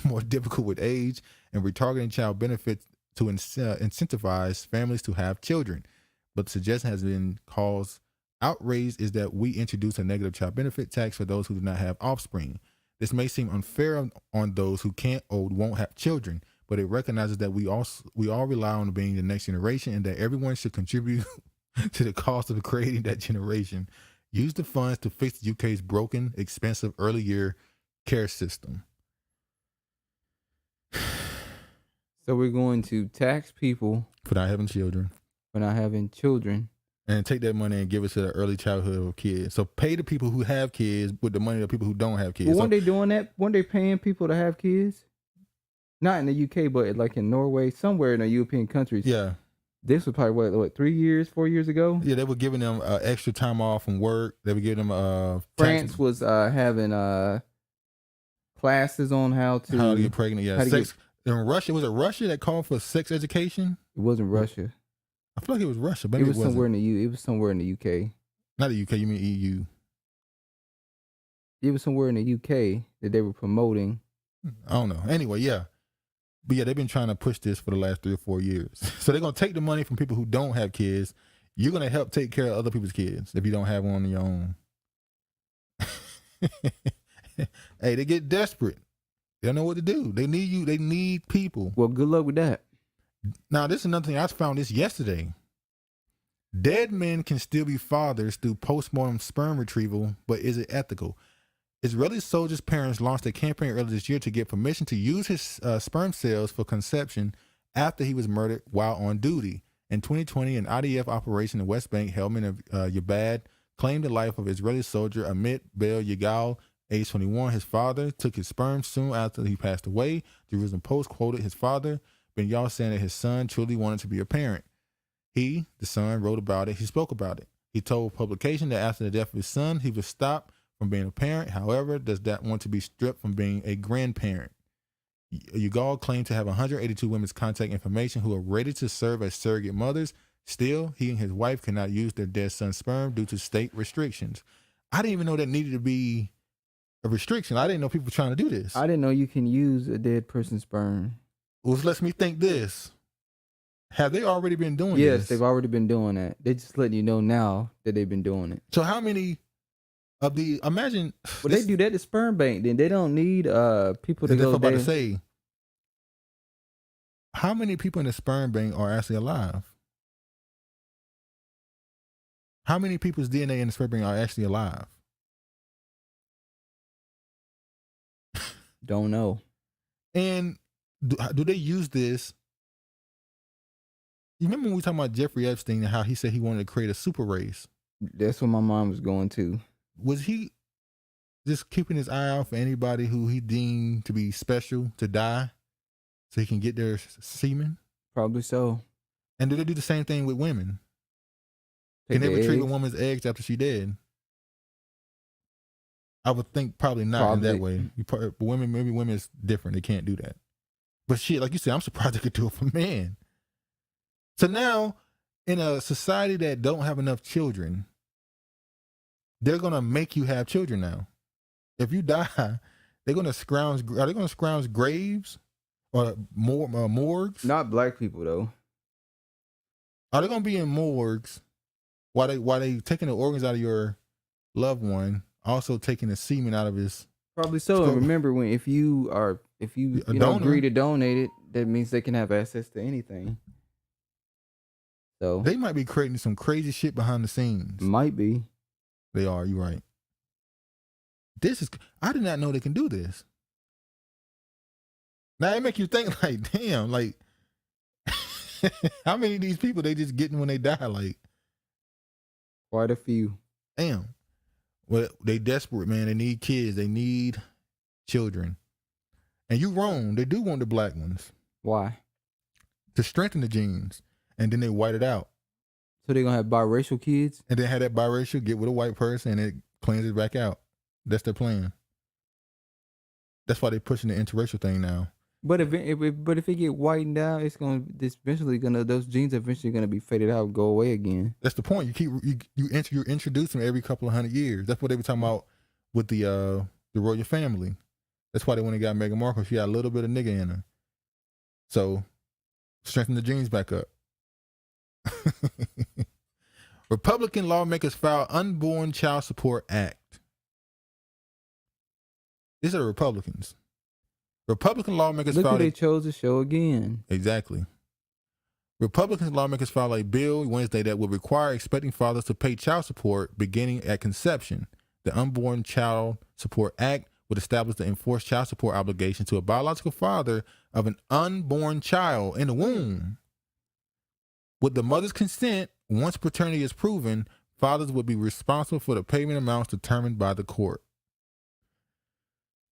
more difficult with age, and retargeting child benefits to incentivize families to have children. But the suggestion has been caused outrage is that we introduce a negative child benefit tax for those who do not have offspring. This may seem unfair on those who can't or won't have children, but it recognizes that we all rely on being the next generation, and that everyone should contribute to the cost of creating that generation. Use the funds to fix the UK's broken, expensive early year care system. So we're going to tax people for not having children. And take that money and give it to the early childhood of kids. So pay the people who have kids with the money of people who don't have kids. Well, weren't they doing that? Weren't they paying people to have kids? Not in the UK, but like in Norway, somewhere in the European countries. Yeah. This was probably what 4 years ago? Yeah, they were giving them extra time off from work. They were giving them France was having classes on how to get pregnant. Yeah, in Russia, was it Russia that called for sex education? It wasn't Russia. I feel like it was Russia. Maybe it was somewhere in the UK. Not the UK. You mean EU? It was somewhere in the UK that they were promoting. I don't know. Anyway, yeah. But yeah, they've been trying to push this for the last 3 or 4 years. So they're going to take the money from people who don't have kids. You're going to help take care of other people's kids if you don't have one on your own. Hey, they get desperate. They don't know what to do. They need you. They need people. Well, good luck with that. Now, this is another thing. I found this yesterday. Dead men can still be fathers through postmortem sperm retrieval, but is it ethical? Israeli soldiers' parents launched a campaign earlier this year to get permission to use his sperm cells for conception after he was murdered while on duty. In 2020, an IDF operation in West Bank, Helmand of Yabad, claimed the life of Israeli soldier Amit Bel Yigal, age 21. His father took his sperm soon after he passed away. Jerusalem Post quoted his father, Ben Yal, saying that his son truly wanted to be a parent. He, the son, wrote about it. He spoke about it. He told publication that after the death of his son, he would stop from being a parent. However, does that want to be stripped from being a grandparent? Yigal claimed to have 182 women's contact information who are ready to serve as surrogate mothers. Still, he and his wife cannot use their dead son's sperm due to state restrictions. I didn't even know that needed to be a restriction. I didn't know people were trying to do this. I didn't know you can use a dead person's sperm. Which lets me think this. Have they already been doing this? Yes, they've already been doing that. They're just letting you know now that they've been doing it. So how many of the, imagine. Well, they do that to sperm bank. Then they don't need people to go about there. to say, how many people in the sperm bank are actually alive? How many people's DNA in the sperm bank are actually alive? Don't know. And do they use this? You remember when we were talking about Jeffrey Epstein and how he said he wanted to create a super race? That's what my mom was going to. Was he just keeping his eye out for anybody who he deemed to be special to die so he can get their semen? Probably so. And do they do the same thing with women? Take Can they the retrieve a eggs? woman's eggs after she dead? I would think probably not in that way. But women, maybe women is different. They can't do that. But shit, like you said, I'm surprised they could do it for men. So now, in a society that don't have enough children, they're gonna make you have children now. If you die, they're gonna scrounge. Are they gonna scrounge graves or morgues? Not black people though. Are they gonna be in morgues while they taking the organs out of your loved one, also taking the semen out of his? Probably so. And remember, if you know, agree to donate it, that means they can have access to anything. So they might be creating some crazy shit behind the scenes. Might be. They are. You're right. I did not know they can do this. Now it make you think like, damn, like how many of these people they just getting when they die? Like quite a few. Damn. Well, they desperate, man. They need kids. They need children. And you wrong. They do want the black ones. Why? To strengthen the genes. And then they white it out. So they're going to have biracial kids? And then have that biracial get with a white person and it cleans it back out. That's their plan. That's why they're pushing the interracial thing now. But if it get whitened out, those genes eventually gonna be faded out and go away again. That's the point. You introduce them every couple of 100 years. That's what they were talking about with the royal family. That's why they went and got Meghan Markle. She had a little bit of nigga in her. So strengthen the genes back up. Republican lawmakers file Unborn Child Support Act. These are the Republicans. Republican lawmakers Look filed. who they chose to show again. Exactly. Republican lawmakers filed a bill Wednesday that would require expecting fathers to pay child support beginning at conception. The Unborn Child Support Act would establish the enforced child support obligation to a biological father of an unborn child in the womb. With the mother's consent, once paternity is proven, fathers would be responsible for the payment amounts determined by the court.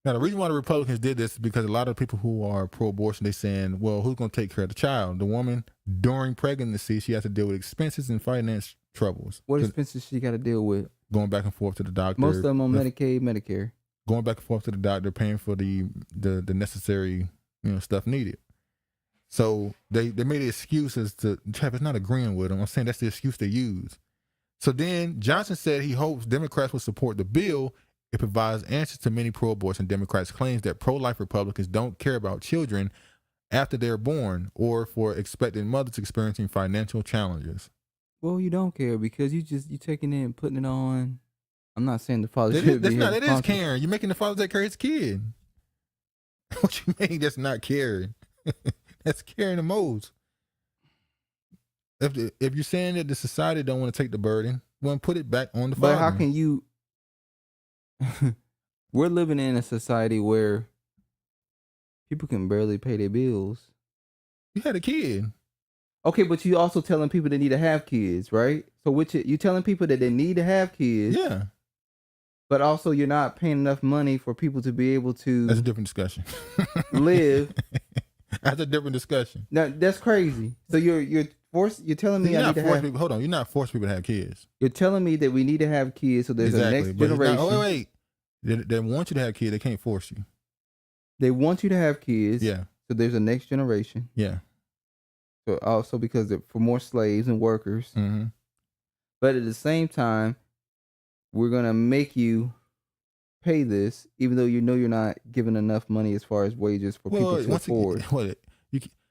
Now, the reason why the Republicans did this is because a lot of people who are pro-abortion, they're saying, well, who's going to take care of the child? The woman, during pregnancy, she has to deal with expenses and finance troubles. What expenses she got to deal with? Going back and forth to the doctor. Most of them on Medicaid, Medicare. Going back and forth to the doctor, paying for the necessary stuff needed. So they made excuses to Travis not agreeing with them. I'm saying that's the excuse they use. So then Johnson said he hopes Democrats will support the bill. It provides answers to many pro-abortion Democrats' claims that pro-life Republicans don't care about children after they're born or for expecting mothers experiencing financial challenges. Well, you don't care because you taking it and putting it on. I'm not saying the father should be. That is caring. You're making the father take care of his kid. What you mean that's not caring? That's caring the most. If you're saying that the society don't want to take the burden, well, put it back on the But father. how can you? We're living in a society where people can barely pay their bills. You had a kid. Okay, but you also telling people they need to have kids, right? So you telling people that they need to have kids. Yeah. But also you're not paying enough money for people to be able to. That's a different discussion. Live. That's a different discussion. Now that's crazy. So you're telling me You're I not need to forcing have. people. Hold on, you're not forcing people to have kids. You're telling me that we need to have kids, so there's a next But it's generation. not- wait. They want you to have kids. They can't force you. They want you to have kids. Yeah. So there's a next generation. Yeah. So also because for more slaves and workers. Mm-hmm. But at the same time, we're gonna make you pay this, even though you know you're not giving enough money as far as wages for people to afford.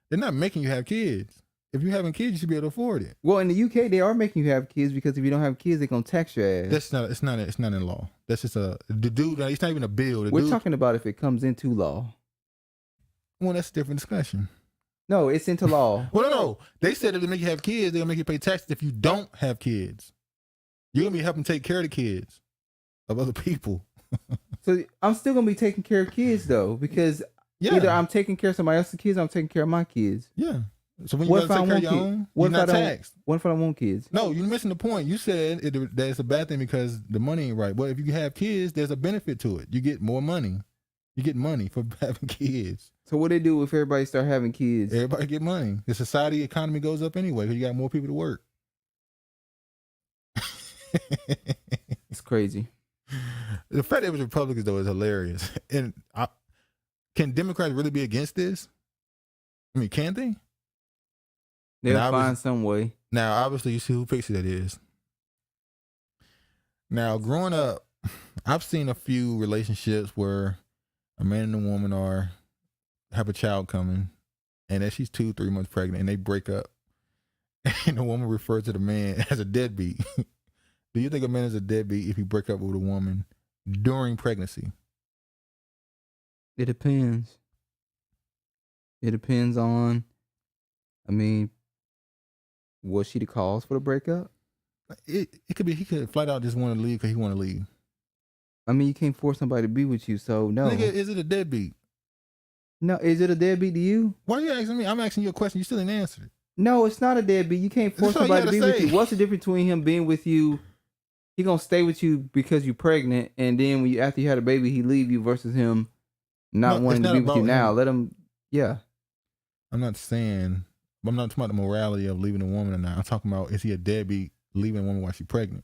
They're not making you have kids. If you're having kids, you should be able to afford it. Well, in the UK, they are making you have kids because if you don't have kids, they're gonna tax your ass. It's not in law. That's just the dude. It's not even a bill. We're talking about if it comes into law. Well, that's a different discussion. No, it's into law. Well, no. They said if they make you have kids, they're gonna make you pay taxes if you don't have kids. You're gonna be helping take care of the kids of other people. So I'm still gonna be taking care of kids though, because either I'm taking care of somebody else's kids, or I'm taking care of my kids. Yeah. So when you gotta take care of your own, you're not taxed. What if I don't want kids? No, you're missing the point. You said that it's a bad thing because the money ain't right. But if you have kids, there's a benefit to it. You get more money. You get money for having kids. So what they do if everybody start having kids? Everybody get money. The society economy goes up anyway because you got more people to work. It's crazy. The fact that it was Republicans though is hilarious. And can Democrats really be against this? I mean, can they? They'll find some way. Now, obviously, you see who picture that is. Now, growing up, I've seen a few relationships where a man and a woman have a child coming, and then she's 2-3 months pregnant, and they break up. And the woman refers to the man as a deadbeat. Do you think a man is a deadbeat if he break up with a woman during pregnancy? It depends. It depends on, was she the cause for the breakup? It could be he could flat out just want to leave because he want to leave. You can't force somebody to be with you, so no. Nigga, is it a deadbeat? No, is it a deadbeat to you? Why are you asking me? I'm asking you a question. You still didn't answer it. No, it's not a deadbeat. You can't force somebody to be with you. What's the difference between him being with you? He gonna stay with you because you're pregnant, and then when after you had a baby, he leave you versus him not wanting to be with you now. Let him, yeah. I'm not talking about the morality of leaving a woman or not. I'm talking about, is he a deadbeat leaving a woman while she's pregnant?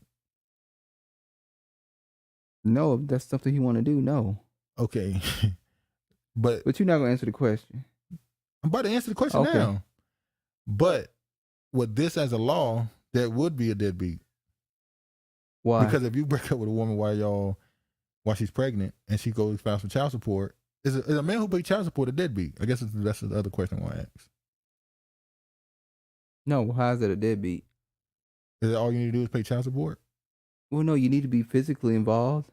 No, if that's something he want to do, no. Okay. But you're not gonna answer the question. I'm about to answer the question now. But with this as a law, that would be a deadbeat. Why? Because if you break up with a woman while she's pregnant and she goes file for child support, is a man who pays child support a deadbeat? I guess that's the other question I want to ask. No, how is it a deadbeat? Is it all you need to do is pay child support? Well, no, you need to be physically involved.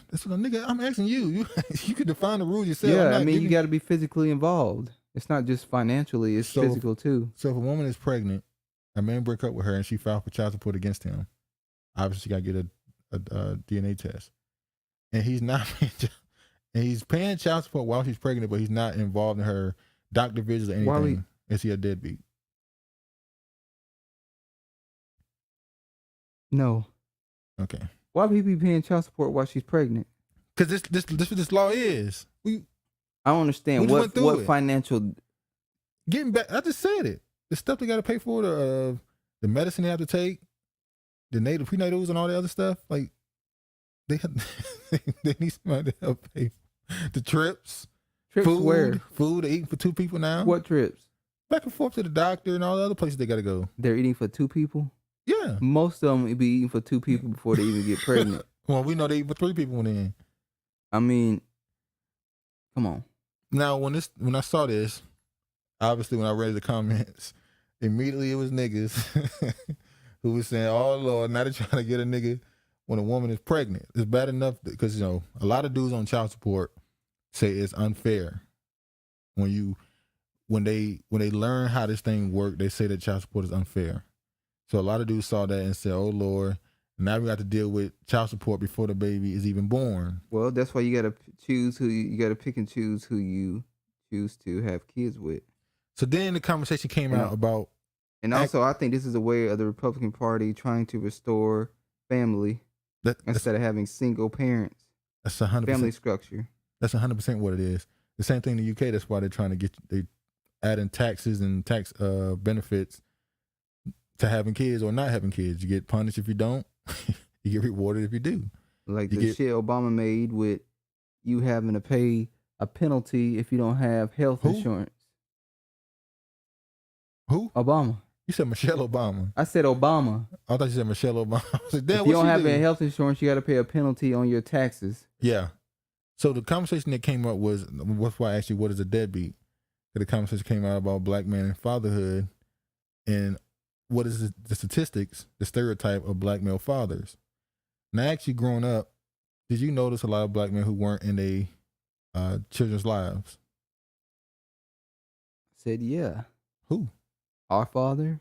That's what nigga. I'm asking you. You can define the rules yourself. Yeah, you got to be physically involved. It's not just financially; it's physical too. So if a woman is pregnant, a man break up with her, and she filed for child support against him, obviously she got to get a DNA test, and he's not, and he's paying child support while she's pregnant, but he's not involved in her doctor visits or anything. Is he a deadbeat? No. Okay. Why would he be paying child support while she's pregnant? Because this what this law is. I don't understand what financial. Getting back, I just said it. The stuff they got to pay for, the medicine they have to take, the native prenatals and all the other stuff. Like they need somebody to help pay the trips. Trips food, where? Food they're eating for 2 people now. What trips? Back and forth to the doctor and all the other places they got to go. They're eating for 2 people. Yeah. Most of them be eating for 2 people before they even get pregnant. Well, we know they eat for 3 people then. Come on. Now, when I saw this, obviously when I read the comments, immediately it was niggas who was saying, "Oh Lord, now they're trying to get a nigga when a woman is pregnant." It's bad enough because a lot of dudes on child support say it's unfair when when they learn how this thing works, they say that child support is unfair. So a lot of dudes saw that and said, "Oh Lord, now we got to deal with child support before the baby is even born." Well, that's why you got to choose who you got to pick and choose who you choose to have kids with. So then the conversation came out about, and also I think this is a way of the Republican Party trying to restore family instead of having single parents. That's 100% family structure. That's 100% what it is. The same thing in the UK. That's why they're trying to they add in taxes and tax benefits to having kids or not having kids. You get punished if you don't. You get rewarded if you do. Like the shit Obama made with you having to pay a penalty if you don't have health insurance. Who? Obama. You said Michelle Obama. I said Obama. I thought you said Michelle Obama. I was like, damn, if you don't have any health insurance, you got to pay a penalty on your taxes. Yeah. So the conversation that came up was, that's why I asked you, what is a deadbeat? The conversation came out about black men and fatherhood and what is the statistics, the stereotype of black male fathers. Now, actually growing up, did you notice a lot of black men who weren't in their children's lives? I said, yeah. Who? Our father.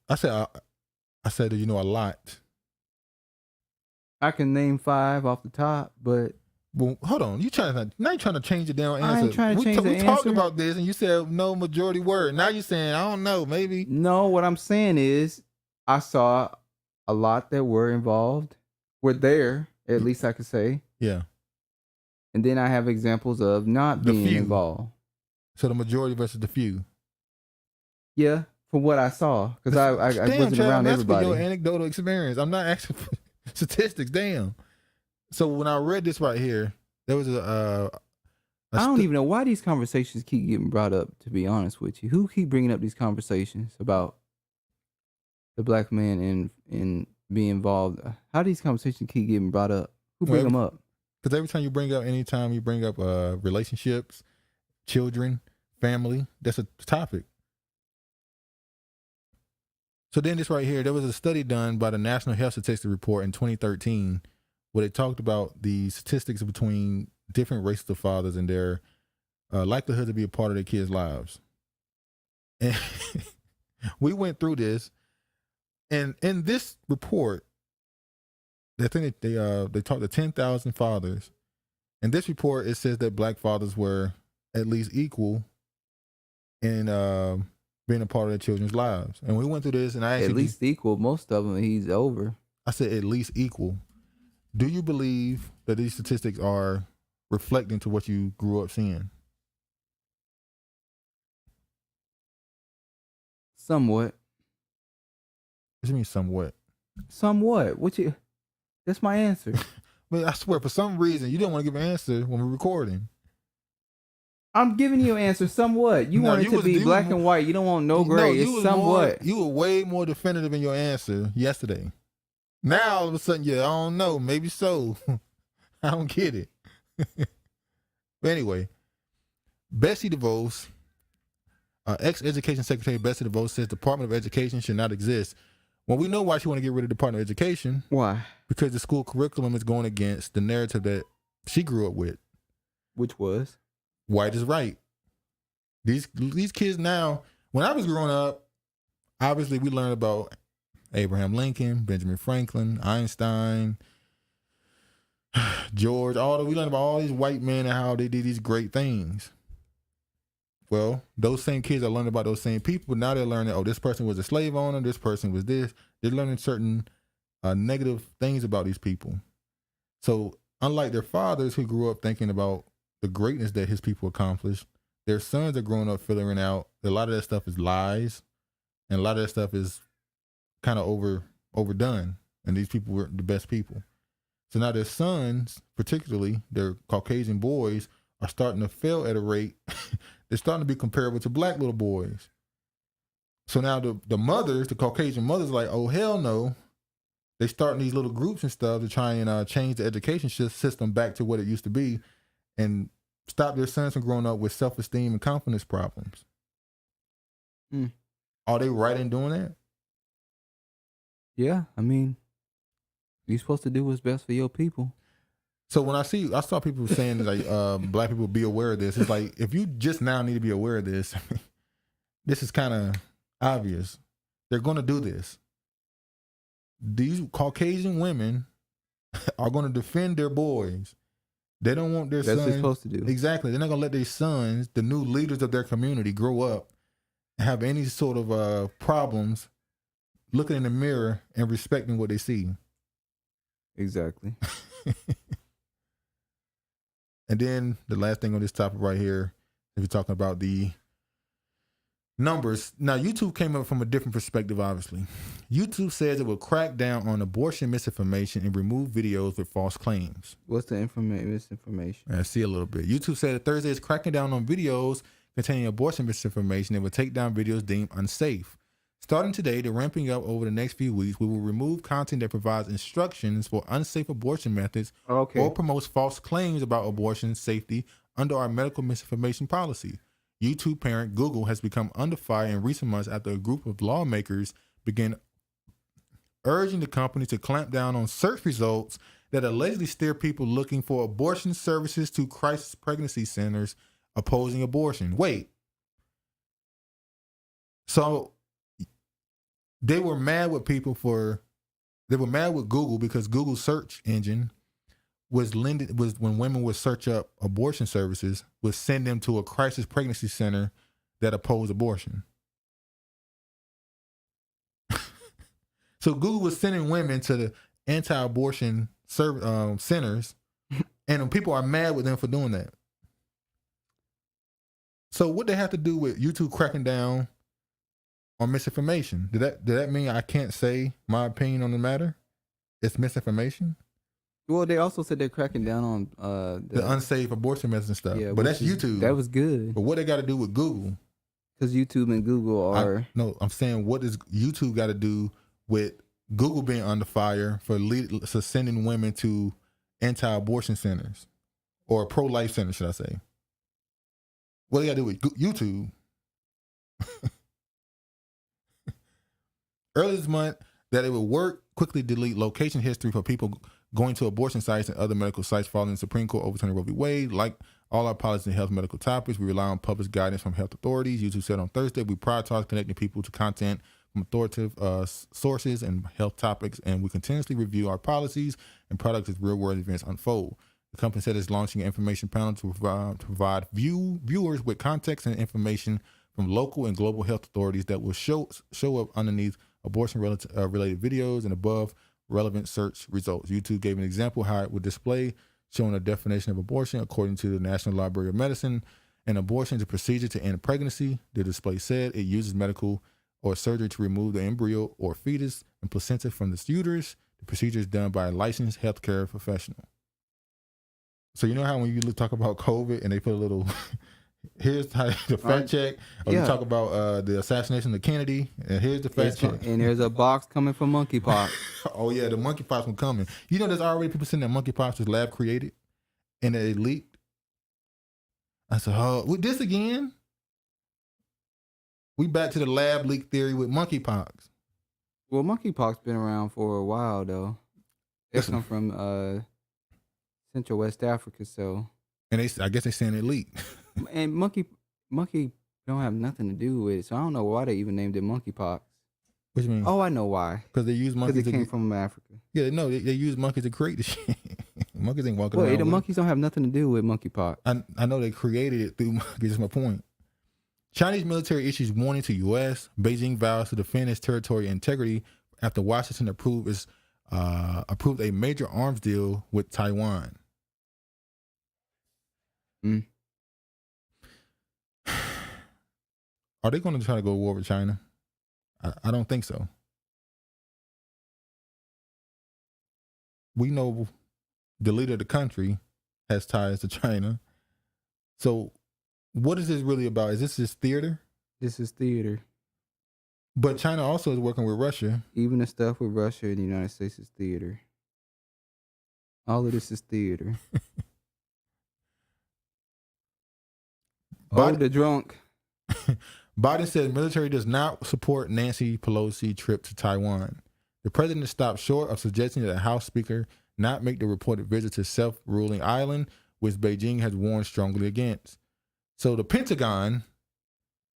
I said, you know, a lot. I can name 5 off the top, but. Well, hold on. Now you're trying to change the damn answer. I ain't trying to change the answer. We talked about this, and you said no majority word. Now you're saying, I don't know, maybe. No, what I'm saying is I saw a lot that were involved. Were there, at least I could say. Yeah. And then I have examples of not being involved. So the majority versus the few. Yeah, from what I saw. Because I wasn't around everybody. That's for your anecdotal experience. I'm not asking for statistics, damn. So when I read this right here, there was I don't even know why these conversations keep getting brought up, to be honest with you. Who keep bringing up these conversations about the black man and being involved? How do these conversations keep getting brought up? Who bring them up? Because anytime you bring up relationships, children, family, that's a topic. So then this right here, there was a study done by the National Health Statistics Report in 2013 where they talked about the statistics between different races of fathers and their likelihood to be a part of their kids' lives. And we went through this, and in this report, I think they talked to 10,000 fathers. In this report, it says that black fathers were at least equal in being a part of their children's lives. And we went through this, and I actually... At least equal. Most of them, he's over. I said at least equal. Do you believe that these statistics are reflecting to what you grew up seeing? Somewhat. What do you mean somewhat? Somewhat. That's my answer. But I swear, for some reason, you didn't want to give an answer when we're recording. I'm giving you an answer somewhat. You want it to be black and white. You don't want no gray. It's somewhat. You were way more definitive in your answer yesterday. Now, all of a sudden, I don't know. Maybe so. I don't get it. But anyway, Betsy DeVos, ex-education secretary Betsy DeVos says Department of Education should not exist. Well, we know why she want to get rid of the Department of Education. Why? Because the school curriculum is going against the narrative that she grew up with. Which was? White is right. These kids now, when I was growing up, obviously we learned about Abraham Lincoln, Benjamin Franklin, Einstein, George, we learned about all these white men and how they did these great things. Well, those same kids are learning about those same people, but now they're learning, this person was a slave owner, this person was this. They're learning certain negative things about these people. So unlike their fathers who grew up thinking about the greatness that his people accomplished, their sons are growing up figuring out that a lot of that stuff is lies and a lot of that stuff is kind of overdone, and these people were the best people. So now their sons, particularly their Caucasian boys, are starting to fail at a rate. They're starting to be comparable to black little boys. So now the mothers, the Caucasian mothers, like, oh hell no. They starting these little groups and stuff to try and change the education system back to what it used to be, and stop their sons from growing up with self-esteem and confidence problems. Are they right in doing that? Yeah, I mean, you're supposed to do what's best for your people. So when I saw people saying like black people be aware of this. It's like, if you just now need to be aware of this, this is kind of obvious. They're going to do this. These Caucasian women are going to defend their boys. They don't want their sons. That's what they're supposed to do. Exactly. They're not going to let their sons, the new leaders of their community, grow up and have any sort of problems looking in the mirror and respecting what they see. Exactly. And then the last thing on this topic right here, if you're talking about the numbers. Now, YouTube came up from a different perspective, obviously. YouTube says it will crack down on abortion misinformation and remove videos with false claims. What's the misinformation? I see a little bit. YouTube said that Thursday is cracking down on videos containing abortion misinformation and will take down videos deemed unsafe. Starting today, they're ramping up over the next few weeks. We will remove content that provides instructions for unsafe abortion methods or promotes false claims about abortion safety under our medical misinformation policy. YouTube parent Google has become under fire in recent months after a group of lawmakers began urging the company to clamp down on search results that allegedly steer people looking for abortion services to crisis pregnancy centers opposing abortion. Wait. So they were mad with Google because Google's search engine was when women would search up abortion services, would send them to a crisis pregnancy center that opposed abortion. So Google was sending women to the anti-abortion centers, and people are mad with them for doing that. So what they have to do with YouTube cracking down on misinformation? Did that mean I can't say my opinion on the matter? It's misinformation? Well, they also said they're cracking down on the unsafe abortion methods and stuff. Yeah, but that's YouTube. That was good. But what they got to do with Google? Because YouTube and Google are... I'm saying what does YouTube got to do with Google being under fire for sending women to anti-abortion centers or pro-life centers, should I say? What they got to do with YouTube? Earlier this month, that it would work, quickly delete location history for people going to abortion sites and other medical sites following the Supreme Court overturning Roe v. Wade. Like all our policies and health medical topics, we rely on published guidance from health authorities. YouTube said on Thursday, we prioritize connecting people to content from authoritative sources and health topics, and we continuously review our policies and products as real-world events unfold. The company said it's launching an information panel to provide viewers with context and information from local and global health authorities that will show up underneath abortion-related videos and above relevant search results. YouTube gave an example how it would display, showing a definition of abortion according to the National Library of Medicine. An abortion is a procedure to end pregnancy. The display said it uses medical or surgery to remove the embryo or fetus and placenta from the uterus. The procedure is done by a licensed healthcare professional. So you know how when you talk about COVID and they put a little... Here's how the fact check. Or you talk about the assassination of Kennedy, and here's the fact check. And there's a box coming from monkeypox. Oh yeah, the monkeypox one coming. You know, there's already people saying that monkeypox was lab created, and it leaked. I said, "Oh, with this again? We back to the lab leak theory with monkeypox." Well, monkeypox been around for a while though. It's come from Central West Africa, so. And I guess they're saying it leaked. And monkey don't have nothing to do with it, so I don't know why they even named it monkeypox. What you mean? Oh, I know why. Because they use monkeys. Because it came from Africa. Yeah, no, they use monkeys to create the shit. Monkeys ain't walking around. Well, the monkeys don't have nothing to do with monkeypox. I know they created it through monkeys. That's my point. Chinese military issues warning to U.S. Beijing vows to defend its territorial integrity after Washington approved a major arms deal with Taiwan. Are they going to try to go to war with China? I don't think so. We know the leader of the country has ties to China. So what is this really about? Is this just theater? This is theater. But China also is working with Russia. Even the stuff with Russia and the United States is theater. All of this is theater. The drunk. Biden said military does not support Nancy Pelosi trip to Taiwan. The president stopped short of suggesting that the House Speaker not make the reported visit to self-ruling island, which Beijing has warned strongly against. So the Pentagon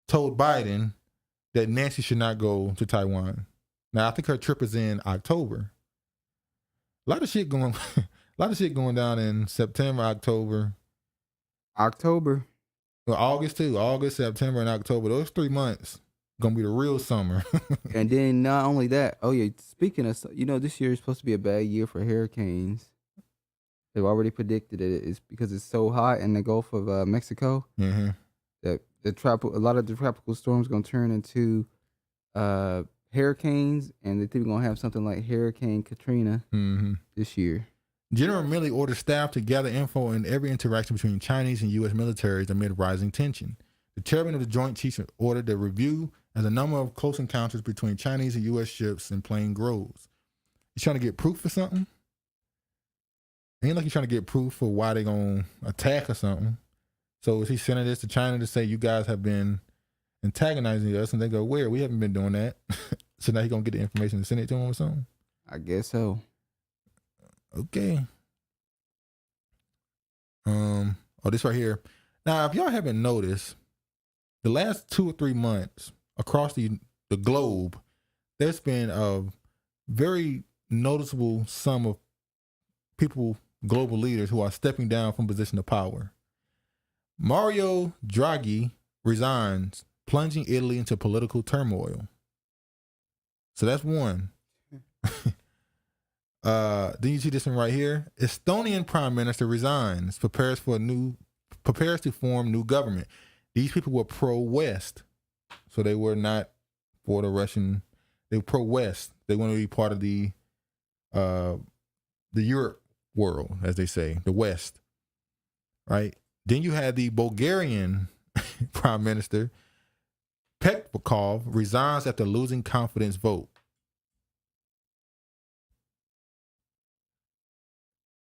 told Biden that Nancy should not go to Taiwan. Now I think her trip is in October. A lot of shit going down in September, October. Well, August too. August, September, and October. Those 3 months gonna be the real summer. And then not only that, oh yeah, speaking of, this year is supposed to be a bad year for hurricanes. They've already predicted it. It's because it's so hot in the Gulf of Mexico that a lot of the tropical storms gonna turn into hurricanes, and they think we're gonna have something like Hurricane Katrina this year. General Milley ordered staff to gather info in every interaction between Chinese and U.S. militaries amid rising tension. The chairman of the Joint Chiefs ordered a review as a number of close encounters between Chinese and U.S. ships in Plain grows. He's trying to get proof for something? Ain't like he's trying to get proof for why they gonna attack or something. So is he sending this to China to say you guys have been antagonizing us? And they go, where? We haven't been doing that. So now he's gonna get the information and send it to him or something? I guess so. Okay. This right here. Now, if y'all haven't noticed, the last 2 or 3 months across the globe, there's been a very noticeable sum of people, global leaders, who are stepping down from position of power. Mario Draghi resigns, plunging Italy into political turmoil. So that's one. Then you see this one right here. Estonian Prime Minister resigns, prepares to form new government. These people were pro-West, so they were not for the Russian. They were pro-West. They want to be part of the Europe world, as they say, the West, right? Then you had the Bulgarian Prime Minister, Pekpakov, resigns after losing confidence vote.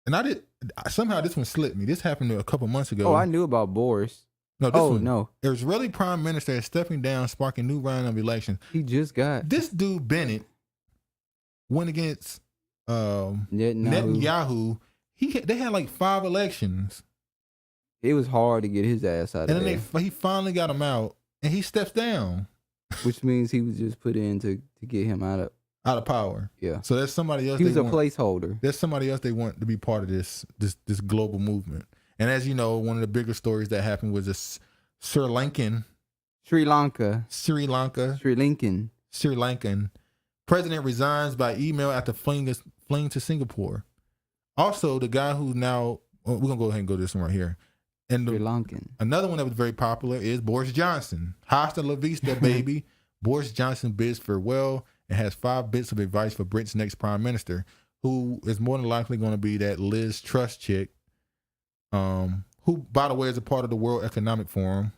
And somehow this one slipped me. This happened a couple months ago. Oh, I knew about Boris. No, this one. No. Israeli Prime Minister is stepping down, sparking new round of elections. He just got. This dude, Bennett, went against Netanyahu. They had like 5 elections. It was hard to get his ass out of there. And then he finally got him out, and he steps down. Which means he was just put in to get him out of power. Yeah. So there's somebody else. He was a placeholder. There's somebody else they want to be part of this global movement. And as you know, one of the bigger stories that happened was this Sri Lankan president resigns by email after fleeing to Singapore. Also, the guy who now we're gonna go ahead and go to this one right here. And Sri Lankan. Another one that was very popular is Boris Johnson. Hasta la vista, baby. Boris Johnson bids farewell and has 5 bits of advice for Britain's next prime minister, who is more than likely going to be that Liz Truss chick, who, by the way, is a part of the World Economic Forum.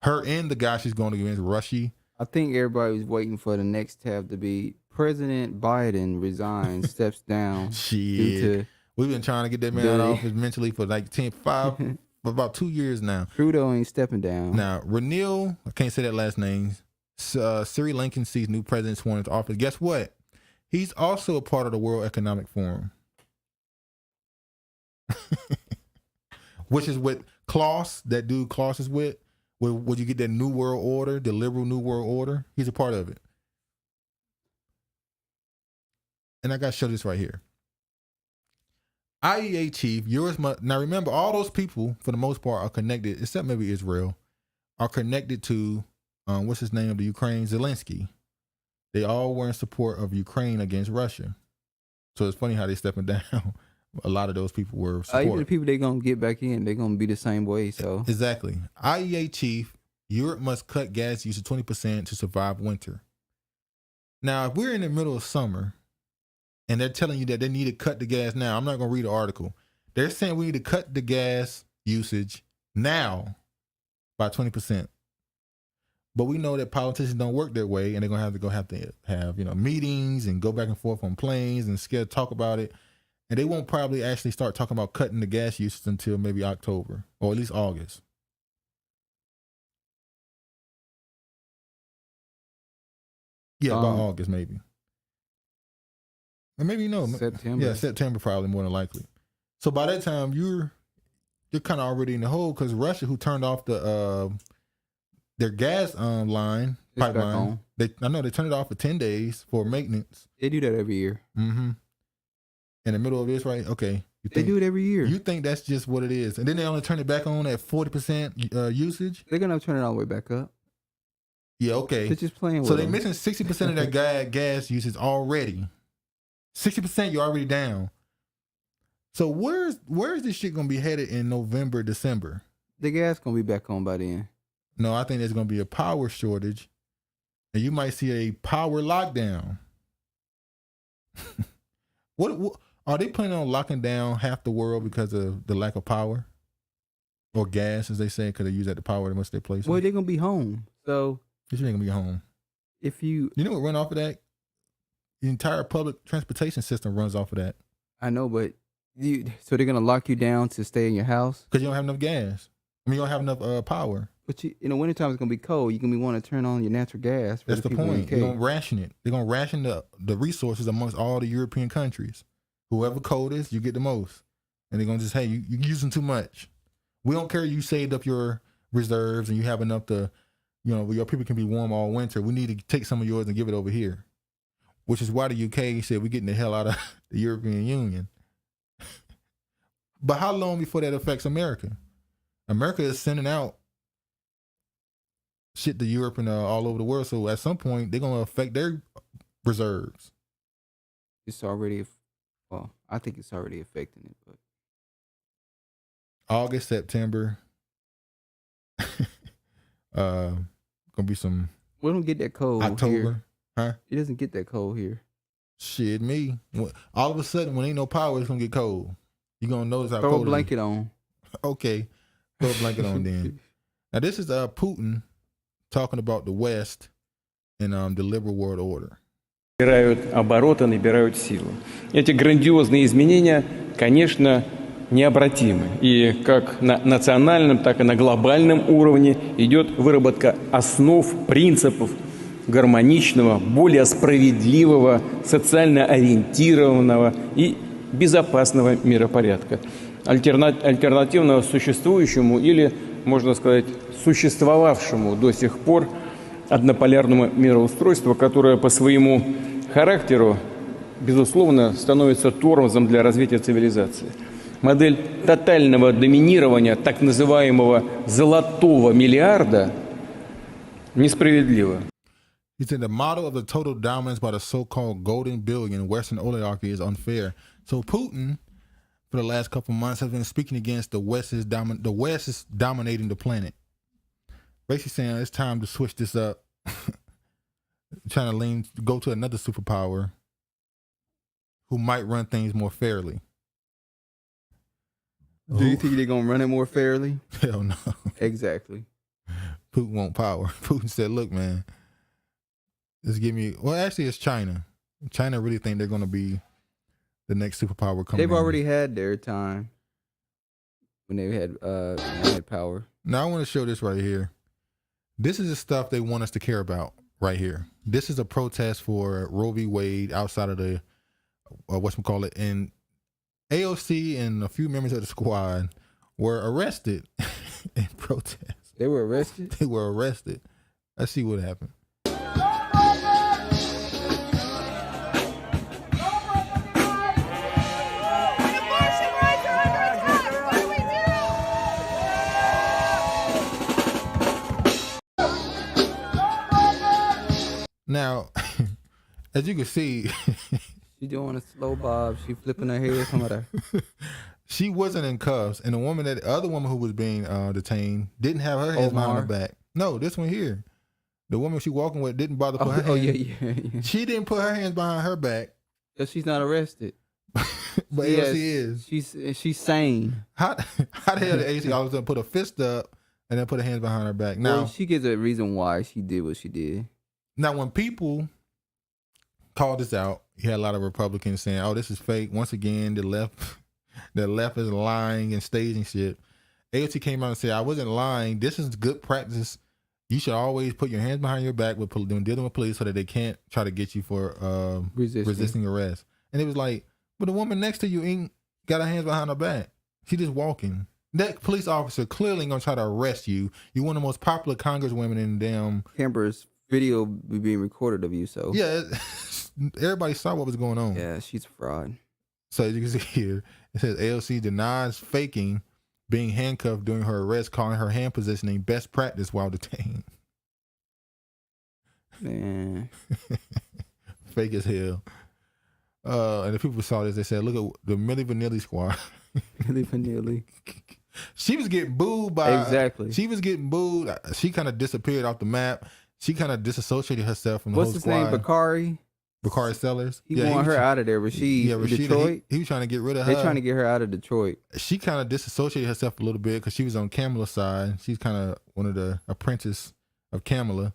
Her and the guy she's going against, Russia. I think everybody was waiting for the next tab to be President Biden resigns, steps down. Shit. We've been trying to get that man out of office mentally for like for about 2 years now. Trudeau ain't stepping down. Now, Ranil, I can't say that last name. Sri Lankan sees new president sworn into office. Guess what? He's also a part of the World Economic Forum. Which is what Klaus, that dude Klaus is with. Would you get that New World Order, the liberal New World Order? He's a part of it. And I got to show this right here. IEA chief, now remember, all those people, for the most part, are connected, except maybe Israel, are connected to, what's his name of the Ukraine, Zelensky. They all were in support of Ukraine against Russia. So it's funny how they stepping down. A lot of those people were supported. Even the people they're going to get back in, they're going to be the same way. So exactly. IEA chief, Europe must cut gas usage 20% to survive winter. Now, if we're in the middle of summer and they're telling you that they need to cut the gas now, I'm not going to read the article. They're saying we need to cut the gas usage now by 20%. But we know that politicians don't work their way, and they're going to have meetings and go back and forth on planes and scared to talk about it. And they won't probably actually start talking about cutting the gas usage until maybe October or at least August. Yeah, by August maybe. Or maybe September. Yeah, September probably more than likely. So by that time you're kind of already in the hole, because Russia, who turned off their gas line, It's back pipeline. on. I know they turn it off for 10 days for maintenance. They do that every year. Mm-hmm. In the middle of this, right? Okay. They do it every year. You think that's just what it is. And then they only turn it back on at 40% usage? They're going to turn it all the way back up. Yeah, okay. They're just playing with So they're them. missing 60% of their gas usage already. 60% you're already down. So where is this shit going to be headed in November, December? The gas going to be back on by then. No, I think there's going to be a power shortage. And you might see a power lockdown. What are they planning on locking down half the world because of the lack of power? Or gas, as they say, because they use that to power most of their places? Well, they're going to be home. So this ain't going to be home. If you know what run off of that? The entire public transportation system runs off of that. I know, but so they're going to lock you down to stay in your house? Because you don't have enough gas. I mean, you don't have enough power. But in the wintertime, it's going to be cold. You're going to be wanting to turn on your natural gas. That's the point. They're going to ration it. They're going to ration the resources amongst all the European countries. Whoever coldest, you get the most. And they're going to just, hey, you're using too much. We don't care you saved up your reserves and you have enough to, your people can be warm all winter. We need to take some of yours and give it over here. Which is why the UK said we're getting the hell out of the European Union. But how long before that affects America? America is sending out shit to Europe and all over the world. So at some point, they're going to affect their reserves. It's already, I think it's already affecting it. But August, September, gonna be some. We don't get that cold October, here. huh? It doesn't get that cold here. Shit, me. All of a sudden, when ain't no power, it's gonna get cold. You gonna notice how Throw cold. a blanket on. Okay, throw a blanket on then. Now this is Putin talking about the West and the liberal world order. Набирают обороты, набирают силу. Эти грандиозные изменения, конечно, необратимы. И как на национальном, так и на глобальном уровне идет выработка основ, принципов гармоничного, более справедливого, социально ориентированного и безопасного миропорядка. Альтернативного существующему или, можно сказать, существовавшему до сих пор однополярному мироустройству, которое по своему характеру, безусловно, становится тормозом для развития цивилизации. Модель тотального доминирования так называемого «золотого миллиарда» несправедлива. He said the model of the total dominance by the so-called golden billion Western oligarchy is unfair. So Putin, for the last couple of months, has been speaking against the West is dominating the planet. Basically saying it's time to switch this up. Trying to go to another superpower who might run things more fairly. Do you think they're going to run it more fairly? Hell no. Exactly. Putin want power. Putin said, look, man, just give me, well, actually it's China. China really think they're going to be the next superpower coming They've in. already had their time when they had power. Now I want to show this right here. This is the stuff they want us to care about right here. This is a protest for Roe v. Wade outside of the, whatchamacallit, and AOC and a few members of the squad were arrested in protest. They were arrested? They were arrested. Let's see what happened. Now, as you can see, she doing a slow bob. She flipping her hair. Come at her. She wasn't in cuffs, and the other woman who was being detained didn't have her hands behind her back. No, this one here, the woman she walking with didn't bother put her hands. Yeah. She didn't put her hands behind her back. Because she's not arrested. But AOC is. She's sane. How the hell did AOC all of a sudden put a fist up and then put her hands behind her back? Now she gives a reason why she did what she did. Now, when people called this out, you had a lot of Republicans saying, "Oh, this is fake." Once again, the left is lying and staging shit. AOC came out and said, "I wasn't lying. This is good practice. You should always put your hands behind your back when dealing with police so that they can't try to get you for resisting arrest." And it was like, but the woman next to you ain't got her hands behind her back. She just walking. That police officer clearly gonna try to arrest you. You're one of the most popular congresswomen in damn Canberra's video being recorded of you. So Yeah, everybody saw what was going on. yeah, she's a fraud. So as you can see here, it says AOC denies faking being handcuffed during her arrest, calling her hand positioning best practice while detained. Man, Fake as hell. And the people saw this, they said, look at the Milli Vanilli squad. Milli Vanilli. She was getting booed by... Exactly. She was getting booed. She kind of disappeared off the map. She kind of disassociated herself from the What's whole his squad. name? Bakari. Bakari Sellers. He want her out of there, but Detroit. He was trying to get rid of her. They're trying to get her out of Detroit. She kind of disassociated herself a little bit because she was on Kamala's side. She's kind of one of the apprentices of Kamala.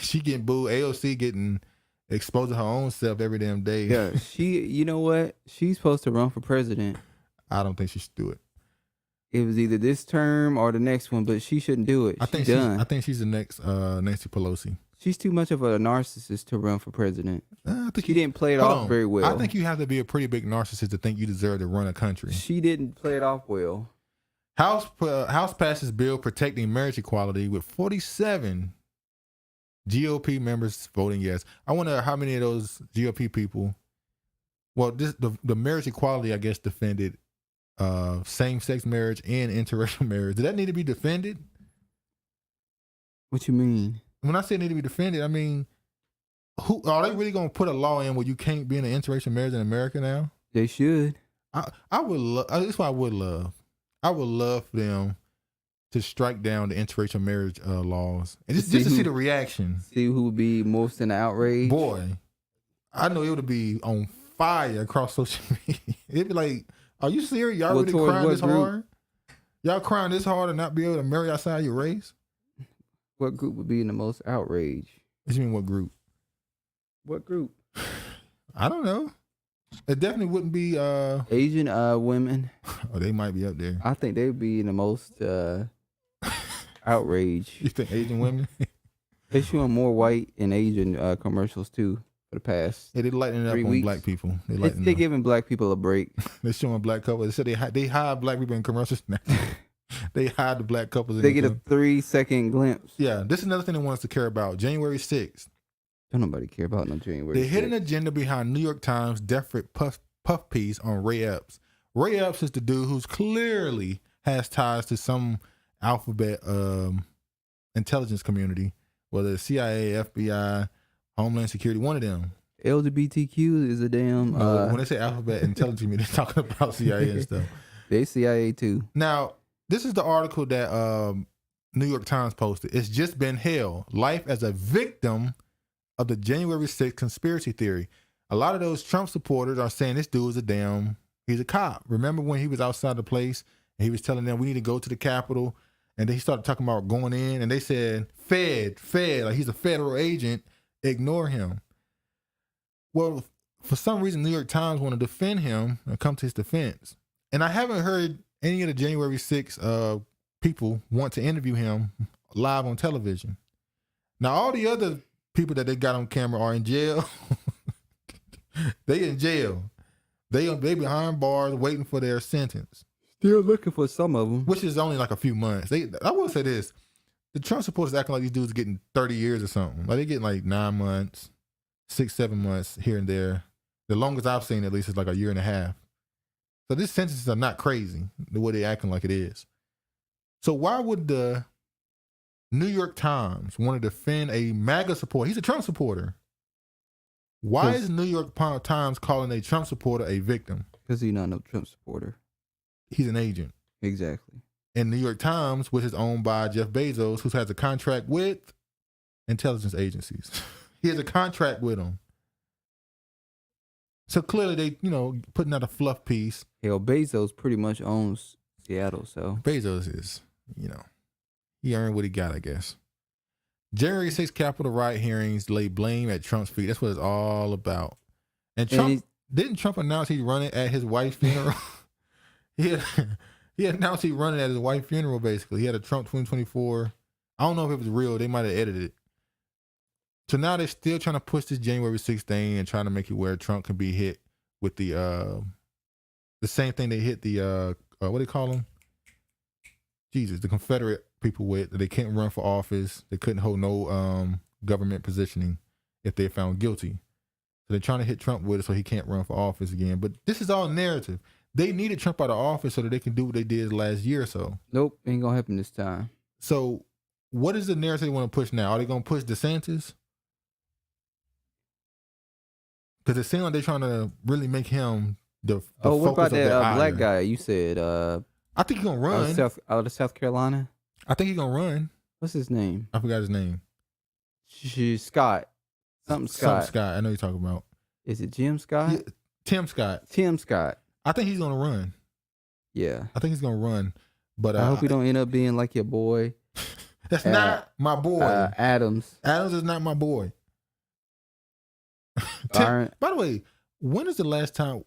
She getting booed. AOC getting exposing her own self every damn day. Yeah, you know what? She's supposed to run for president. I don't think she should do it. It was either this term or the next one, but she shouldn't do it. I think she's the next Nancy Pelosi. She's too much of a narcissist to run for president. I think she didn't play it off very well. I think you have to be a pretty big narcissist to think you deserve to run a country. She didn't play it off well. House passes bill protecting marriage equality with 47 GOP members voting yes. I wonder how many of those GOP people. Well, the marriage equality, I guess, defended same-sex marriage and interracial marriage. Did that need to be defended? What you mean? When I say need to be defended, I mean, who are they really going to put a law in where you can't be in an interracial marriage in America now? They should. I would love. That's what I would love. I would love for them to strike down the interracial marriage laws and just to see the reaction. See who would be most in the outrage. Boy, I know it would be on fire across social media. It'd be like, are you serious? Y'all really crying this hard? Y'all crying this hard and not be able to marry outside your race? What group would be in the most outrage? What you mean, what group? What group? I don't know. It definitely wouldn't be Asian women. Oh, they might be up there. I think they'd be in the most outrage. You think Asian women? They showing more white and Asian commercials too for the past. Yeah, they lighting it up on black people. They're giving black people a break. They're showing black couples. They said they hide black people in commercials now. They hide the black couples. They get a 3-second glimpse. Yeah, this is another thing they want us to care about. January 6th. Don't nobody care about no January 6th. The hidden agenda behind New York Times desperate puff piece on Ray Epps. Ray Epps is the dude who's clearly has ties to some alphabet intelligence community, whether it's CIA, FBI, Homeland Security, one of them. LGBTQ is a damn... when they say alphabet intelligence community, they're talking about CIA and stuff. They CIA too. Now, this is the article that New York Times posted. It's just been hell. Life as a victim of the January 6th conspiracy theory. A lot of those Trump supporters are saying this dude is he's a cop. Remember when he was outside the place and he was telling them we need to go to the Capitol, and then he started talking about going in, and they said, Fed, like he's a federal agent, ignore him. Well, for some reason, New York Times want to defend him and come to his defense. And I haven't heard any of the January 6th people want to interview him live on television. Now, all the other people that they got on camera are in jail. They in jail. They behind bars waiting for their sentence. Still looking for some of them. Which is only like a few months. I will say this. The Trump supporters acting like these dudes getting 30 years or something. Like they getting like 9 months, 6-7 months here and there. The longest I've seen at least is like a year and a half. So these sentences are not crazy the way they acting like it is. So why would the New York Times want to defend a MAGA supporter? He's a Trump supporter. Why is New York Times calling a Trump supporter a victim? Because he's not no Trump supporter. He's an agent. Exactly. And New York Times, which is owned by Jeff Bezos, who has a contract with intelligence agencies. He has a contract with them. So clearly they, putting out a fluff piece. Hell, Bezos pretty much owns Seattle, so. Bezos is, he earned what he got, I guess. January 6th Capitol riot hearings lay blame at Trump's feet. That's what it's all about. And Trump, didn't Trump announce he's running at his wife's funeral? He announced he's running at his wife's funeral, basically. He had a Trump 2024. I don't know if it was real. They might have edited it. So now they're still trying to push this January 6th thing and trying to make it where Trump can be hit with the same thing they hit the, what do they call them? Jesus, the Confederate people with. They couldn't run for office. They couldn't hold no government positioning if they're found guilty. So they're trying to hit Trump with it so he can't run for office again. But this is all narrative. They needed Trump out of office so that they can do what they did last year or so. Nope, ain't gonna happen this time. So what is the narrative they want to push now? Are they going to push DeSantis? Because it seems like they're trying to really make him the Oh, what focus about of their that black ire. guy? You said I think he's going to run. out of South Carolina. I think he's going to run. What's his name? I forgot his name. Scott. Something Scott. Something Scott. I know you're talking about. Is it Jim Scott? Yeah, Tim Scott. Tim Scott. I think he's going to run. Yeah. I think he's going to run. But I hope he don't end up being like your boy. That's not my boy. Adams. Adams is not my boy. Byron. By the way, when is the last time?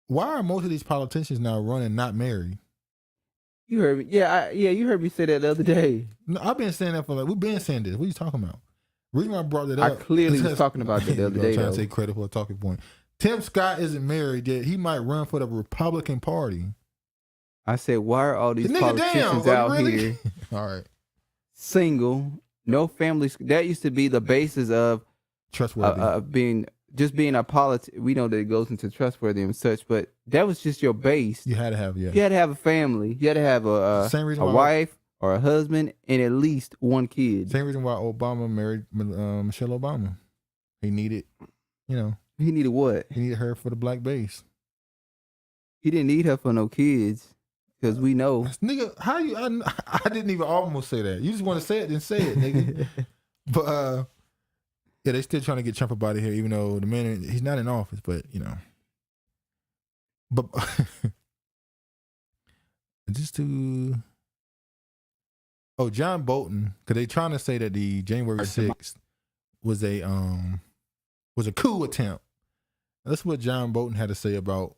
Why are most of these politicians now running not married? You heard me. Yeah, you heard me say that the other day. No, I've been saying that for we've been saying this. What are you talking about? The reason why I brought that I up. clearly was talking about that the other day. Trying though. to take credit for a talking point. Tim Scott isn't married yet. He might run for the Republican Party. I said, why are all these Nigga, politicians damn, out really? here All right. single, no families? That used to be the basis of trustworthy. being a politic. We know that it goes into trustworthy and such, but that was just your base. You had to have, You had to have a family. You had to have a wife or a husband and at least one kid. Same reason why Obama married Michelle Obama. He needed, He needed what? He needed her for the black base. He didn't need her for no kids. Because we know. Nigga, how you, I didn't even almost say that. You just want to say it, then say it, nigga. But, yeah, they still trying to get Trump up out of here, even though the man, he's not in office, but, But, just to, John Bolton, because they trying to say that the January 6th was a coup attempt. That's what John Bolton had to say about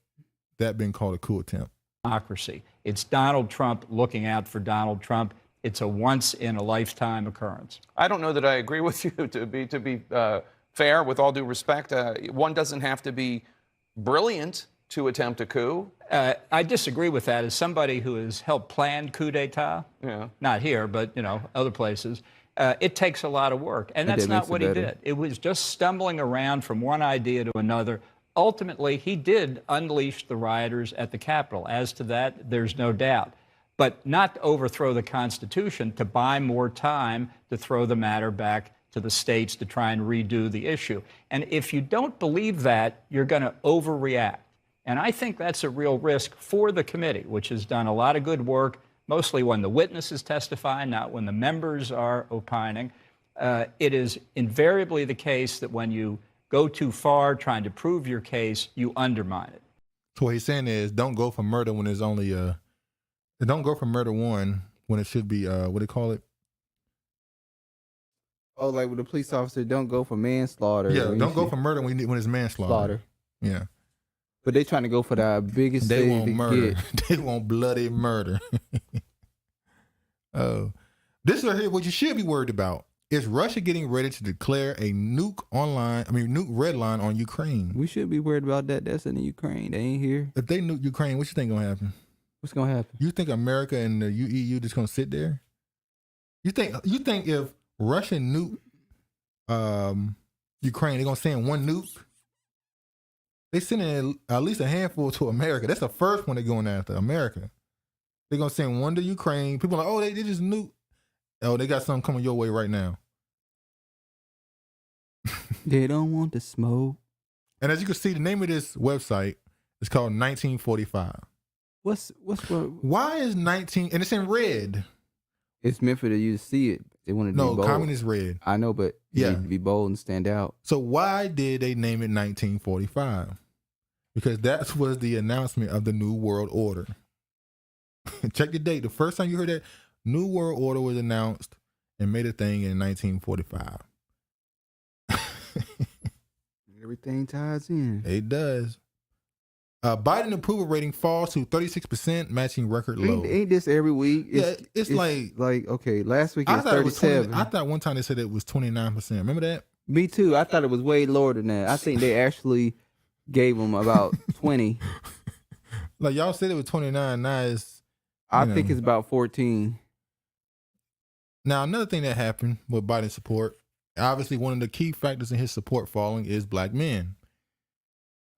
that being called a coup attempt. Democracy. It's Donald Trump looking out for Donald Trump. It's a once-in-a-lifetime occurrence. I don't know that I agree with you. To be fair, with all due respect, one doesn't have to be brilliant to attempt a coup. I disagree with that. As somebody who has helped plan coup d'état, not here, but other places, it takes a lot of work, and that's not what he did. It was just stumbling around from one idea to another. Ultimately, he did unleash the rioters at the Capitol. As to that, there's no doubt. But not to overthrow the Constitution, to buy more time to throw the matter back to the states to try and redo the issue. And if you don't believe that, you're going to overreact. And I think that's a real risk for the committee, which has done a lot of good work, mostly when the witnesses testify, not when the members are opining. It is invariably the case that when you go too far trying to prove your case, you undermine it. So what he's saying is, don't go for murder when there's only don't go for murder one when it should be what do they call it? Oh, like with the police officer, don't go for manslaughter. Yeah, don't go for murder when it's manslaughter. Yeah, but they trying to go for the biggest. They want murder. They want bloody murder. Oh, this right here, what you should be worried about. Is Russia getting ready to declare a nuke red line on Ukraine? We should be worried about that. That's in the Ukraine. They ain't here. If they nuke Ukraine, what you think gonna happen? What's gonna happen? You think America and the EU just gonna sit there? You think if Russia nuke Ukraine, they're gonna send one nuke? They sending at least a handful to America. That's the first one they're going after, America. They're gonna send one to Ukraine. People are like, oh, they just nuke. Oh, they got something coming your way right now. They don't want to smoke. And as you can see, the name of this website is called 1945. What's why is 19 and it's in red? It's meant for you to see it. They want to be bold. Communist red. I know, but you need to be bold and stand out. So why did they name it 1945? Because that was the announcement of the New World Order. Check the date. The first time you heard that New World Order was announced and made a thing in 1945. Everything ties in. It does. Biden approval rating falls to 36%, matching record low. Ain't this every week? It's like okay. Last week it was 37. I thought one time they said it was 29%. Remember that? Me too. I thought it was way lower than that. I think they actually gave them about 20. Like y'all said it was 29. Now it's. I think it's about 14. Now, another thing that happened with Biden's support, obviously one of the key factors in his support falling is black men.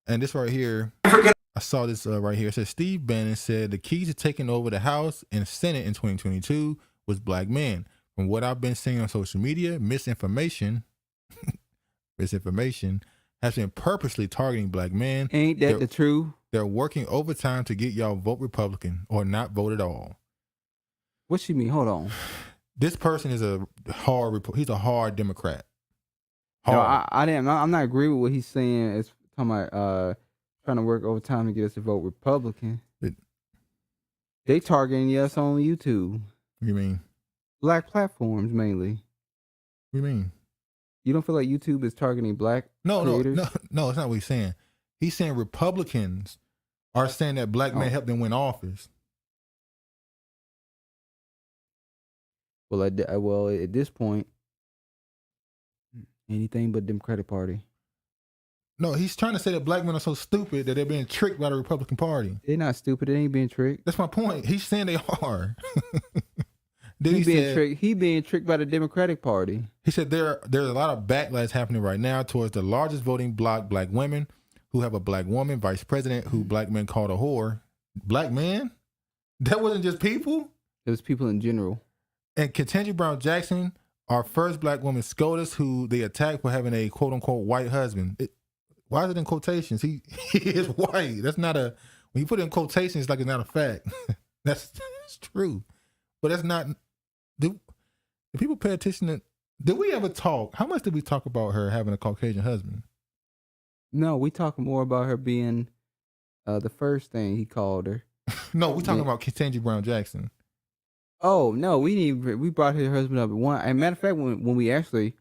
And this right here, I saw this right here. It says Steve Bannon said the key to taking over the House and Senate in 2022 was black men. From what I've been seeing on social media, misinformation has been purposely targeting black men. Ain't that the truth? They're working overtime to get y'all vote Republican or not vote at all. What you mean? Hold on. This person is he's a hard Democrat. Hard. No, I'm not agreeing with what he's saying. It's talking about trying to work overtime to get us to vote Republican. They targeting us on YouTube. What do you mean? Black platforms mainly. What do you mean? You don't feel like YouTube is targeting black creators? No, it's not what he's saying. He's saying Republicans are saying that black men helped them win office. Well, at this point, anything but Democratic Party. No, he's trying to say that black men are so stupid that they're being tricked by the Republican Party. They're not stupid. They ain't being tricked. That's my point. He's saying they are. He being tricked by the Democratic Party. He said there's a lot of backlash happening right now towards the largest voting bloc, black women, who have a black woman vice president who black men called a whore. Black man? That wasn't just people? It was people in general. And Ketanji Brown Jackson, our first black woman SCOTUS, who they attacked for having a quote unquote white husband. Why is it in quotations? He is white. That's not when you put it in quotations, it's like it's not a fact. That's true. But that's not. Do people pay attention to? Did we ever talk? How much did we talk about her having a Caucasian husband? No, we talking more about her being the first thing he called her. No, we talking about Ketanji Brown Jackson. Oh no, we brought her husband up at one. As a matter of fact, when we actually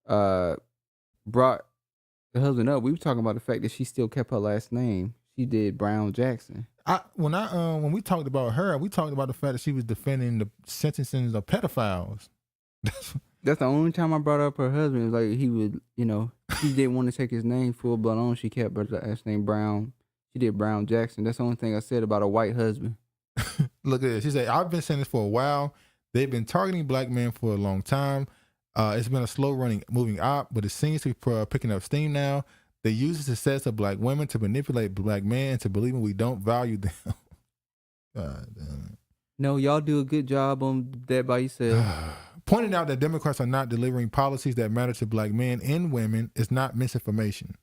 brought the husband up, we were talking about the fact that she still kept her last name. She did Brown Jackson. When we talked about her, we talked about the fact that she was defending the sentencing of pedophiles. That's the only time I brought up her husband. It was like he would, he didn't want to take his name full blood on. She kept her last name Brown. She did Brown Jackson. That's the only thing I said about a white husband. Look at this. She said, I've been saying this for a while. They've been targeting black men for a long time. It's been a slow moving op, but it seems to be picking up steam now. They use the success of black women to manipulate black men into believing we don't value them. God damn it. No, y'all do a good job on that by yourself. Pointing out that Democrats are not delivering policies that matter to black men and women is not misinformation.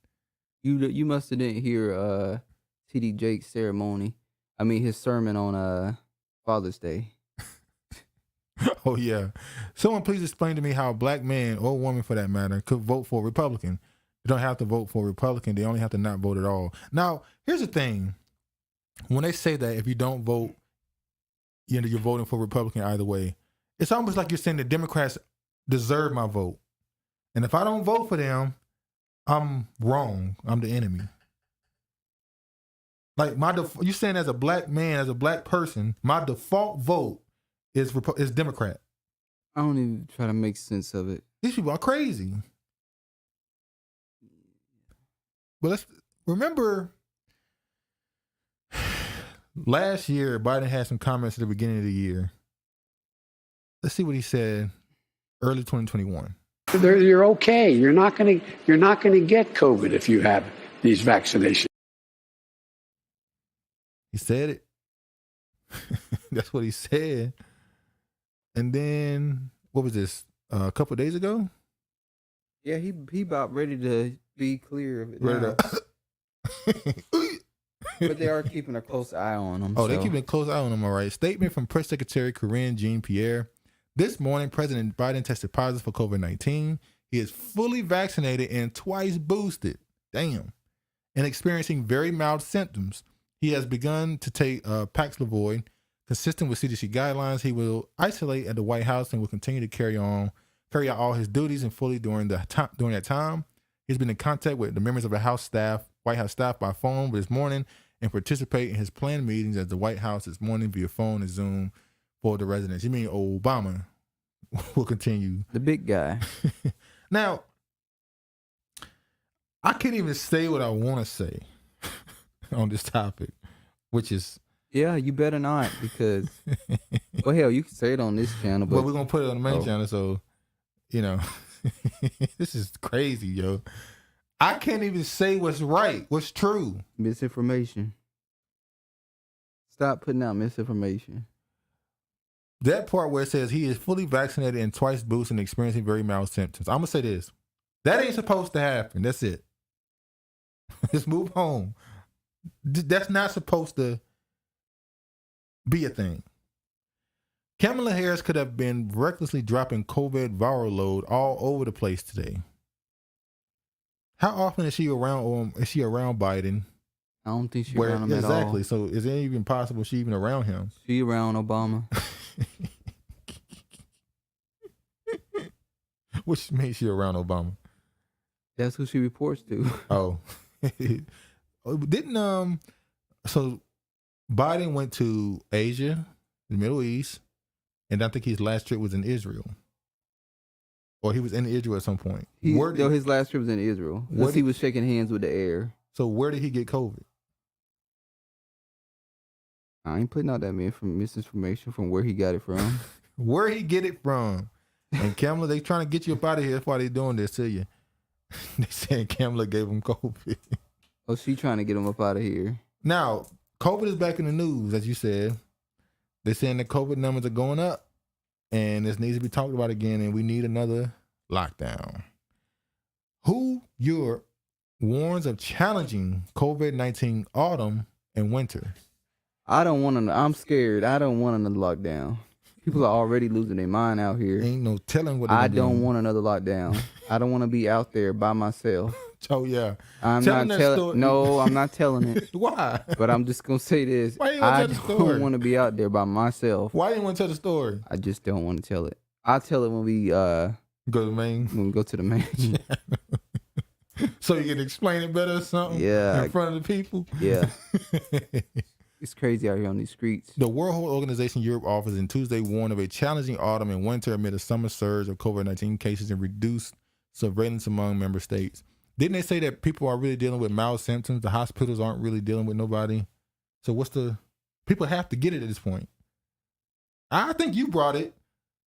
You must have didn't hear T.D. Jake's his sermon on Father's Day. Oh, yeah. Someone please explain to me how a black man or woman, for that matter, could vote for a Republican. You don't have to vote for a Republican. They only have to not vote at all. Now, here's the thing. When they say that if you don't vote, you're voting for Republican either way, it's almost like you're saying the Democrats deserve my vote. And if I don't vote for them, I'm wrong. I'm the enemy. Like you're saying as a black man, as a black person, my default vote is Democrat. I don't even try to make sense of it. These people are crazy. But let's remember last year, Biden had some comments at the beginning of the year. Let's see what he said early 2021. You're okay. You're not going to get COVID if you have these vaccinations. He said it. That's what he said. And then what was this? A couple of days ago? Yeah, he about ready to be clear of it. But they are keeping a close eye on him. Oh, they're keeping a close eye on him, all right. Statement from Press Secretary Karine Jean-Pierre. This morning, President Biden tested positive for COVID-19. He is fully vaccinated and twice boosted. Damn. And experiencing very mild symptoms. He has begun to take Paxlovid. Consistent with CDC guidelines, he will isolate at the White House and will continue to carry out all his duties and fully during that time. He's been in contact with the members of the White House staff by phone this morning and participate in his planned meetings at the White House this morning via phone and Zoom for the residents. You mean Obama will continue. The big guy. Now, I can't even say what I want to say on this topic, which is Yeah, you better not, because well, hell, you can say it on this channel, but Well, we're gonna put it on the main channel, so you know, this is crazy, yo. I can't even say what's right, what's true. Misinformation. Stop putting out misinformation. That part where it says he is fully vaccinated and twice boosted and experiencing very mild symptoms. I'm gonna say this: that ain't supposed to happen. That's it. Just move home. That's not supposed to be a thing. Kamala Harris could have been recklessly dropping COVID viral load all over the place today. How often is she around? Is she around Biden? I don't think she's around him at all. Exactly. So is it even possible she even around him? She around Obama. Which means she around Obama. That's who she reports to. Oh. Didn't so Biden went to Asia, the Middle East, and I think his last trip was in Israel. Or he was in Israel at some point. His last trip was in Israel. Because he was shaking hands with the air. So where did he get COVID? I ain't putting out that misinformation from where he got it from. Where he get it from. And Kamala, they trying to get you up out of here. That's why they doing this to you. They saying Kamala gave him COVID. Oh, she trying to get him up out of here. Now, COVID is back in the news, as you said. They're saying the COVID numbers are going up, and this needs to be talked about again, and we need another lockdown. Who Europe warns of challenging COVID-19 autumn and winter? I'm scared. I don't want another lockdown. People are already losing their mind out here. Ain't no telling what I don't want another lockdown. I don't want to be out there by myself. Oh yeah, I'm not telling. No, I'm not telling it. Why? But I'm just gonna say this. Why you want to tell the story? I don't want to be out there by myself. Why you want to tell the story? I just don't want to tell it. I'll tell it when we go to the main. When we go to the main. So you can explain it better or something. Yeah, in front of the people. Yeah. It's crazy out here on these streets. The World Health Organization Europe office on Tuesday warned of a challenging autumn and winter amid a summer surge of COVID-19 cases and reduced surveillance among member states. Didn't they say that people are really dealing with mild symptoms? The hospitals aren't really dealing with nobody. So people have to get it at this point. I think you brought it.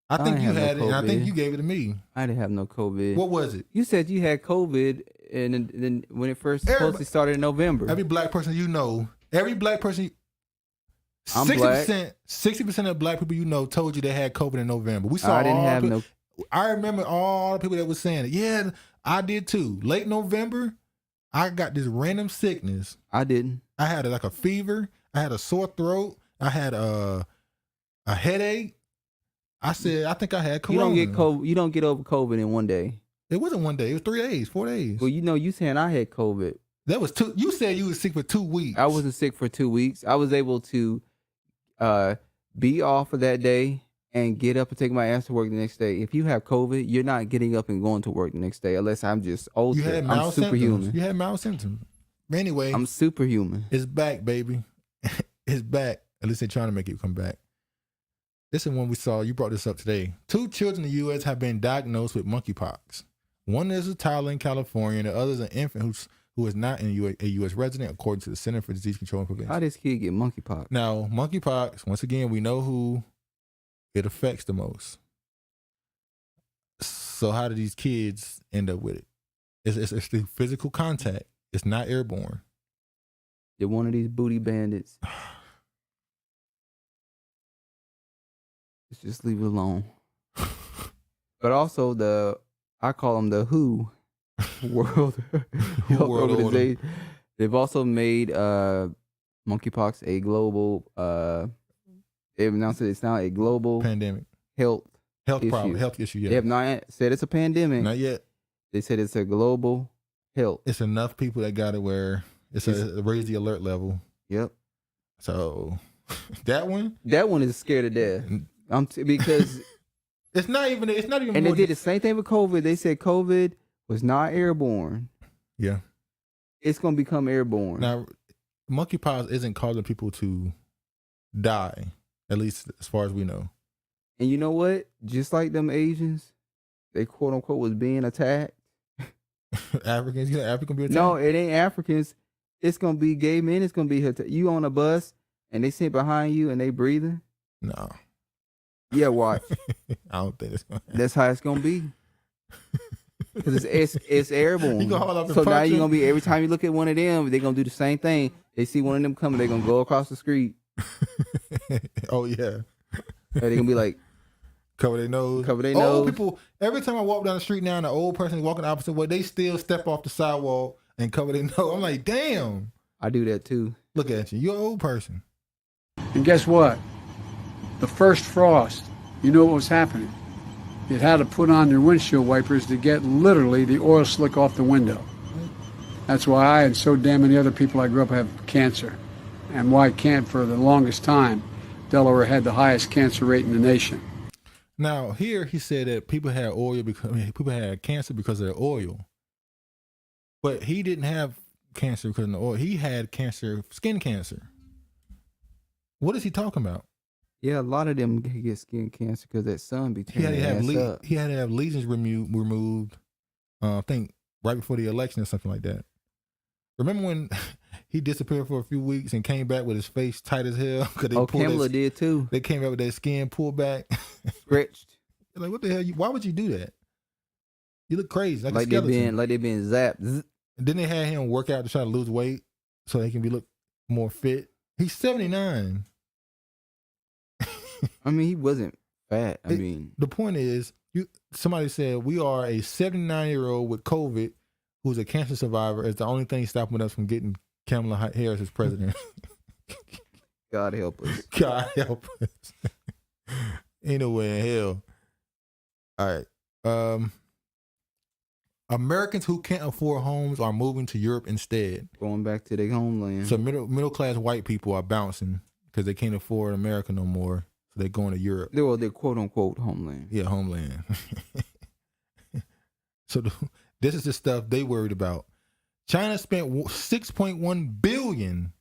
I think you had it, and I think you gave it to me. I didn't have no COVID. What was it? You said you had COVID, and then when it first supposedly started in November. Every black person you know, 60% of black people you know told you they had COVID in November. We saw. I remember all the people that was saying it. Yeah, I did too. Late November, I got this random sickness. I didn't. I had like a fever. I had a sore throat. I had a headache. I said, I think I had corona. You don't get over COVID in one day. It wasn't one day. It was 3 days, 4 days. Well, you saying I had COVID. That was two. You said you was sick for 2 weeks. I wasn't sick for 2 weeks. I was able to be off of that day and get up and take my ass to work the next day. If you have COVID, you're not getting up and going to work the next day unless I'm just old. You had mild I'm superhuman. Symptoms. You had mild symptoms. Anyway, I'm superhuman. It's back, baby. It's back. At least they're trying to make it come back. This is one we saw. You brought this up today. 2 children in the U.S. have been diagnosed with monkeypox. One is a toddler in California, and the other is an infant who is not a U.S. resident, according to the Center for Disease Control and Prevention. How does this kid get monkeypox? Now, monkeypox, once again, we know who it affects the most. So how do these kids end up with it? It's the physical contact. It's not airborne. They're one of these booty bandits. Let's just leave it alone. But also I call them the WHO World Health Organization. They've also made monkeypox a global. They've announced that it's now a global pandemic, health issue. Yeah. They have not said it's a pandemic. Not yet. They said it's a global health. It's enough people that got it where it's raise the alert level. Yep. So that one is scared to death. Because it's not even. And they did the same thing with COVID. They said COVID was not airborne. Yeah. It's gonna become airborne. Now, monkeypox isn't causing people to die, at least as far as we know. And you know what? Just like them Asians, they quote unquote was being attacked. Africans, African be attacked? No, it ain't Africans. It's gonna be gay men. It's gonna be you on a bus. and they sit behind you and they breathing. No. Yeah, watch. I don't think it's gonna happen. That's how it's gonna be. Because it's airborne. You gonna hold up and so now punch you're him? gonna be every time you look at one of them, they're gonna do the same thing. They see one of them coming, they're gonna go across the street. Oh yeah. And they're gonna be like, cover their nose. Cover their Old nose. people. Every time I walk down the street now, and the old person is walking the opposite way, they still step off the sidewalk and cover their nose. I'm like, damn. I do that too. Look at you. You're an old person. And guess what? The first frost, you know what was happening? It had to put on their windshield wipers to get literally the oil slick off the window. That's why I and so damn many other people I grew up have cancer. And why can't for the longest time, Delaware had the highest cancer rate in the nation. Now here he said that people had people had cancer because of the oil, but he didn't have cancer because of the oil. He had cancer, skin cancer. What is he talking about? yeah, a lot of them get skin cancer because that sun be He had tearing to their have ass up. he had to have lesions removed. I think right before the election or something like that. Remember when he disappeared for a few weeks and came back with his face tight as hell? Oh, Kamala did too. They came back with that skin pulled back, Stretched. Like, what the hell? Why would you do that? You look crazy, like a Like skeleton. they been zapped. Zzz. And then they had him work out to try to lose weight so they can look more fit. He's 79. I mean, he wasn't fat. I mean, the point is, somebody said we are a 79-year-old with COVID who's a cancer survivor. Is the only thing stopping us from getting Kamala Harris as president. God help us. God help us. Anyway, hell. All right. Americans who can't afford homes are moving to Europe instead. Going back to their homeland. So middle class white people are bouncing because they can't afford America no more. So they're going to Europe. They're quote unquote homeland. Yeah, homeland. So this is the stuff they worried about. China spent $6.1 billion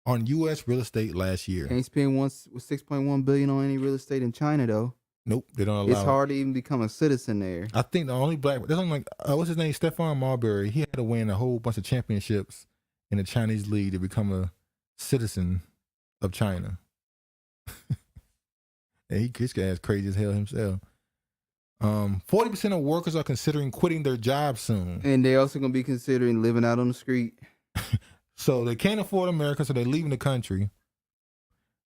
on U.S. real estate last year. Can't spend $6.1 billion on any real estate in China though. Nope, they don't allow. It's hard to even become a citizen there. I think the only black, there's only like, what's his name? Stephon Marbury. He had to win a whole bunch of championships in the Chinese league to become a citizen of China. And his guy's crazy as hell himself. 40% of workers are considering quitting their jobs soon. And they also gonna be considering living out on the street. So they can't afford America, so they're leaving the country.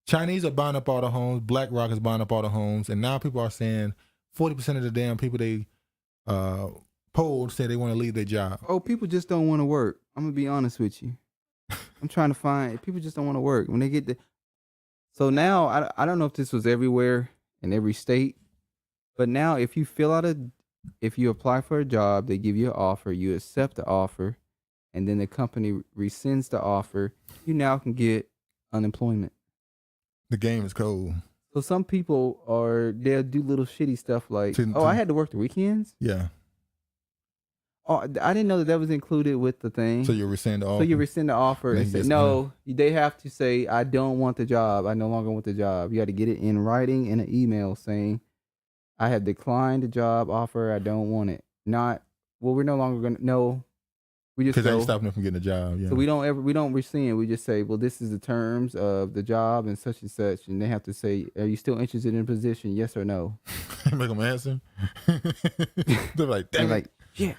Chinese are buying up all the homes. BlackRock is buying up all the homes. And now people are saying 40% of the damn people they polled say they want to leave their job. Oh, people just don't want to work. I'm gonna be honest with you. I'm trying to find people just don't want to work when they get the. So now I don't know if this was everywhere in every state, but now if you if you apply for a job, they give you an offer, you accept the offer, and then the company rescinds the offer, you now can get unemployment. The game is cold. So some people they'll do little shitty stuff like, I had to work the weekends? Yeah. Oh, I didn't know that was included with the thing. So you rescind the offer? So you rescind the offer and say, just- no, they have to say, I don't want the job. I no longer want the job. You got to get it in writing in an email saying, I have declined the job offer. I don't want it. Not, well, we're no longer going to, no. We just Because they go. ain't stopping them from getting a job. Yeah. So we don't rescind. We just say, well, this is the terms of the job and such. And they have to say, are you still interested in the position? Yes or no? Make them answer. They're like, damn. They're like, yeah.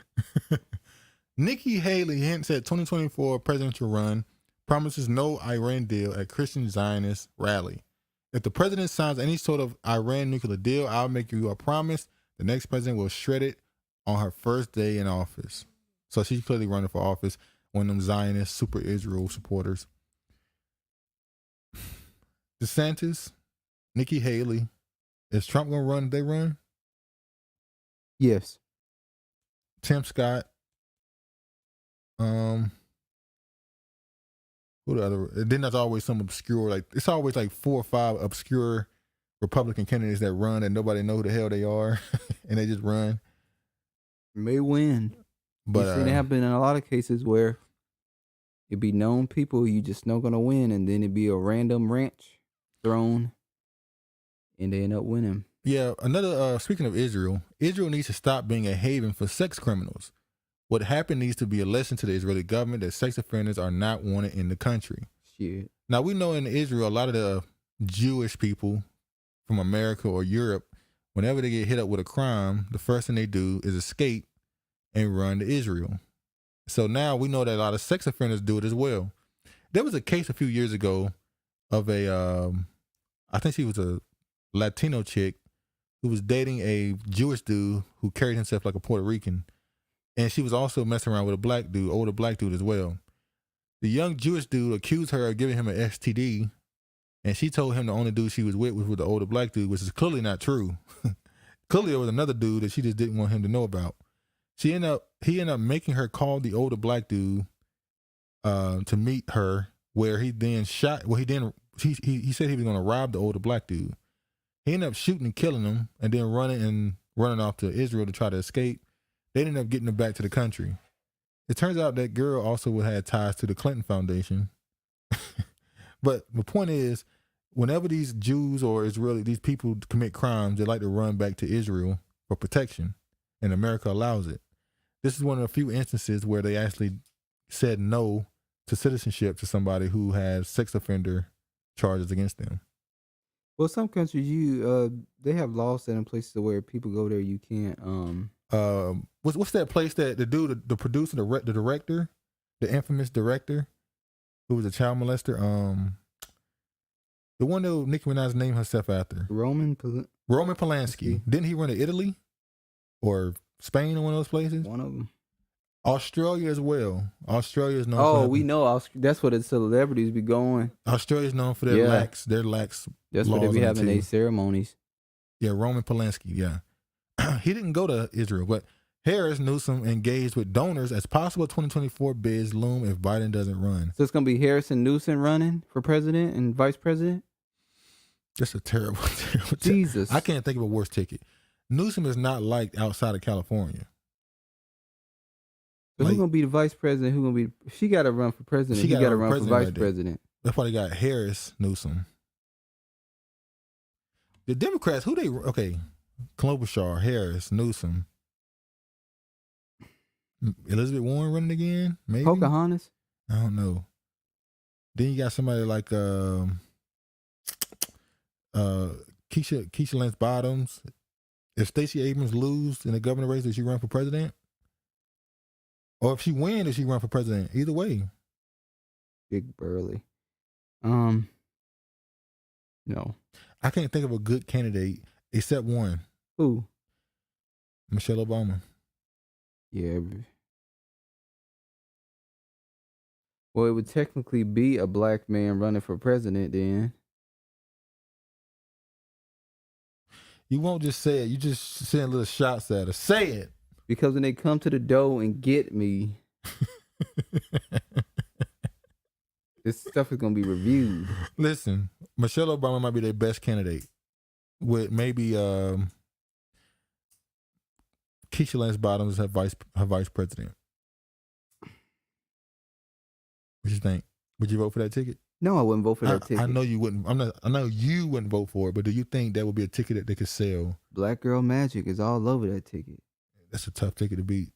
Nikki Haley hints at 2024 presidential run, promises no Iran deal at Christian Zionist rally. If the president signs any sort of Iran nuclear deal, I'll make you a promise. The next president will shred it on her first day in office. So she's clearly running for office, one of them Zionist super Israel supporters. DeSantis, Nikki Haley. Is Trump going to run if they run? Yes. Tim Scott. Who the other? Then there's always some obscure, like it's always like 4 or 5 obscure Republican candidates that run and nobody know who the hell they are, and they just run. May win. But You've seen it happen in a lot of cases where it'd be known people you just know gonna win, and then it'd be a random wrench thrown, and they end up winning. Yeah, another. Speaking of Israel, Israel needs to stop being a haven for sex criminals. What happened needs to be a lesson to the Israeli government that sex offenders are not wanted in the country. Shit. Now, we know in Israel, a lot of the Jewish people from America or Europe, whenever they get hit up with a crime, the first thing they do is escape and run to Israel. So now we know that a lot of sex offenders do it as well. There was a case a few years ago of I think she was a Latino chick who was dating a Jewish dude who carried himself like a Puerto Rican. And she was also messing around with a black dude, older black dude as well. The young Jewish dude accused her of giving him an STD, and she told him the only dude she was with the older black dude, which is clearly not true. Clearly, there was another dude that she just didn't want him to know about. He ended up making her call the older black dude to meet her, where he then shot. Well, he said he was going to rob the older black dude. He ended up shooting and killing him, and then running off to Israel to try to escape. They ended up getting him back to the country. It turns out that girl also had ties to the Clinton Foundation. But the point is, whenever these Jews or these people commit crimes, they like to run back to Israel for protection, and America allows it. This is one of the few instances where they actually said no to citizenship to somebody who has sex offender charges against them. Well, some countries they have laws set in places where people go there you can't. What's that place that the dude, the producer, the director, the infamous director, who was a child molester, the one that Nicki Minaj named herself after, Roman Polanski. Didn't he run to Italy or Spain or one of those places? One of them. Australia as well. Australia is known. Oh, we know. That's where the celebrities be going. Australia is known for their lax. That's where they be having their ceremonies. Yeah, Roman Polanski. Yeah, he didn't go to Israel, but Harris Newsom engaged with donors as possible 2024 bids loom if Biden doesn't run. So it's gonna be Harris and Newsom running for president and vice president. That's a terrible. Jesus, I can't think of a worse ticket. Newsom is not liked outside of California. So who's gonna be the vice president? Who gonna be? She got to run for president. He got to run for vice president. That's why they got Harris Newsom. The Democrats, Klobuchar, Harris, Newsom, Elizabeth Warren running again? Maybe Pocahontas. I don't know. Then you got somebody like Keisha Lance Bottoms. If Stacey Abrams lose in the governor race, does she run for president? Or if she wins, does she run for president? Either way. Big Burley. No. I can't think of a good candidate except one. Who? Michelle Obama. Yeah. Well, it would technically be a black man running for president then. You won't just say it. You just send little shots at her. Say it. Because when they come to the door and get me, this stuff is going to be reviewed. Listen, Michelle Obama might be their best candidate with maybe Keisha Lance Bottoms as her vice president. What you think? Would you vote for that ticket? No, I wouldn't vote for that ticket. I know you wouldn't. I know you wouldn't vote for it, but do you think that would be a ticket that they could sell? Black Girl Magic is all over that ticket. That's a tough ticket to beat.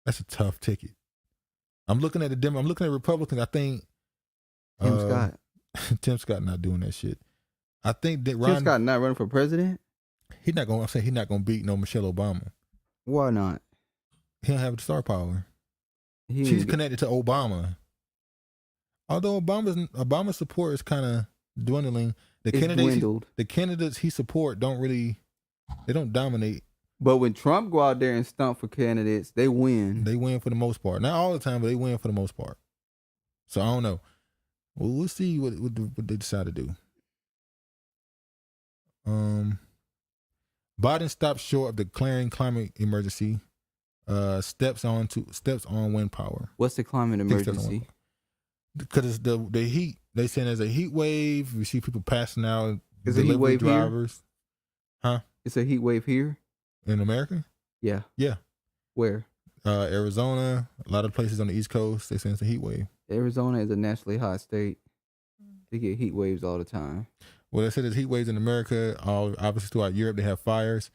That's a tough ticket. I'm looking at I'm looking at Republicans. I think Tim Scott. Tim Scott not doing that shit. I think that Tim Scott not running for president. He's not going. I'm saying he's not going to beat no Michelle Obama. Why not? He don't have the star power. She's connected to Obama. Although Obama's support is kind of dwindling. The candidates he support don't dominate. But when Trump go out there and stump for candidates, they win. They win for the most part. Not all the time, but they win for the most part. So I don't know. Well, we'll see what they decide to do. Biden stopped short of declaring climate emergency. Steps on wind power. What's the climate emergency? Because it's the heat. They saying there's a heat wave. We see people passing out. Is a heat wave drivers? Here? Huh? It's a heat wave here in America. Yeah. Yeah. Where? Arizona. A lot of places on the East Coast. They saying it's a heat wave. Arizona is a naturally hot state. They get heat waves all the time. Well, they said there's heat waves in America. Obviously, throughout Europe, they have fires.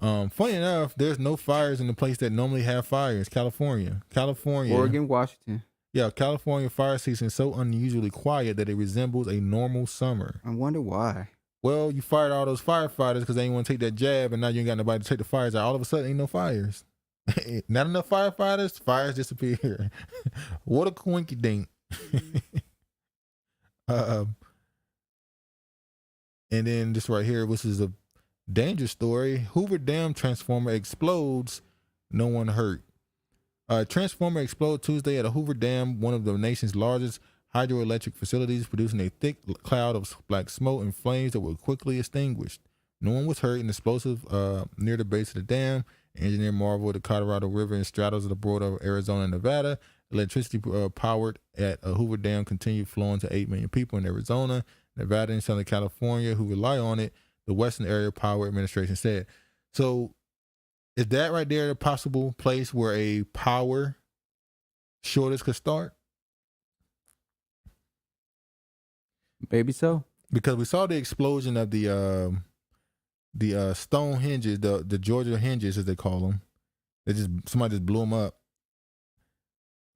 Funny enough, there's no fires in the place that normally have fires. California, Oregon, Washington. Yeah, California fire season is so unusually quiet that it resembles a normal summer. I wonder why. Well, you fired all those firefighters because they didn't want to take that jab, and now you ain't got nobody to take the fires out. All of a sudden, ain't no fires. Not enough firefighters, fires disappear. What a coinky dink. And then this right here, which is a danger story. Hoover Dam transformer explodes. No one hurt. Transformer exploded Tuesday at a Hoover Dam, one of the nation's largest hydroelectric facilities, producing a thick cloud of black smoke and flames that were quickly extinguished. No one was hurt in the explosive near the base of the dam. Engineer marveled the Colorado River and straddles the border of Arizona and Nevada. Electricity powered at a Hoover Dam continued flowing to 8 million people in Arizona, Nevada, and Southern California who rely on it, the Western Area Power Administration said. So is that right there a possible place where a power shortage could start? Maybe so. Because we saw the explosion of the stone hinges, the Georgia hinges as they call them. Somebody just blew them up.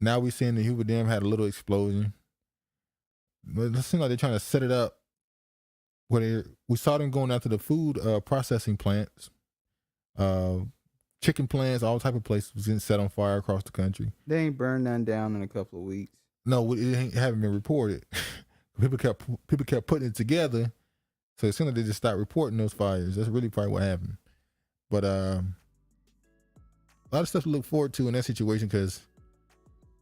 Now we're seeing the Hoover Dam had a little explosion. But it seems like they're trying to set it up where we saw them going after the food processing plants, chicken plants, all type of places was getting set on fire across the country. They ain't burned none down in a couple of weeks. No, it haven't been reported. People kept putting it together, so it seemed like they just stopped reporting those fires. That's really probably what happened. But a lot of stuff to look forward to in that situation, because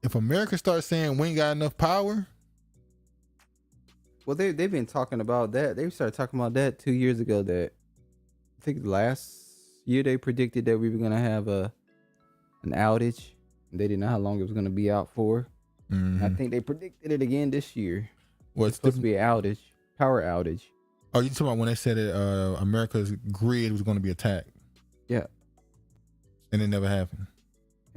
if America starts saying we ain't got enough power. Well, they've been talking about that. They started talking about that 2 years ago. That I think last year they predicted that we were gonna have an outage. They didn't know how long it was gonna be out for. Mm-hmm. I think they predicted it again this year. Well, it's supposed to be an outage, power outage. Oh, you talking about when they said that America's grid was going to be attacked? Yeah. And it never happened.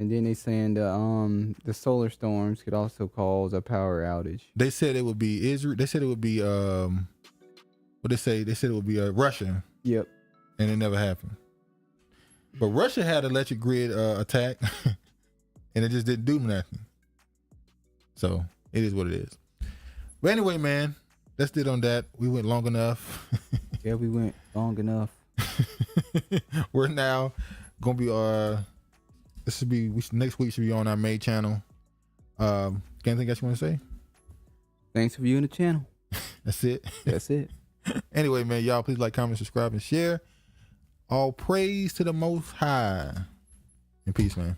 And then they saying the solar storms could also cause a power outage. They said it would be Israel. They said it would be what they say? They said it would be Russia. Yep. And it never happened. But Russia had electric grid attack, and it just didn't do nothing. So it is what it is. But anyway, man, that's it on that. We went long enough. Yeah, we went long enough. We're now gonna be next week should be on our main channel. Anything else you want to say? Thanks for viewing the channel. That's it. That's it. Anyway, man, y'all please like, comment, subscribe, and share. All praise to the Most High. And peace, man.